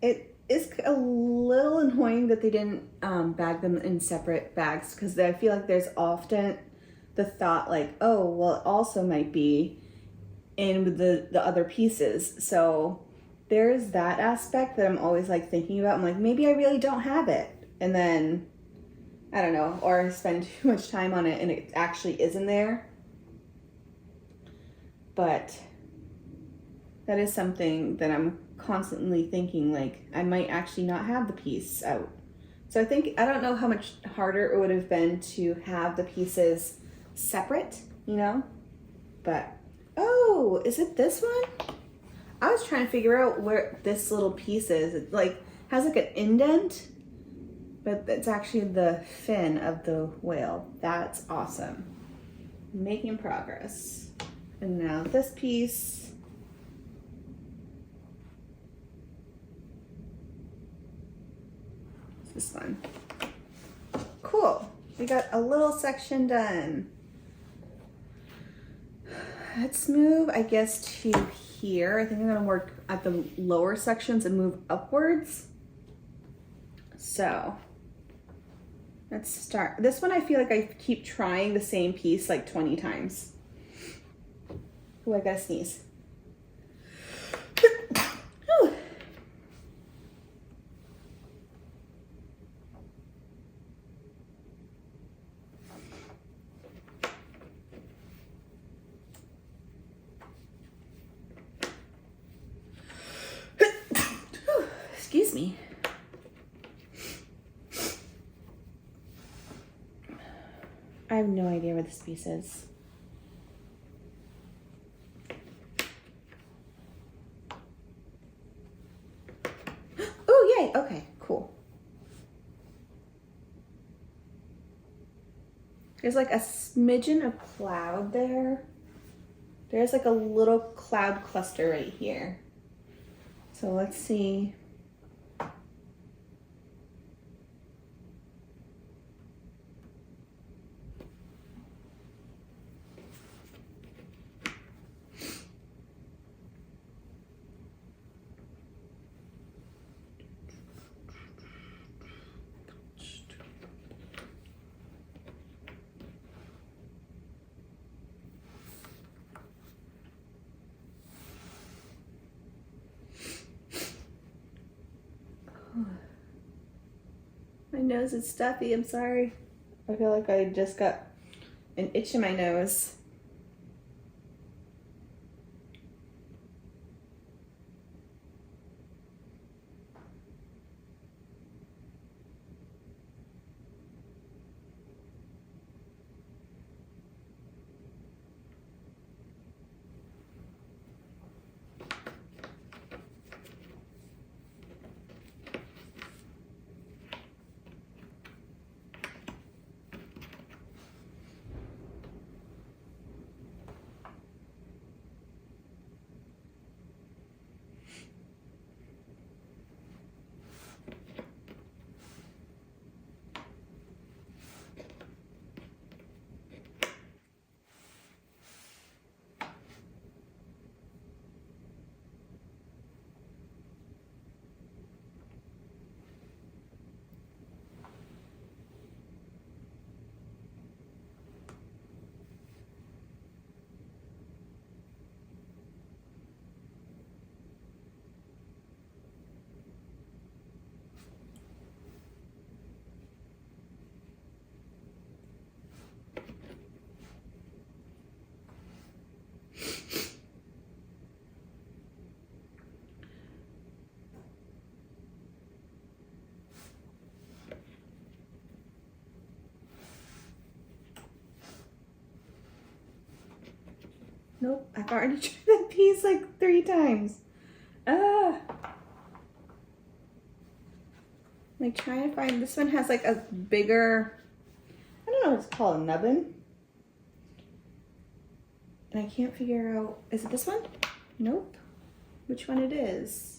A: It is a little annoying that they didn't bag them in separate bags, because I feel like there's often the thought like, oh, well, it also might be in the other pieces. So there's that aspect that I'm always like thinking about. I'm like, maybe I really don't have it. And then, I don't know, or I spend too much time on it and it actually isn't there. But that is something that I'm constantly thinking, like, I might actually not have the piece out. So I think, I don't know how much harder it would have been to have the pieces separate, you know? But, oh, is it this one? I was trying to figure out where this little piece is. It like has like an indent, but it's actually the fin of the whale. That's awesome. Making progress. And now this piece. This one. Cool. We got a little section done. Let's move, I guess, to here. I think I'm gonna work at the lower sections and move upwards. So let's start. This one, I feel like I keep trying the same piece like 20 times. Oh, I gotta sneeze. Excuse me. I have no idea where this piece is. Oh, yay. Okay, cool. There's like a smidgen of cloud there. There's like a little cloud cluster right here. So let's see.
B: My nose is stuffy, I'm sorry. I feel like I just got an itch in my nose. Nope, I've already tried that piece like 3 times. Ah! Like trying to find, this one has like a bigger, I don't know what it's called, a nubbin. And I can't figure out, is it this one? Nope. Which one it is?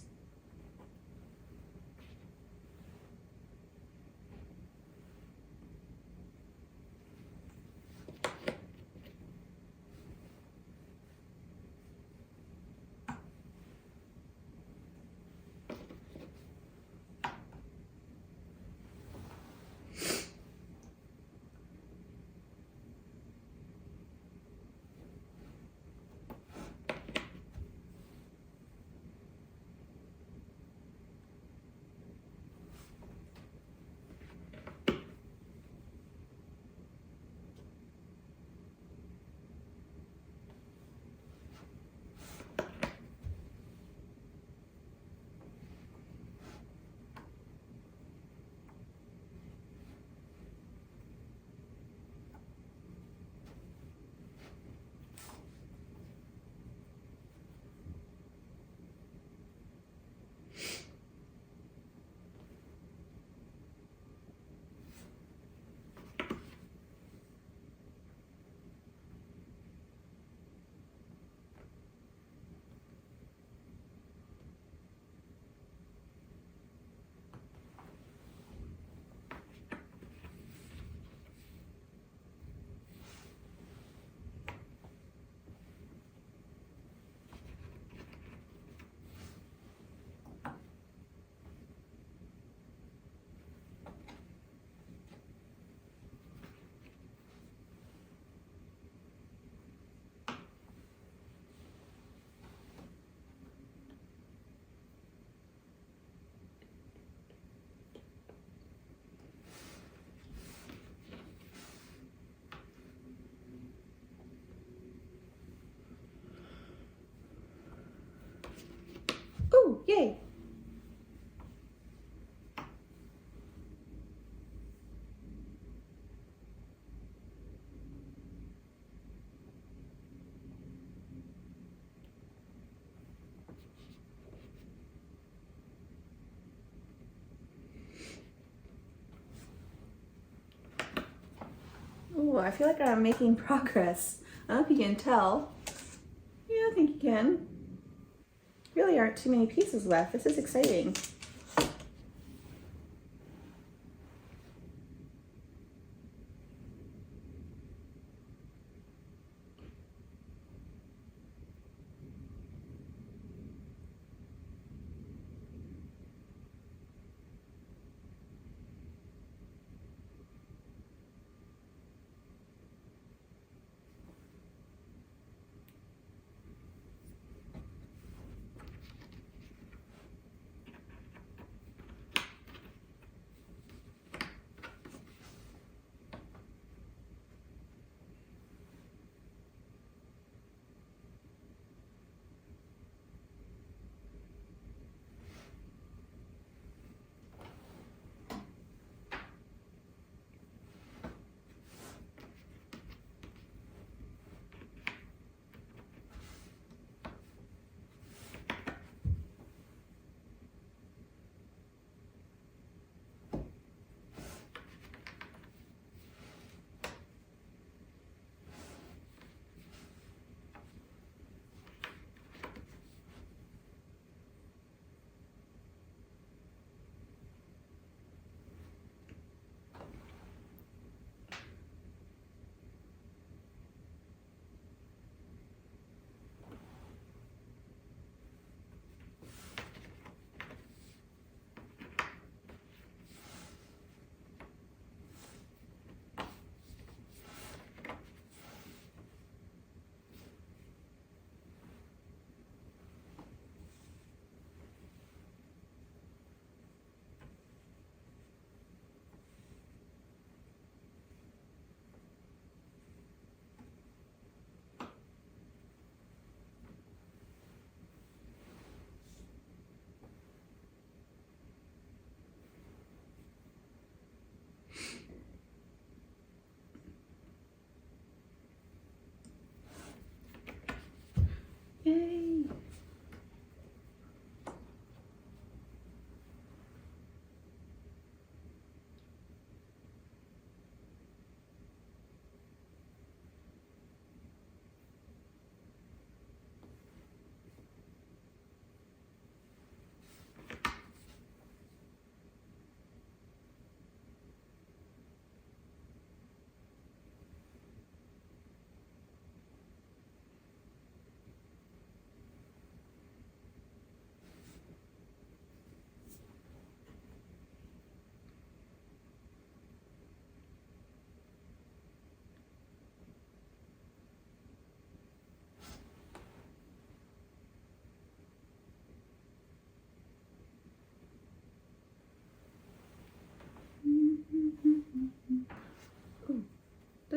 B: Ooh, yay! Ooh, I feel like I'm making progress. I don't know if you can tell. Yeah, I think you can. Really aren't too many pieces left. This is exciting.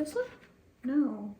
B: This one? No.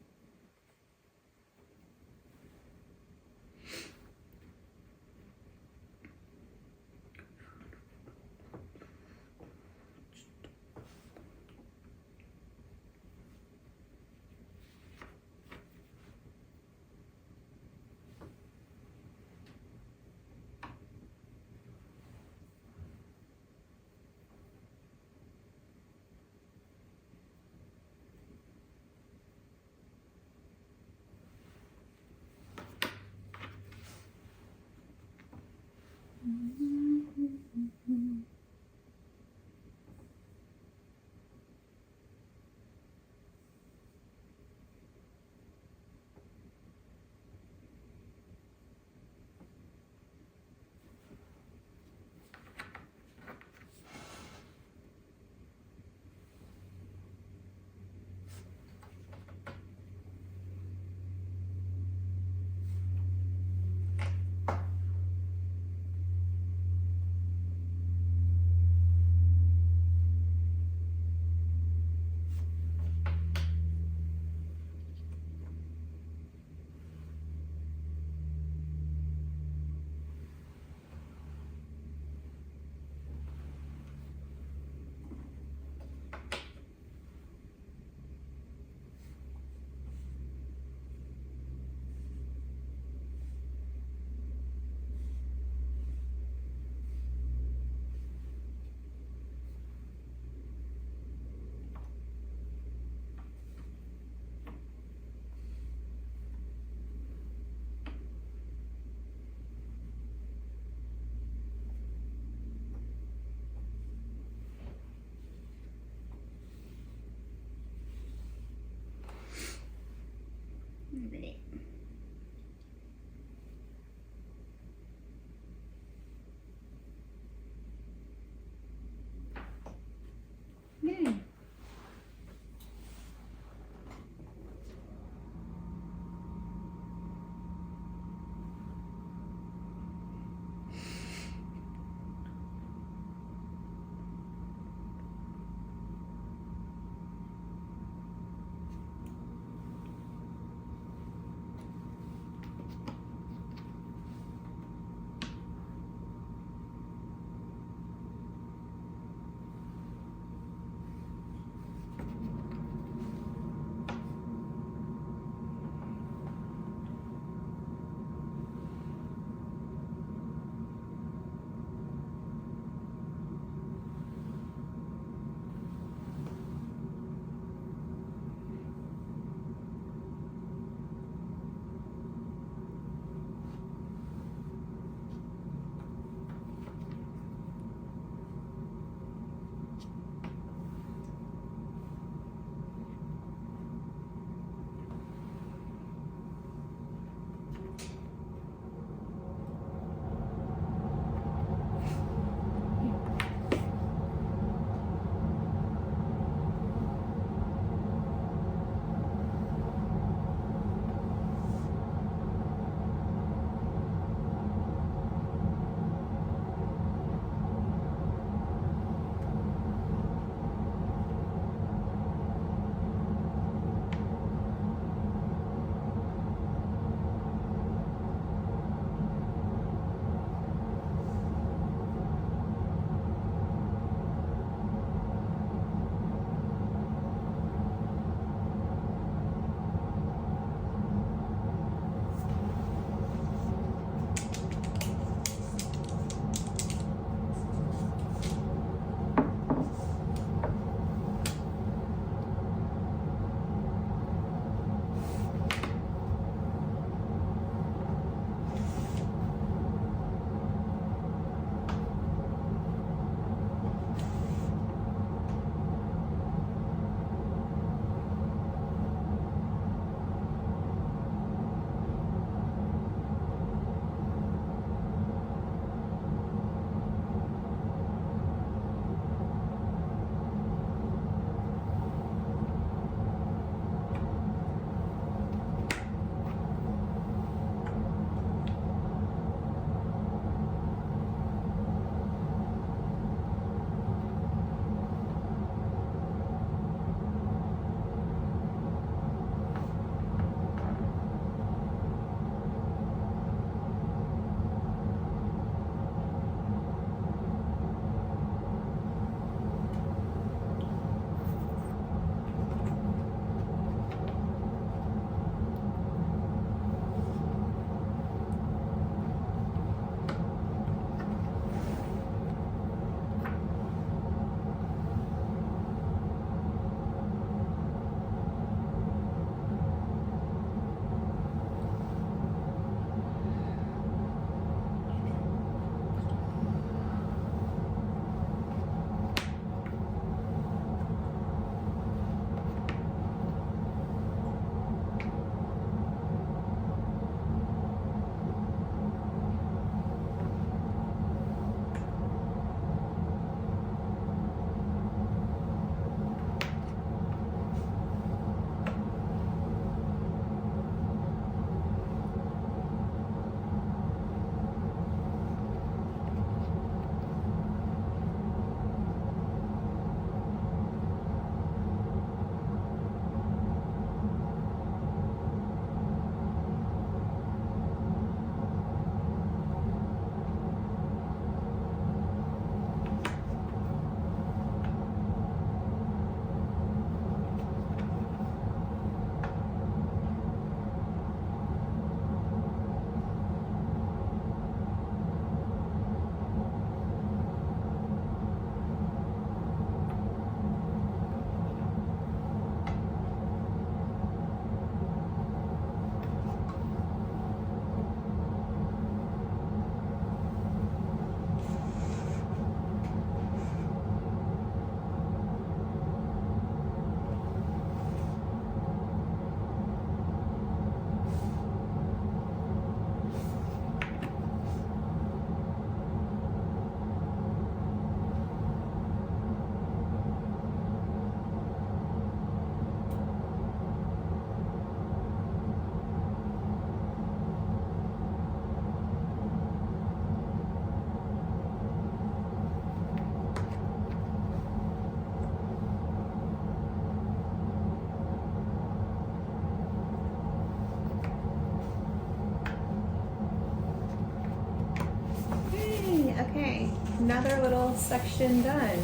B: another little section done.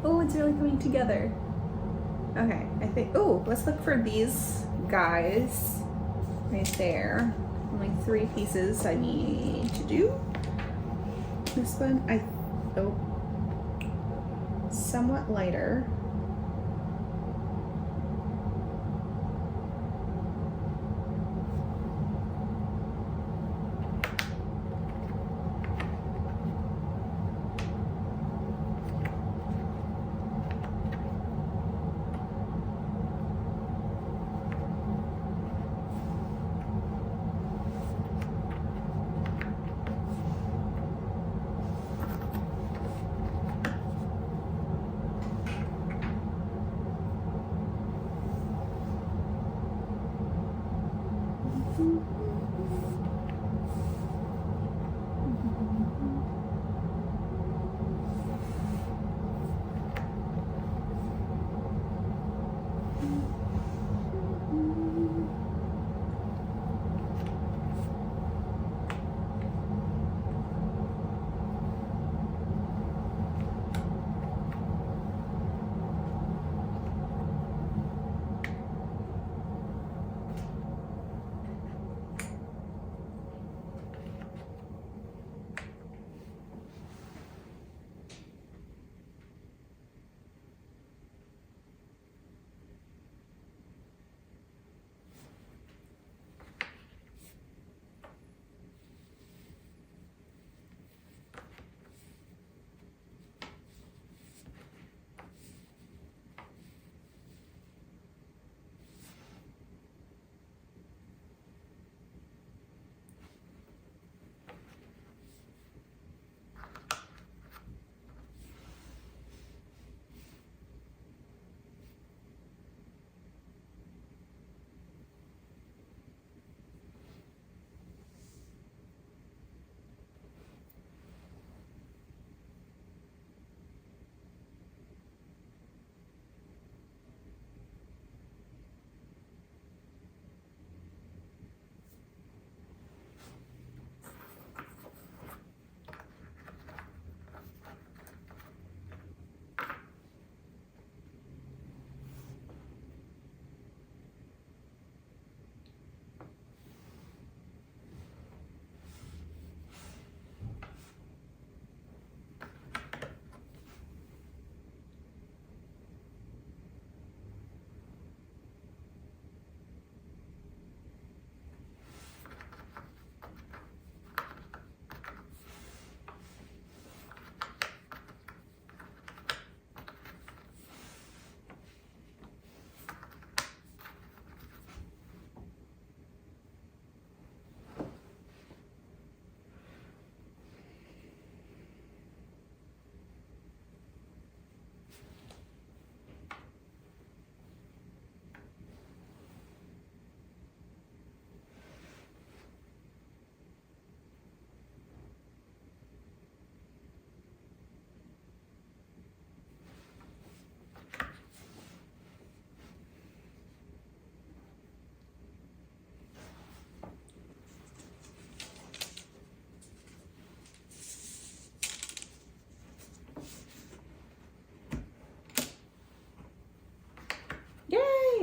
A: Oh, it's really coming together.
B: Okay, I think, oh, let's look for these guys right there. Only 3 pieces I need to do. This one, somewhat lighter.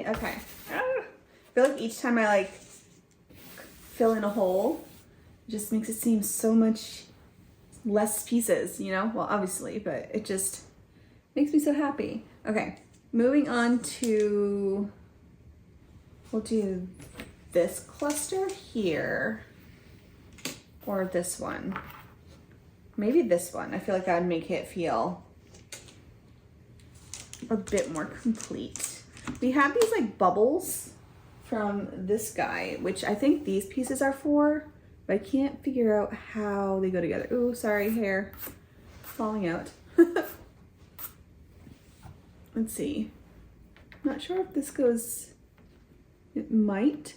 B: Okay. I feel like each time I like fill in a hole, it just makes it seem so much less pieces, you know? Well, obviously, but it just makes me so happy. Okay, moving on to, we'll do this cluster here, or this one. Maybe this one. I feel like that would make it feel a bit more complete. We have these like bubbles from this guy, which I think these pieces are for, but I can't figure out how they go together. Ooh, sorry, hair falling out. Let's see. Not sure if this goes, it might.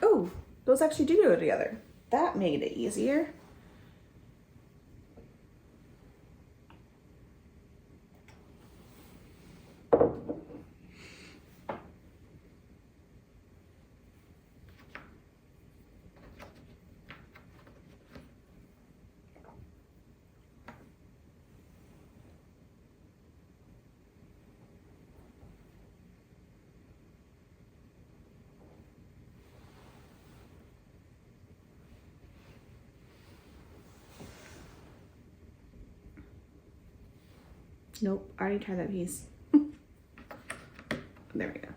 B: Oh, those actually do go together. That made it easier. Nope, I already tried that piece. There we go.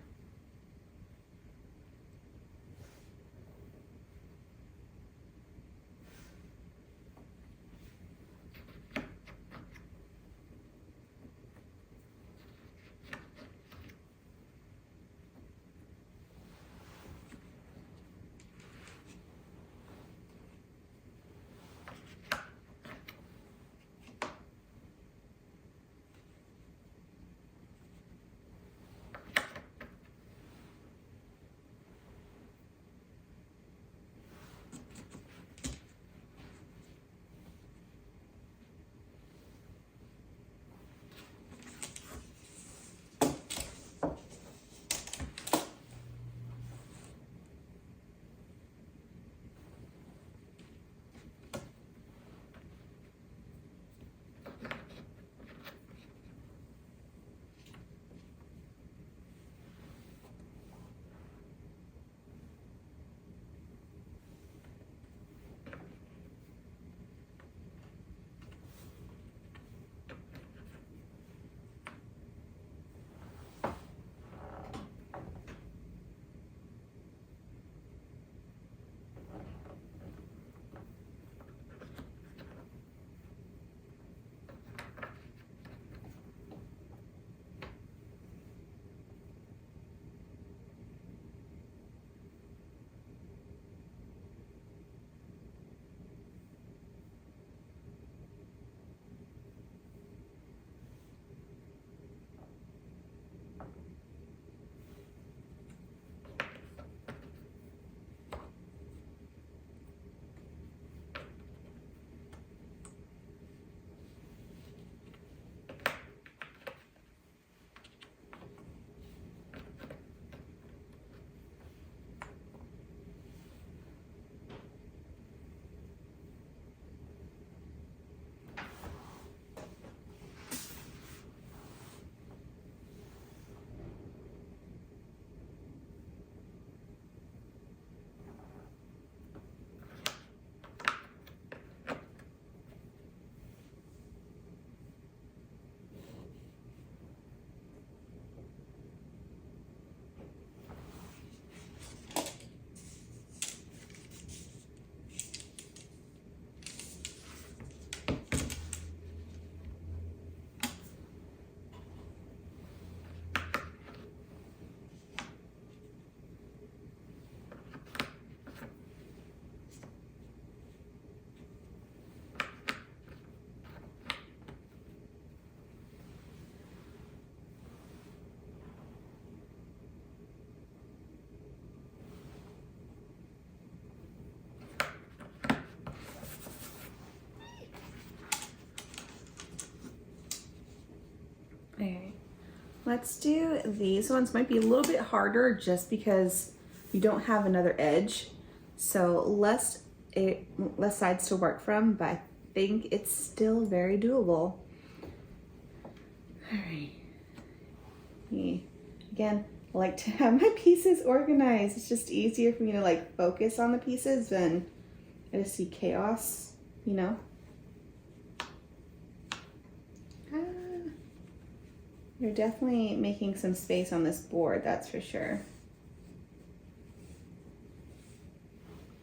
B: Alright, let's do these ones. Might be a little bit harder just because you don't have another edge. So less sides to work from, but I think it's still very doable. Alright. Again, I like to have my pieces organized. It's just easier for me to like focus on the pieces than I just see chaos, you know? You're definitely making some space on this board, that's for sure.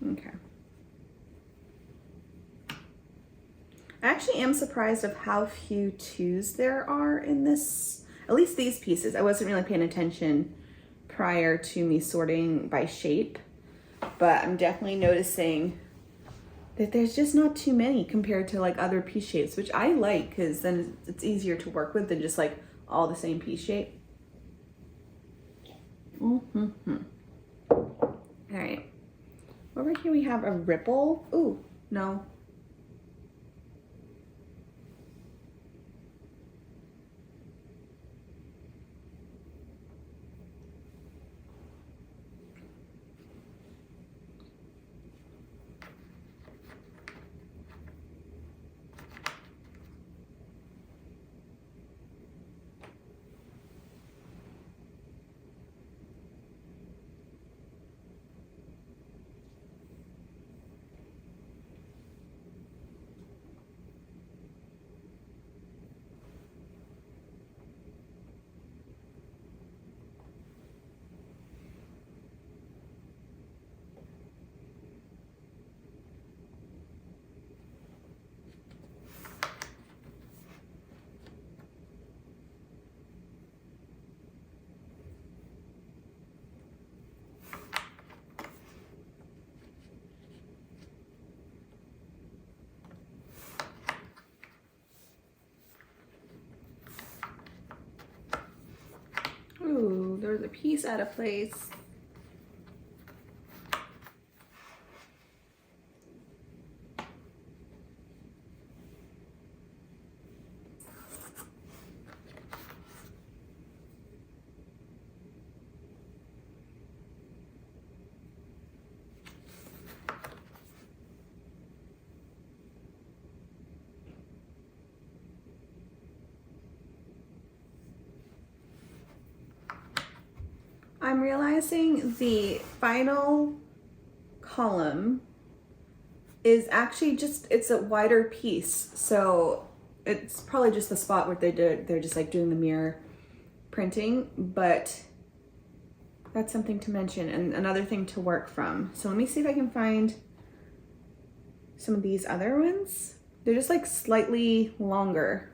B: Okay. I actually am surprised of how few twos there are in this, at least these pieces. I wasn't really paying attention prior to me sorting by shape, but I'm definitely noticing that there's just not too many compared to like other piece shapes, which I like because then it's easier to work with than just like all the same piece shape. All right. Over here we have a ripple. Ooh, no. There's a piece out of place. I'm realizing the final column is actually just, it's a wider piece. So it's probably just the spot where they're just like doing the mirror printing, but that's something to mention and another thing to work from. So let me see if I can find some of these other ones. They're just like slightly longer.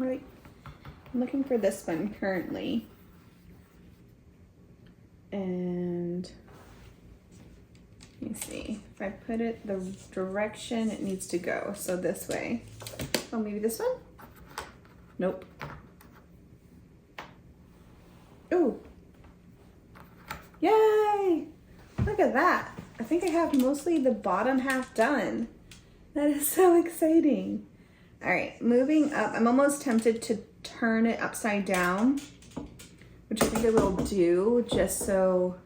B: I'm looking for this one currently. And let me see. If I put it the direction it needs to go. So this way. Oh, maybe this one? Nope. Ooh. Yay! Look at that. I think I have mostly the bottom half done. That is so exciting. All right, moving up. I'm almost tempted to turn it upside down, which I think I will do just so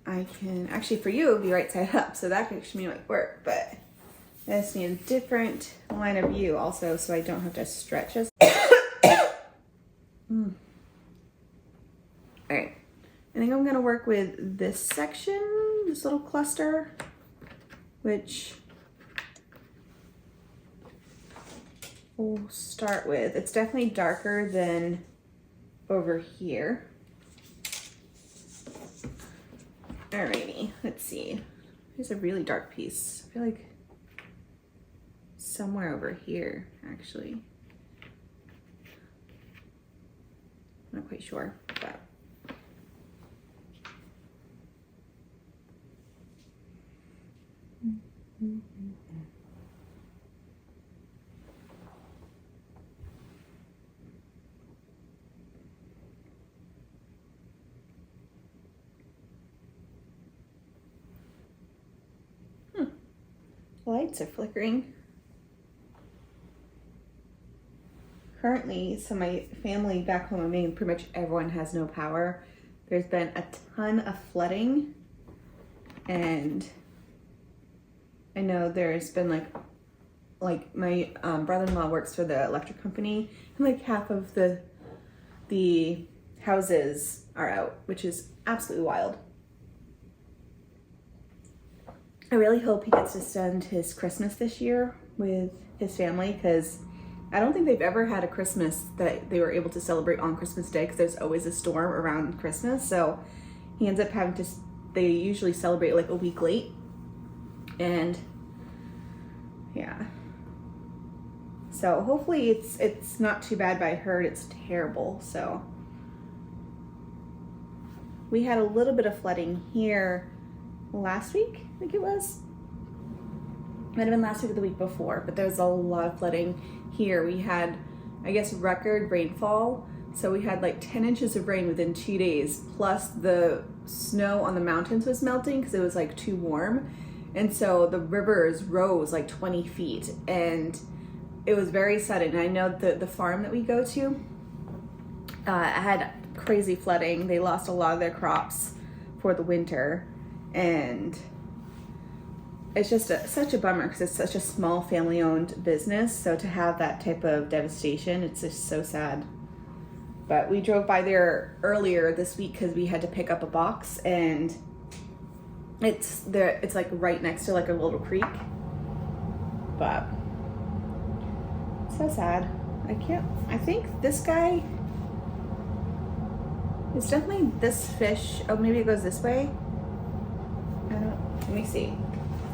B: I can, actually for you it would be right side up, so that actually might work, but I just need a different line of view also so I don't have to stretch as. All right, I think I'm gonna work with this section, this little cluster, which we'll start with. It's definitely darker than over here. Alrighty, let's see. Here's a really dark piece. I feel like somewhere over here, actually. I'm not quite sure, but. The lights are flickering. Currently, so my family back home in Maine, pretty much everyone has no power. There's been a ton of flooding, and I know there's been like my brother-in-law works for the electric company, and like half of the houses are out, which is absolutely wild. I really hope he gets to spend his Christmas this year with his family, because I don't think they've ever had a Christmas that they were able to celebrate on Christmas Day, because there's always a storm around Christmas. So he ends up having to, they usually celebrate like a week late. And yeah. So hopefully it's not too bad, but I heard it's terrible. So we had a little bit of flooding here last week, I think it was. Might have been last week or the week before, but there was a lot of flooding here. We had, I guess, record rainfall. So we had like 10 inches of rain within 2 days, plus the snow on the mountains was melting because it was like too warm. And so the rivers rose like 20 feet, and it was very sudden. I know the farm that we go to had crazy flooding. They lost a lot of their crops for the winter. And it's just such a bummer, because it's such a small family-owned business. So to have that type of devastation, it's just so sad. But we drove by there earlier this week because we had to pick up a box, and it's there. It's like right next to like a little creek. But so sad. I think this guy. It's definitely this fish. Oh, maybe it goes this way. Let me see.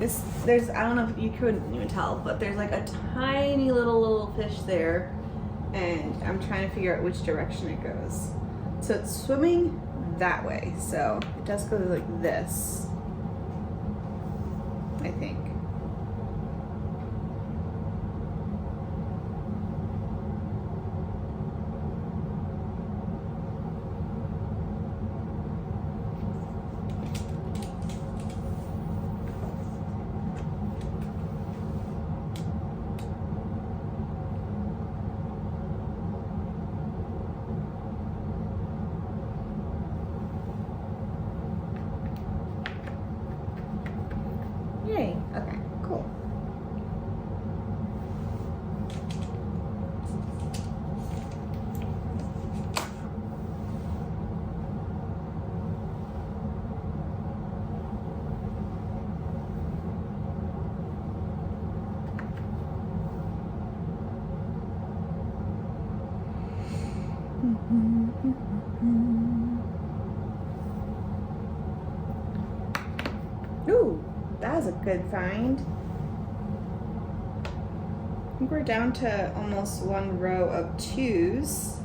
B: I don't know if you couldn't even tell, but there's like a tiny little fish there, and I'm trying to figure out which direction it goes. So it's swimming that way, so it does go like this, I think. Yay, okay, cool. Ooh, that was a good find. think we're down to almost one row of 2s.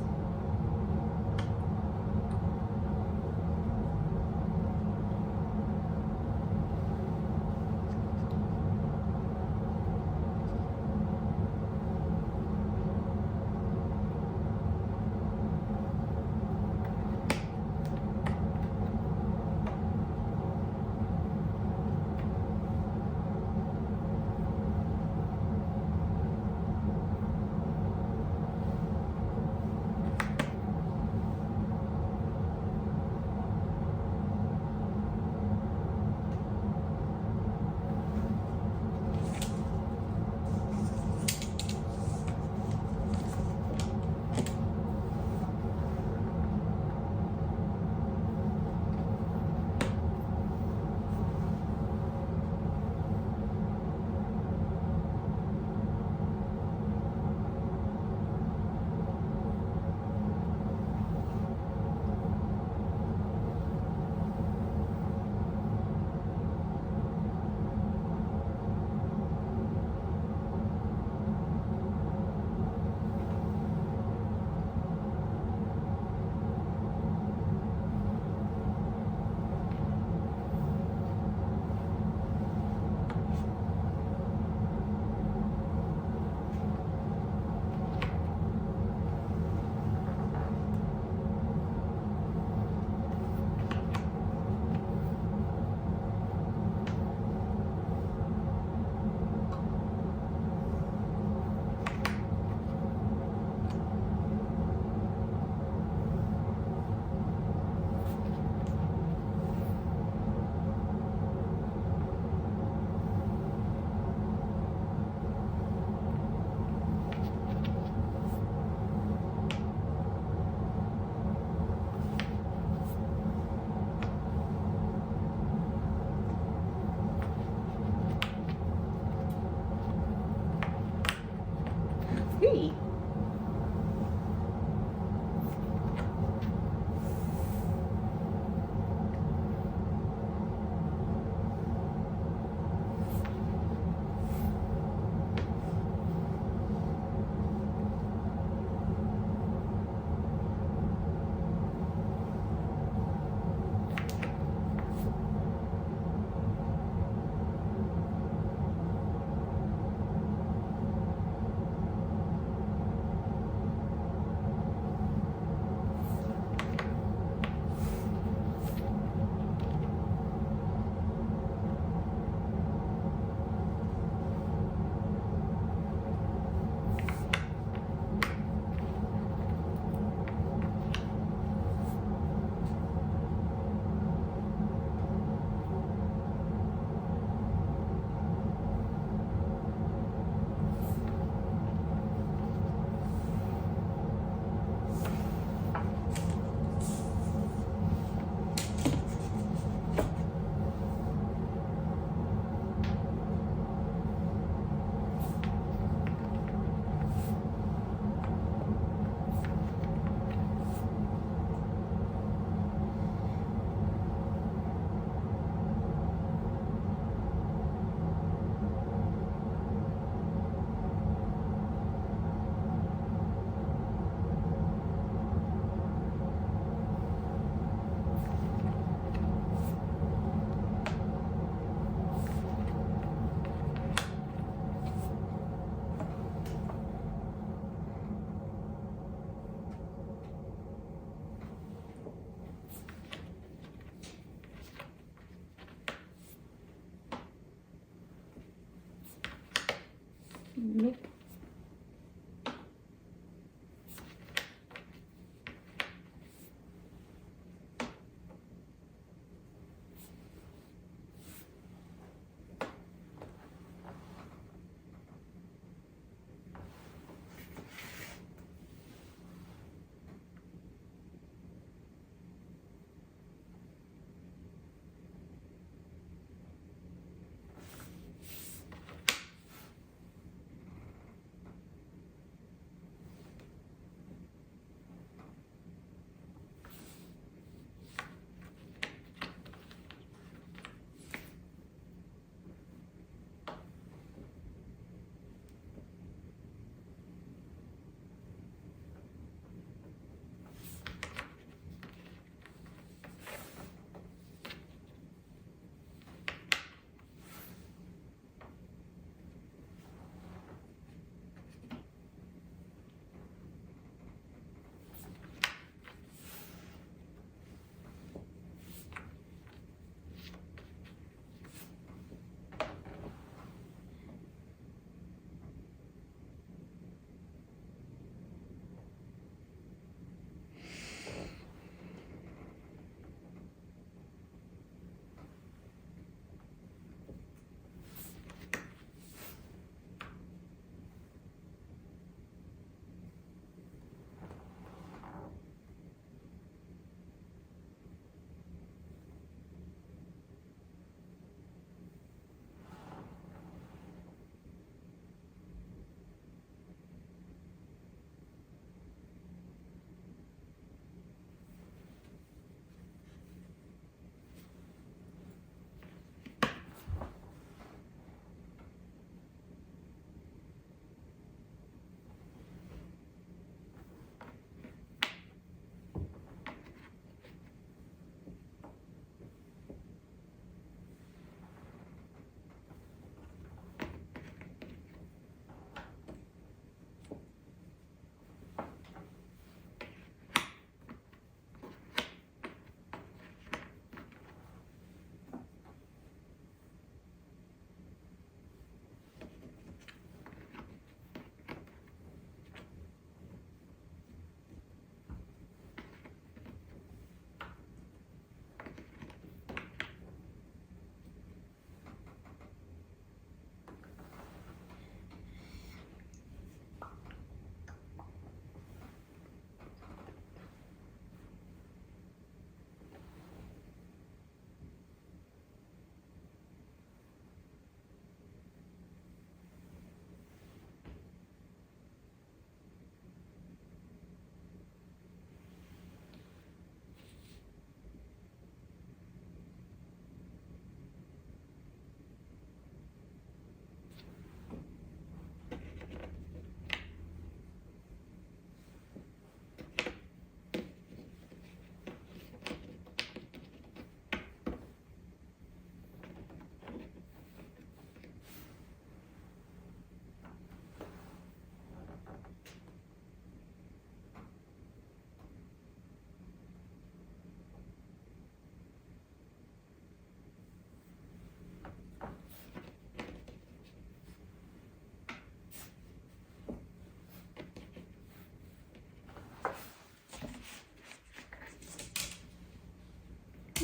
B: Hey. Nope.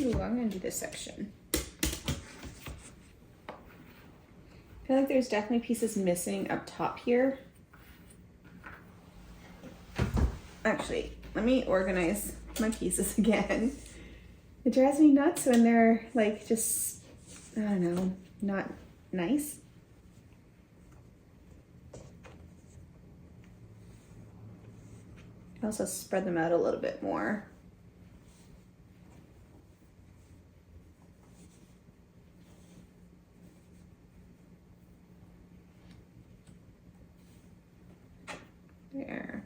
B: Ooh, I'm gonna do this section. I feel like there's definitely pieces missing up top here. Actually, let me organize my pieces again. It drives me nuts when they're like just, I don't know, not nice. Also spread them out a little bit more. There.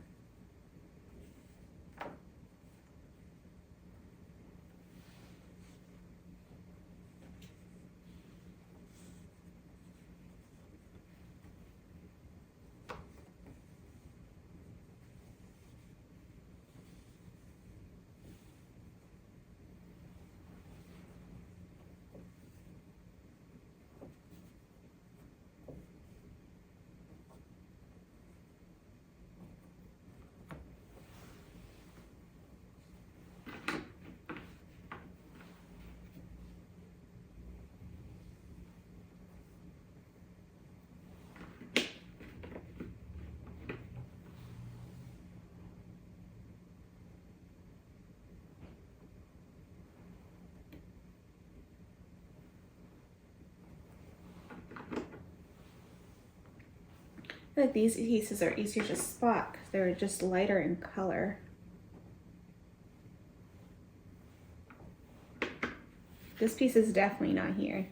B: I feel like these pieces are easier to spot because they're just lighter in color. This piece is definitely not here.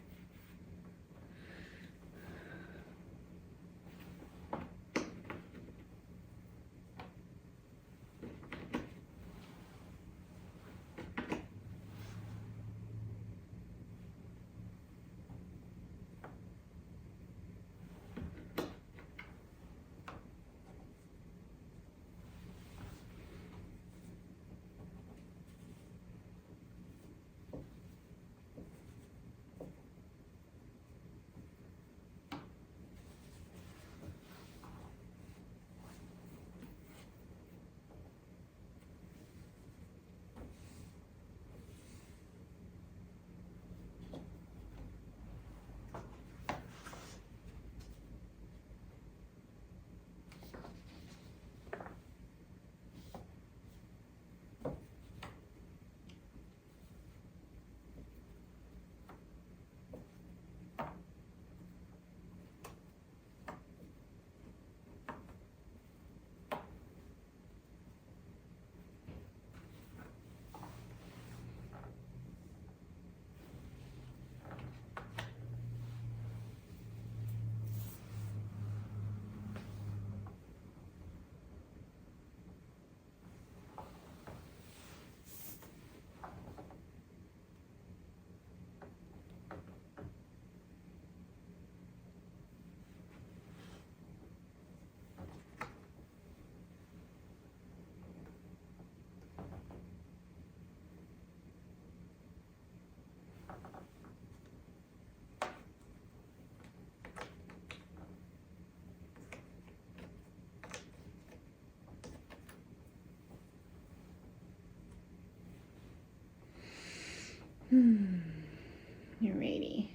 B: Alrighty.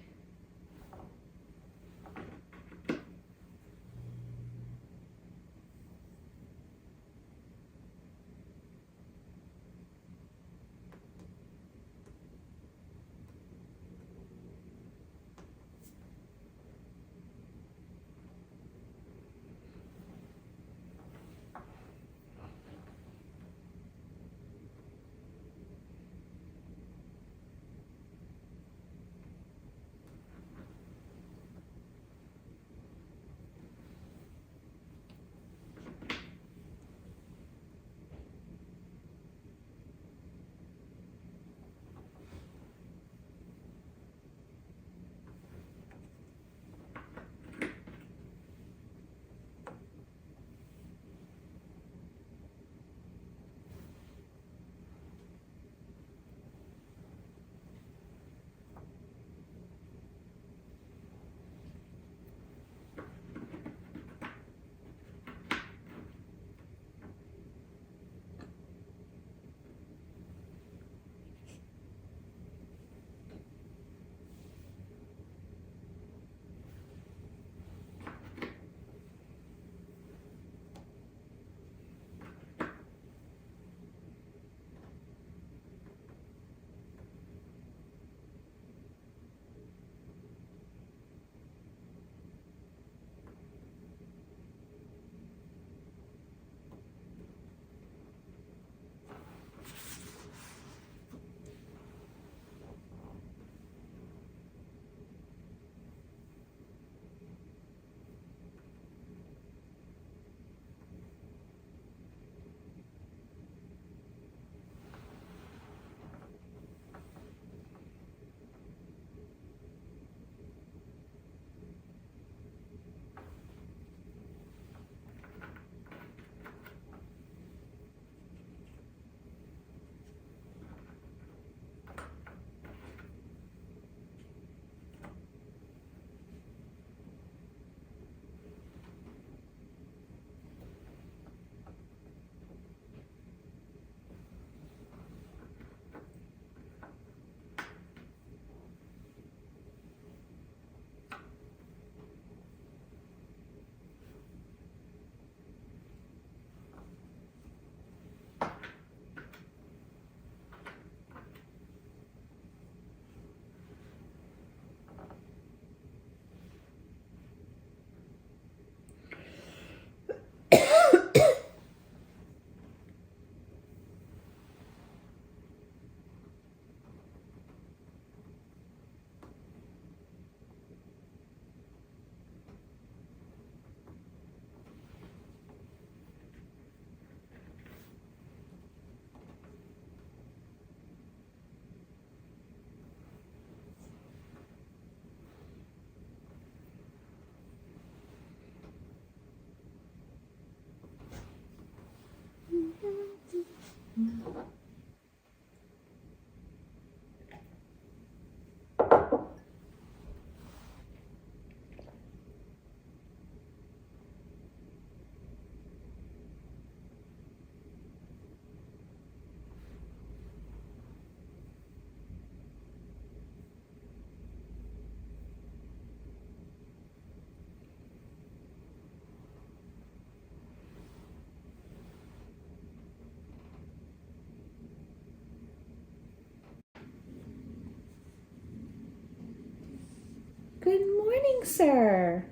B: Good morning, sir.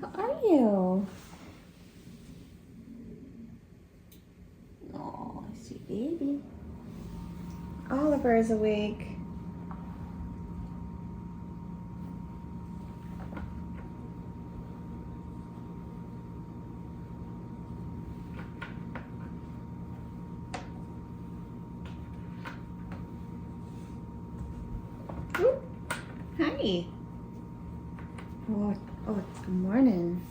B: How are you? Oh, sweet baby. Oliver is awake. Ooh. Hi. Oh, it's good morning.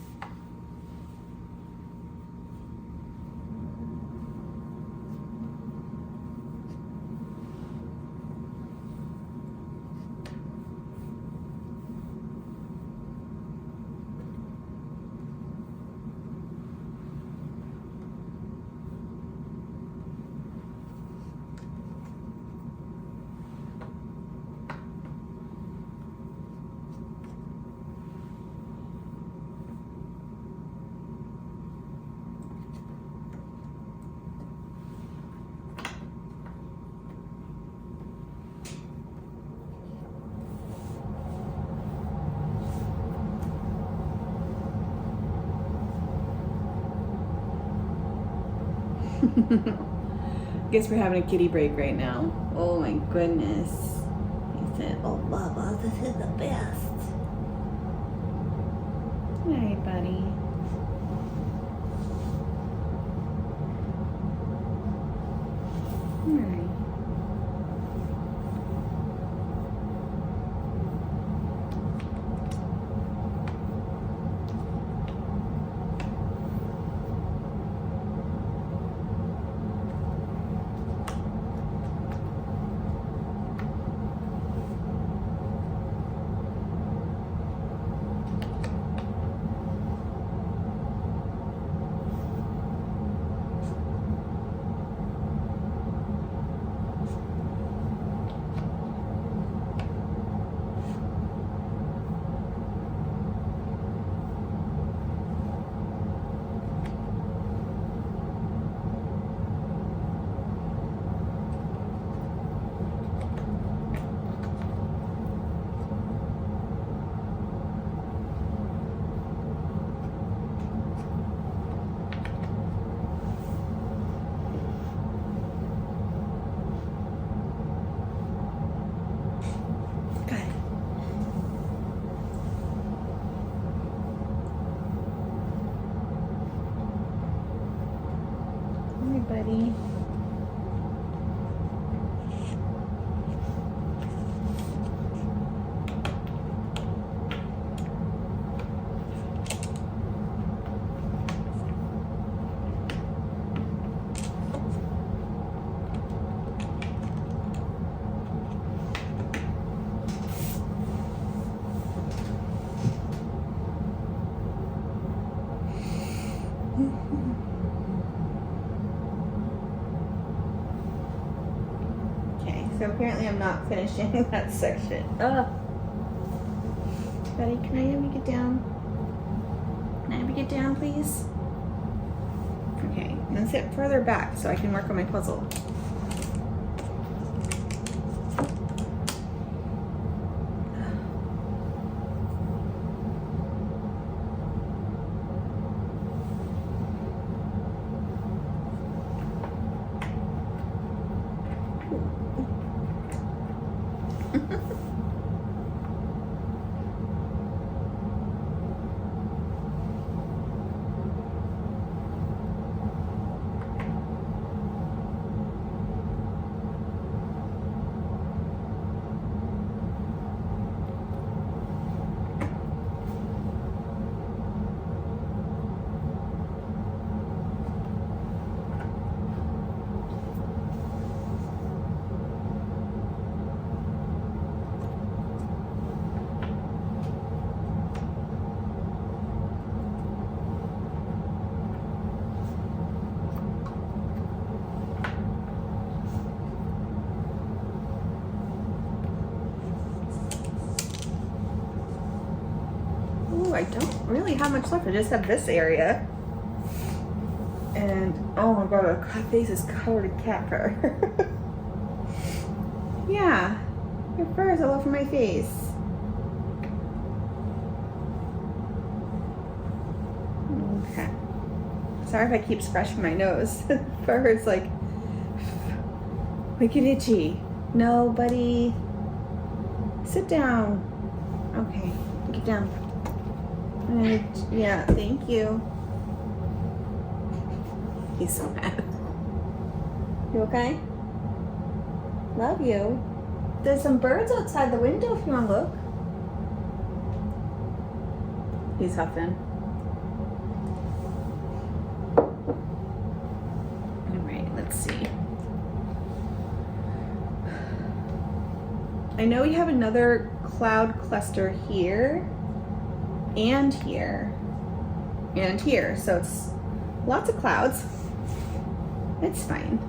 B: Guess we're having a kitty break right now. Oh my goodness. He said, oh Baba, this is the best. Hi, buddy. Hi. Buddy. So apparently I'm not finishing that section. Ugh. Buddy, can I have you get down? Can I have you get down, please? Okay, I'm gonna sit further back so I can work on my puzzle. I don't really have much left. I just have this area. And oh my god, my face is covered in cat fur. Yeah, your fur is all over my face. Okay. Sorry if I keep scratching my nose. Fur is like wicked itchy. No, buddy. Sit down. Okay, get down. Yeah, thank you. He's so mad. You okay? Love you. There's some birds outside the window if you want to look. He's huffing. Alright, let's see. I know we have another cloud cluster here and here and here, so it's lots of clouds. It's fine.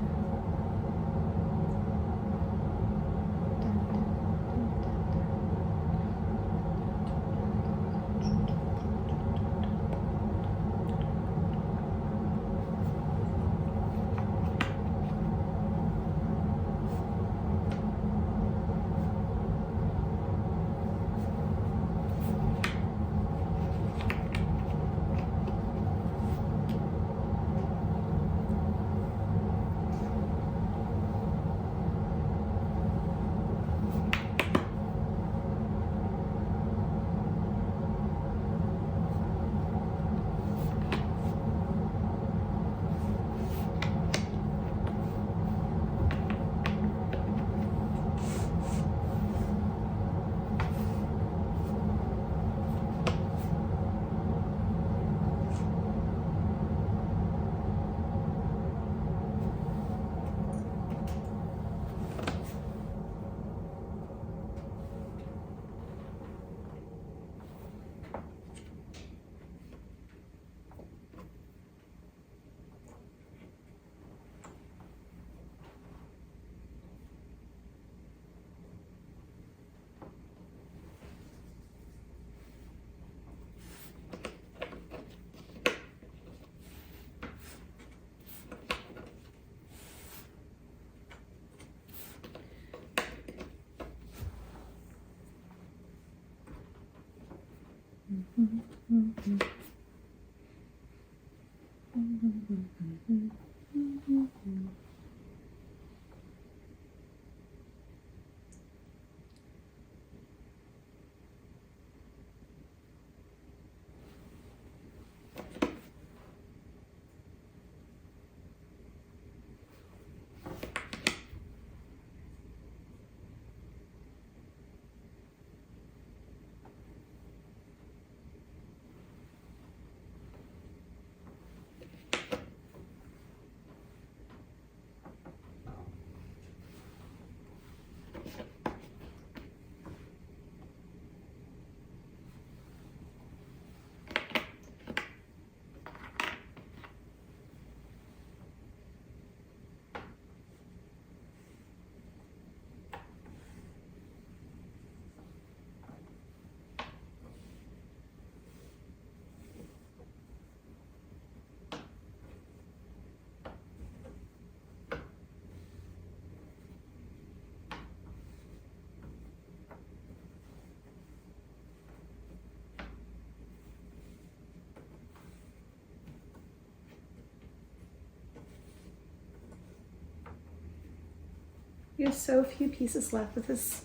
B: We have so few pieces left. This is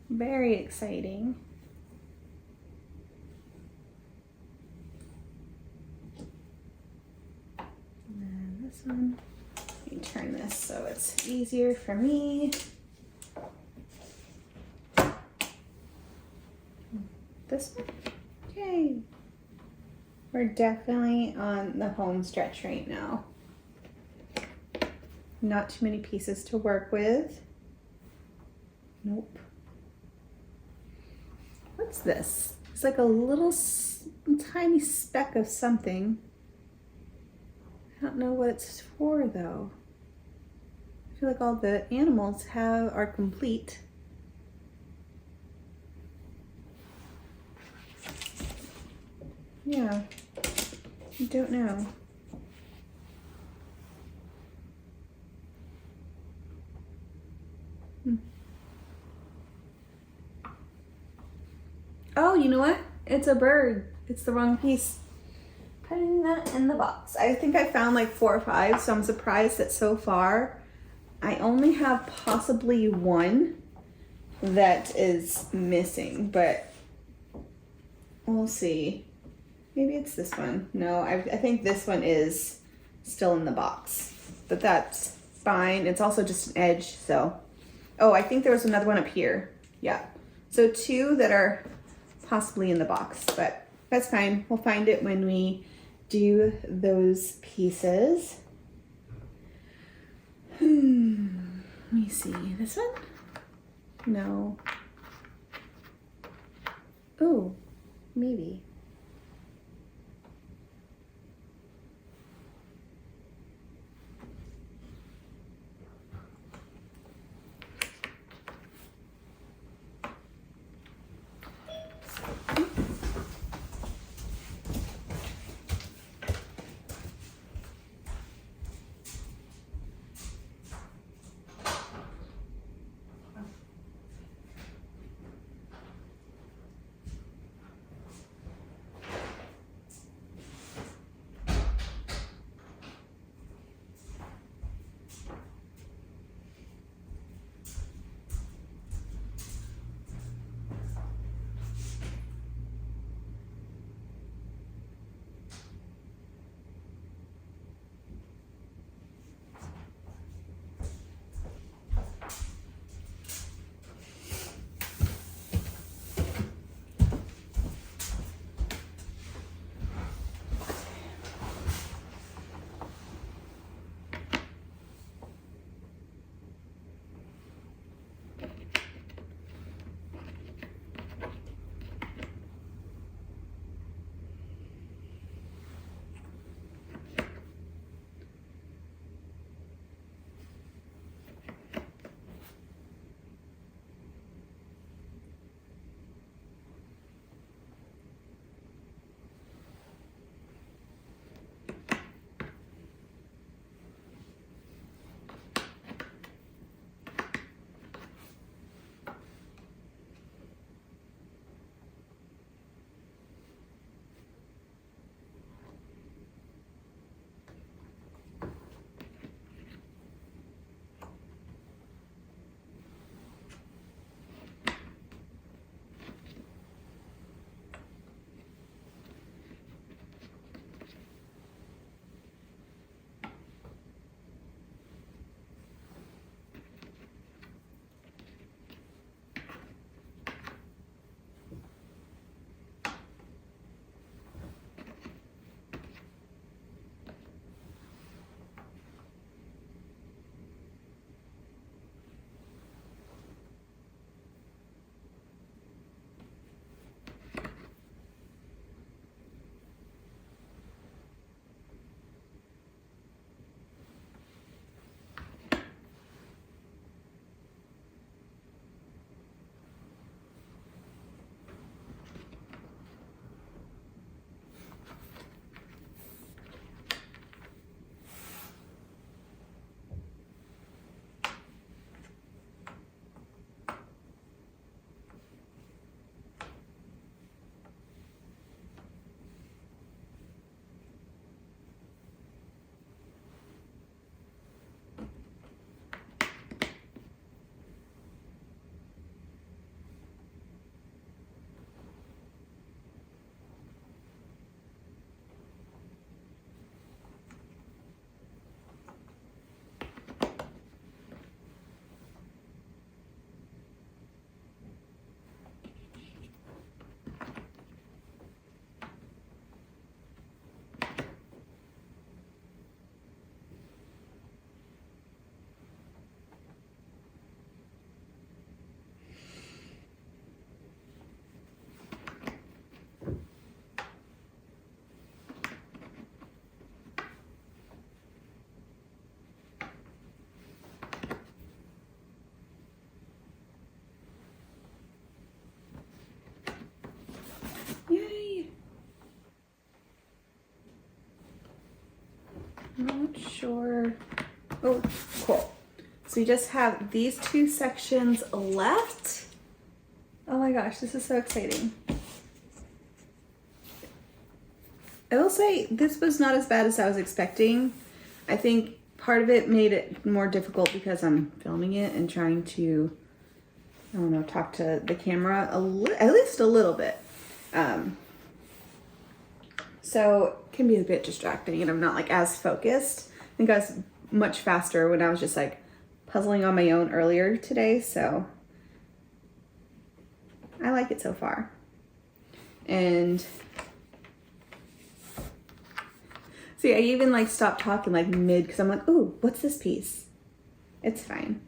B: very exciting. And then this one, let me turn this so it's easier for me. This one, yay. We're definitely on the home stretch right now. Not too many pieces to work with. Nope. What's this? It's like a little tiny speck of something. I don't know what it's for though. I feel like all the animals are complete. Yeah, I don't know. Oh, you know what? It's a bird. It's the wrong piece. Putting that in the box. I think I found like 4 or 5, so I'm surprised that so far I only have possibly one that is missing, but we'll see. Maybe it's this one. No, I think this one is still in the box, but that's fine. It's also just an edge, so. Oh, I think there was another one up here. Yeah. So 2 that are possibly in the box, but that's fine. We'll find it when we do those pieces. Let me see. This one? No. Oh, maybe. Oh, cool. So we just have these two sections left. Oh my gosh, this is so exciting. I will say this was not as bad as I was expecting. I think part of it made it more difficult because I'm filming it and trying to, I don't know, talk to the camera at least a little bit. So it can be a bit distracting and I'm not like as focused. I think I was much faster when I was just like puzzling on my own earlier today. So I like it so far. And see, I even like stopped talking like mid because I'm like, ooh, what's this piece? It's fine.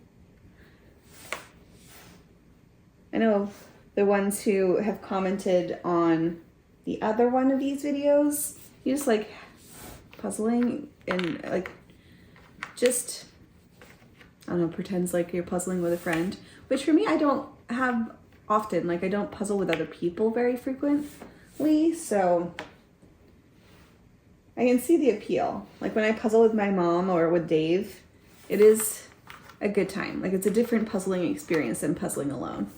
B: I know the ones who have commented on the other one of these videos, you just like puzzling and like just, I don't know, pretends like you're puzzling with a friend, which for me, I don't have often. Like I don't puzzle with other people very frequently, so I can see the appeal. Like when I puzzle with my mom or with Dave, it is a good time. Like it's a different puzzling experience than puzzling alone.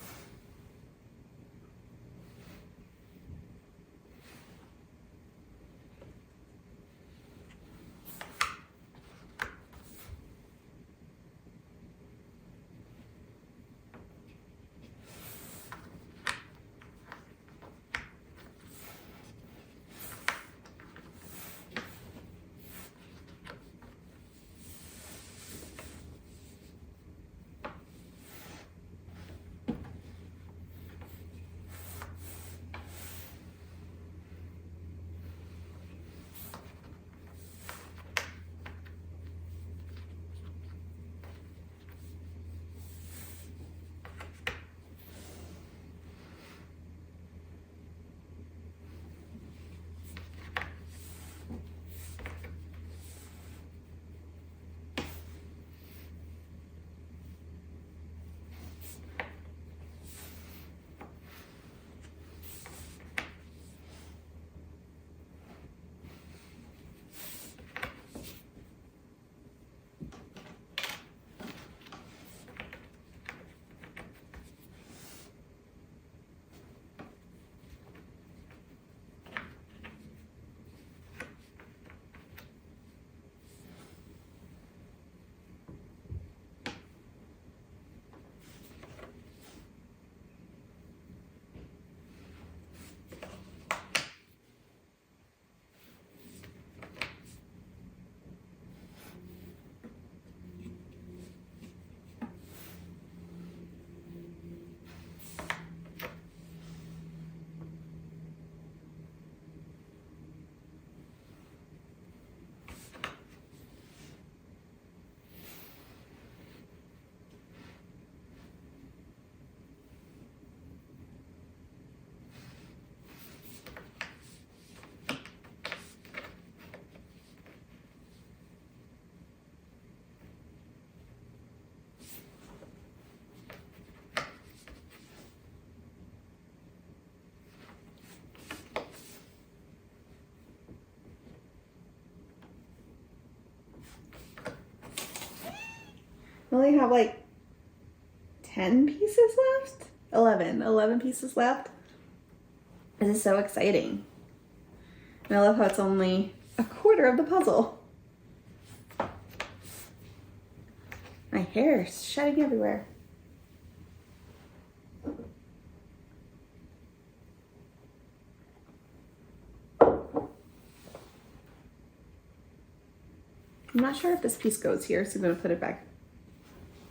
B: I only have like 10 pieces left? 11 pieces left. This is so exciting. And I love how it's only a quarter of the puzzle. My hair is shedding everywhere. I'm not sure if this piece goes here, so I'm going to put it back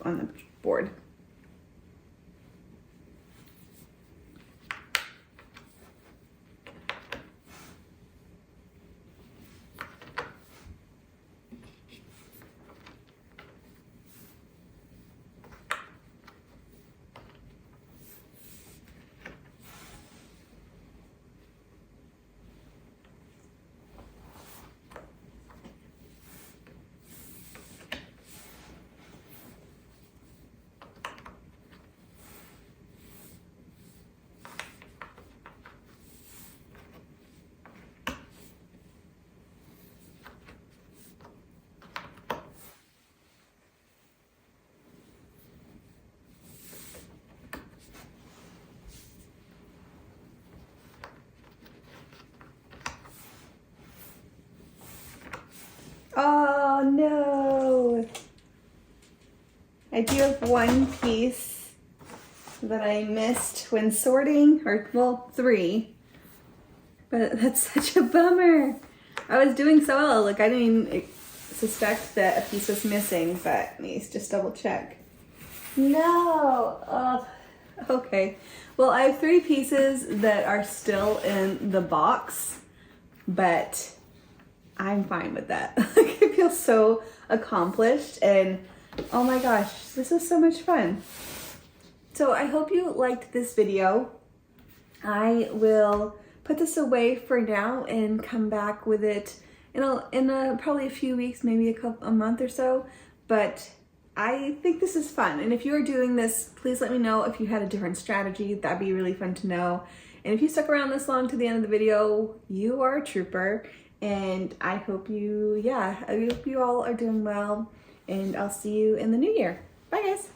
B: on the board. no. I do have one piece that I missed when sorting, or well, 3. But that's such a bummer. I was doing so well. Like, I didn't even suspect that a piece was missing, but let me just double check. No. Oh, okay. Well, I have 3 pieces that are still in the box, but I'm fine with that. Like, I feel so accomplished, and oh my gosh, this is so much fun. So I hope you liked this video. I will put this away for now and come back with it in probably a few weeks, maybe a month or so. But I think this is fun. And if you are doing this, please let me know if you had a different strategy. That'd be really fun to know. And if you stuck around this long to the end of the video, you are a trooper. And I hope I hope you all are doing well. And I'll see you in the new year. Bye guys.